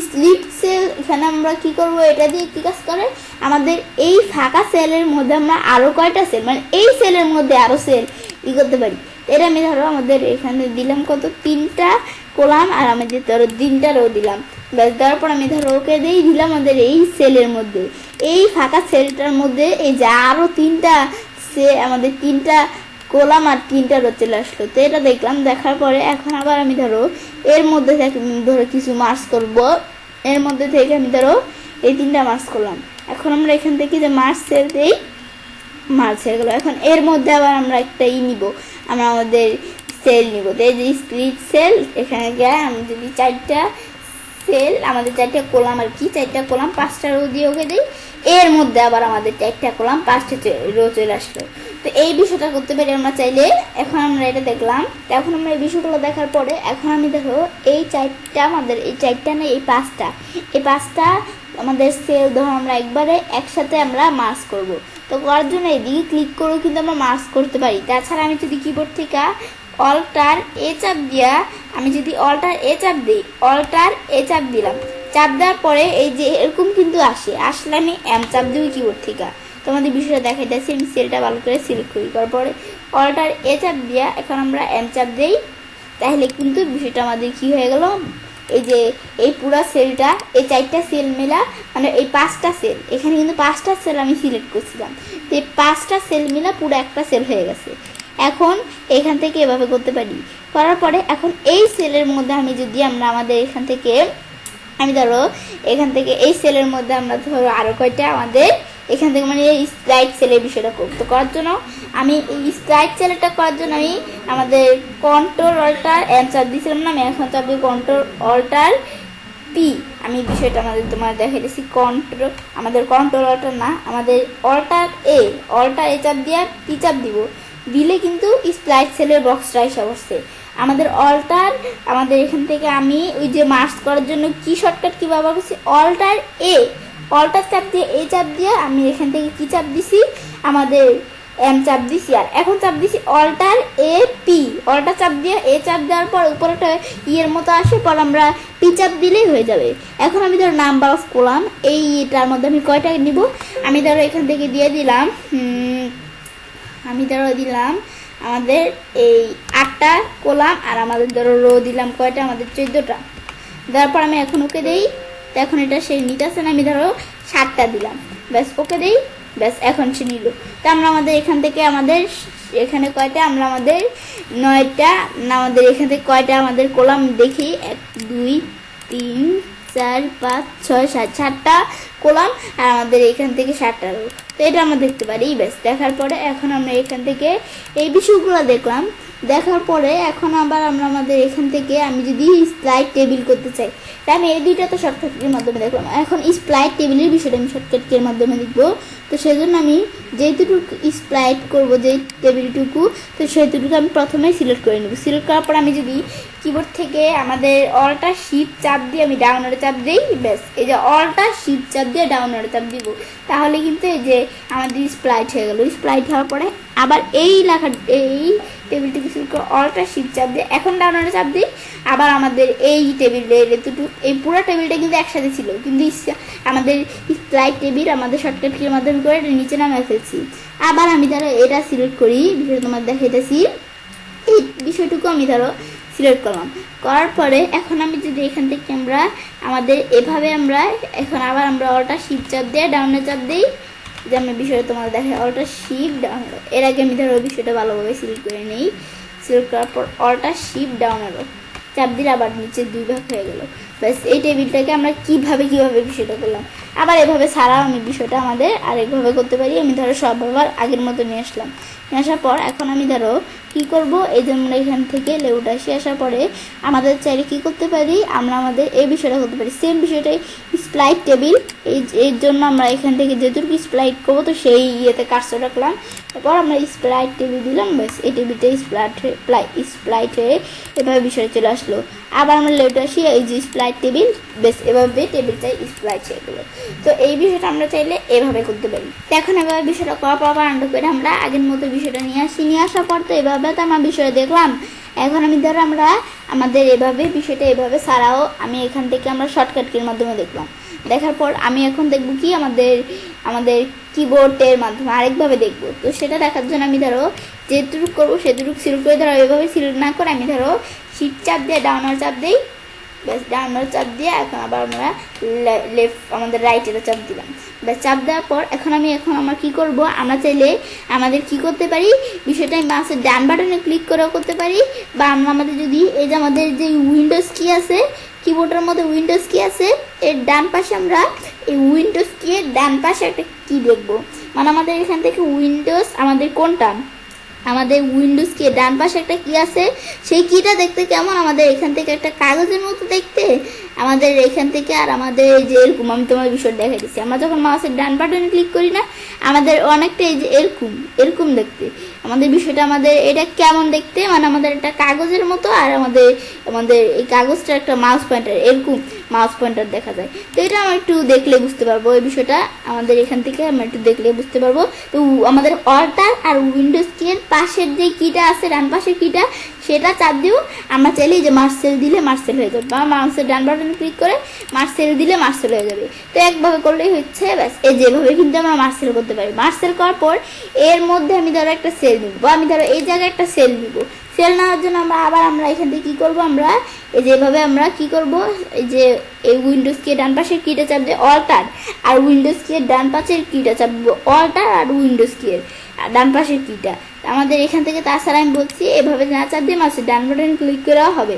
স্লিপ সেল এখানে আমরা কি করব, এটা দিয়ে কি কাজ করে, আমাদের এই ফাঁকা সেলের মধ্যে আমরা আরো কয়টা সেল, মানে এই সেলের মধ্যে আরো সেল ই করতে পারি। এটা আমি ধরো আমাদের এখানে দিলাম কত, 3টা কলাম, আর আমি যে ধরো 3টা রো দিলাম, ব্যাস দেওয়ার পর আমি ধরো ওকে দিয়ে দিলাম আমাদের এই সেলের মধ্যে, এই ফাঁকা সেলটার মধ্যে এই যে আরো 3টা আমাদের 3টা কলাম আর 3টা রো চলে আসলো। তো এটা দেখলাম, দেখার পরে এখন আবার আমি ধরো এর মধ্যে থেকে ধরো কিছু মার্চ করব, এর মধ্যে থেকে আমি ধরো এই 3টা মার্চ করলাম। এখন আমরা এখান থেকে যে মার্চ সেল দেই, মার্চ হয়ে গেল। এখন এর মধ্যে আবার আমরা একটা নিব, আমরা আমাদের সেল নিব, তো এই যে স্প্লিট সেল, এখানে গিয়ে আমি যদি 4টা সেল আমাদের 4টা কলাম আর কি 4টা কলাম 5টা রো দিয়ে ওকে দিই, এর মধ্যে আবার আমাদের 4টা কলাম 5টা রো চলে আসলো। তো এই বিষয়টা করতে পারি আমরা চাইলে। এখন আমরা এটা দেখলাম, এখন আমরা এই বিষয়গুলো দেখার পরে এখন আমি দেখো এই 4টা আমাদের এই 4টা না এই 5টা আমাদের সেল ধরো আমরা একবারে একসাথে আমরা মার্চ করব। তো করার জন্য এদিকে ক্লিক করেও কিন্তু আমরা মার্চ করতে পারি। তাছাড়া আমি যদি কিবোর্ড থেকে অল্টার এ চাপ দিয়া আমি যদি অল্টার এ চাপ দিই, অল্টার এ চাপ দিলাম, চাপ দেওয়ার পরে এই যে এরকম কিন্তু আসলে আমি এম চাপ দিই কিবোর্ড থেকে। তোমাদের বিষয়টা দেখাইতেছি, আমি সেলটা ভালো করে সিলেক্ট করি, করার পরে অল্টার এ চাপ দিয়া এখন আমরা এম চাপ দিই, তাহলে কিন্তু বিষয়টা আমাদের কি হয়ে গেল, এই যে এই পুরা সেলটা এই 4টা সেল মেলা মানে এই 5টা সেল, এখানে কিন্তু 5টা সেল আমি সিলেক্ট করছিলাম, তো এই 5টা সেল মিলা পুরো একটা সেল হয়ে গেছে। এখন এখান থেকে এভাবে করতে পারি, করার পরে এখন এই সেলের মধ্যে আমি যদি আমরা আমাদের এখান থেকে আমি ধরো এখান থেকে এই সেলের মধ্যে আমরা ধরো আরো কয়টা আমাদের এখান থেকে মানে এই স্প্লাইট সেলের বিষয়টা করতে করার জন্য আমি এই স্প্লাইট সেলটা করার জন্য আমি আমাদের কন্ট্রোল অল্টার এম চাপ দিয়েছিলাম না, আমি এখন চাপবো কন্ট্রোল অল্টার পি। আমি বিষয়টা আমাদের তোমার দেখাইতেছি, আমাদের কন্ট্রোল অল্টার না, আমাদের অল্টার এ চাপ দিয়ে পি চাপ দিব, দিলে কিন্তু স্প্লাইট সেলের বক্সটা এসে বসছে। আমাদের অল্টার আমাদের এখান থেকে আমি ওই যে মার্চ করার জন্য কি শর্টকাট কি ব্যবহার করছি, অল্টার চাপ দিয়ে এই চাপ দিয়ে আমি এখান থেকে কি চাপ দিছি আমাদের এম চাপ দিছি, আর এখন চাপ দিছি অল্টার এ পি, অল্টার চাপ দিয়ে এ চাপ দেওয়ার পর উপরে একটা ইয়ের মতো আসে, পর আমরা পি চাপ দিলেই হয়ে যাবে। এখন আমি ধরো নাম্বার অফ কলাম এইটার মধ্যে আমি কয়টা নিব, আমি ধরো এখান থেকে দিয়ে দিলাম আমি ধরো দিলাম আমাদের এই 8টা কলাম, আর আমাদের ধরো রো দিলাম কয়টা আমাদের 14টা, দেওয়ার পর আমি এখন ওকে দেই, তো এখন এটা সেই নিতেছে না, আমি ধরো 7টা দিলাম, ব্যাস ওকে দেই, ব্যাস এখন সে নিল। তো আমরা আমাদের এখান থেকে আমাদের এখানে কয়টা আমরা আমাদের 9টা আমাদের এখান থেকে কয়টা আমাদের কলাম দেখি 1 2 3 4 5 6 7টা কলাম, আর আমাদের এখান থেকে 7টা রো। তো এটা আমরা দেখতে পারি, ব্যাস দেখার পরে এখন আমরা এখান থেকে এই বিষয়গুলো দেখলাম, দেখার পরে এখন আবার আমরা আমাদের এখান থেকে আমি যদি স্প্লাইট টেবিল করতে চাই, তাই আমি এই দুইটা তো শর্টকাটের মাধ্যমে দেখলাম, এখন স্প্লাইট টেবিলের বিষয়টা আমি শর্টকাটের মাধ্যমে দেখবো। তো সেই জন্য আমি যেটুকু স্প্লাইট করবো যে টেবিলটুকু, তো সেইটুকু আমি প্রথমেই সিলেক্ট করে নেব। সিলেক্ট করার পর আমি যদি কিবোর্ড থেকে আমাদের অল্টার শিফট চাপ দিয়ে আমি ডাউনারে চাপ দিই, ব্যাস এই যে অল্টার শিফট চাপ দিয়ে ডাউনারে চাপ দিব, তাহলে কিন্তু এই যে আমাদের স্প্লাইট হয়ে গেল। স্প্লাইট হওয়ার পরে আবার এই লেখা এই টেবিলটিকে সিলেক্ট করে অল্টার শিফট চাপ দিয়ে এখন ডাউনারে চাপ দিই, আবার আমাদের এই টেবিলের এতটুকু এই পুরো টেবিলটা কিন্তু একসাথে ছিল, কিন্তু আমাদের স্প্লাইট টেবিল আমাদের শর্টকাট কির মাধ্যমে করে এটা নিচে নামিয়ে ফেলছি। আবার আমি ধরো এটা সিলেক্ট করি, বিষয়টা তোমার দেখাইতেছি, এই বিষয়টুকু আমি ধরো সিলেক্ট করলাম, করার পরে এখন আমি যদি এখান থেকে আমরা আমাদের এভাবে আমরা এখন আবার আমরা অল্টার শিফট চাপ দিয়ে ডাউনে চাপ দিই, যে আমরা বিষয়টা তোমার দেখাই অল্টার শিফট ডাউন, এর আগে আমি ধরো বিষয়টা ভালোভাবে সিলেক্ট করে নিই, সিলেক্ট করার পর অল্টার শিফট ডাউন চাপ দিলে আবার নিচে 2 ভাগ হয়ে গেল। ব্যাস এই টেবিলটাকে আমরা কিভাবে বিষয়টা করলাম। আবার এভাবে ছাড়াও আমি বিষয়টা আমাদের আরেকভাবে করতে পারি। আমি ধরো সব আবার আগের মতো নিয়ে আসলাম, নিয়ে আসার পর এখন আমি ধরো কি করব, এই যে আমরা এখান থেকে লেউট আসি, আসার পরে আমাদের চাইলে কি করতে পারি, আমরা আমাদের এই বিষয়টা করতে পারি। সেম বিষয়টাই স্প্লাইট টেবিল, এর জন্য আমরা এখান থেকে যেটুকু স্প্লাইট করবো তো সেই ইয়েতে কাজটা রাখলাম। তারপর আমরা স্প্লাইট টেবিল দিলাম, ব্যাস এই টেবিলটা স্প্লাইট হয়ে এভাবে বিষয়টা চলে আসলো। আবার আমরা লেউট আসি, এই যে স্প্লাইট টেবিল, বেশ এভাবে টেবিলটা স্প্লাইট হয়ে গেলো। তো এই বিষয়টা আমরা চাইলে এভাবে করতে পারি। তো এখন এভাবে বিষয়টা করা আনন্দ করে আমরা আগের মতো বিষয়টা নিয়ে আসি, নিয়ে আসার পর তো এভাবে তো আমরা বিষয়টা দেখলাম। এখন আমি ধরো আমরা আমাদের এভাবে বিষয়টা এভাবে ছাড়াও আমি এখান থেকে আমরা শর্টকাট কির মাধ্যমে দেখলাম। দেখার পর আমি এখন দেখবো কি আমাদের কিবোর্ডের মাধ্যমে আরেকভাবে দেখবো। তো সেটা দেখার জন্য আমি ধরো যেটুকু করবো সেটুকু সিলেক্ট করে, ধরো এভাবে সিলেক্ট না করে আমি ধরো শিফট চাপ দিয়ে ডাউনার চাপ দিই, ব্যাস ডাউনার চাপ দিয়ে এখন আবার আমরা লেফট আমাদের রাইটের চাপ দিলাম। ব্যাস চাপ দেওয়ার পর এখন আমরা কি করব, আমরা চাইলে আমাদের কি করতে পারি, বিষয়টা মাউসের ডান বাটনে ক্লিক করেও করতে পারি, বা আমরা আমাদের যদি এই যে আমাদের যে উইন্ডোজ কি আছে, কিবোর্ডের মধ্যে উইন্ডোজ কি আছে, এর ডান পাশে আমরা এই উইন্ডোজ কি এর ডান পাশে একটা কি দেখবো, মানে আমাদের এখান থেকে উইন্ডোজ আমাদের কোনটা, আমাদের উইন্ডোজ কি ডান পাশে একটা কি আছে, সেই কিটা দেখতে কেমন আমাদের এখান থেকে একটা কাগজের মতো দেখতে, আমাদের এখান থেকে আর আমাদের এই যে এরকম আমি তোমার বিষয় দেখাই দিচ্ছি, আমরা যখন মাউসের ডান বাটনে ক্লিক করি না আমাদের অনেকটা এই যে এরকম দেখতে আমাদের বিষয়টা, আমাদের এটা কেমন দেখতে, মানে আমাদের একটা কাগজের মতো, আর আমাদের এই কাগজটা একটা মাউস পয়েন্টার, এরকম মাউস পয়েন্টার দেখা যায়। তো এটা আমরা একটু দেখলে বুঝতে পারবো, এই বিষয়টা আমাদের এখান থেকে আমরা একটু দেখলে বুঝতে পারবো। তো আমাদের অল্টার আর উইন্ডোজ কি এর পাশের যে কিটা আছে, ডান পাশের কিটা, সেটা চাপ দিও আমরা চাইলে যে মার্সেল দিলে মার্সেল হয়ে যাবে, বা মাউসের ডান বাটনে ক্লিক করে মার্সেল দিলে মার্সেল হয়ে যাবে। তো একভাবে করলেই হচ্ছে, ব্যাস এই যেভাবে কিন্তু আমরা মার্সেল করতে পারি। মার্সেল করার পর এর মধ্যে আমি ধরো একটা সেল নিব, বা আমি ধরো এই জায়গায় একটা সেল নিব। সেল নেওয়ার জন্য আমরা এখান থেকে কি করব, আমরা এই যেভাবে আমরা কি করব, এই যে এই উইন্ডোজ কি ডান পাশের কিটা চাপ দিয়ে অল্টার, আর উইন্ডোজ কি ডান পাশের কিটা চাপ দিব, অল্টার আর উইন্ডোজ কি ডান পাশের কিটা আমাদের এখান থেকে। তাছাড়া আমি বলছি এভাবে না চাপ দিয়ে মাসে ডান বাটন ক্লিক করাও হবে,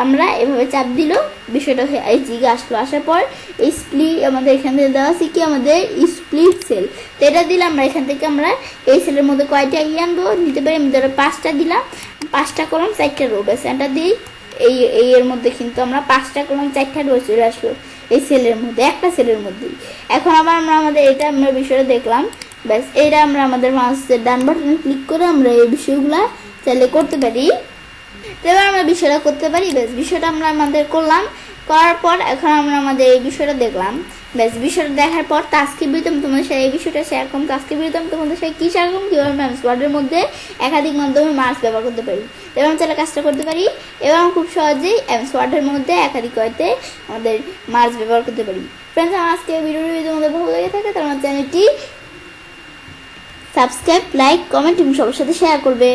আমরা এভাবে চাপ দিল বিষয়টা এই জিগা আসলো। আসার পর এই স্প্লিট আমাদের এখান থেকে দেওয়া আছে কি আমাদের স্প্লিট সেল, তো এটা দিলাম আমরা এখান থেকে আমরা এই সেলের মধ্যে কয়টা আনবো নিতে পারি, আমি ধরো 5টা দিলাম, 5টা কলম 4টা রো, ব্যাস এটা দিই এই এর মধ্যে কিন্তু আমরা 5টা কলম 4টা রো চলে আসলো এই সেলের মধ্যে, একটা সেলের মধ্যেই। এখন আবার আমরা এটা আমরা বিষয়টা দেখলাম, ব্যাস এইটা আমরা আমাদের মাউসের ডান বাটনে ক্লিক করে আমরা এই বিষয়গুলা চাইলে করতে পারি। এবার আমরা বিষয়টা করতে পারি, ব্যাস বিষয়টা আমরা আমাদের করলাম, করার পর এখন আমরা আমাদের এই বিষয়টা দেখলাম। ব্যাস বিষয়টা দেখার পর আজকে বিরতম তোমাদের সাথে এই বিষয়টা শেয়ার করলাম। আজকে বিরতম তোমাদের সাথে কী শেয়ার করলাম, কীভাবে আমরা ওয়ার্ডের মধ্যে একাধিক মাধ্যমে মার্কস ব্যবহার করতে পারি, এবং চাইলে কাজটা করতে পারি, এবং খুব সহজেই ওয়ার্ডের মধ্যে একাধিক হয়তে আমাদের মার্কস ব্যবহার করতে পারি। ফ্রেন্ডস, আমার আজকে ভিডিওটি যদি তোমাদের ভালো লেগে থাকে তাহলে আমার চ্যানেলটি সাবস্ক্রাইব, লাইক, কমেন্ট এবং সবার সাথে শেয়ার করবে।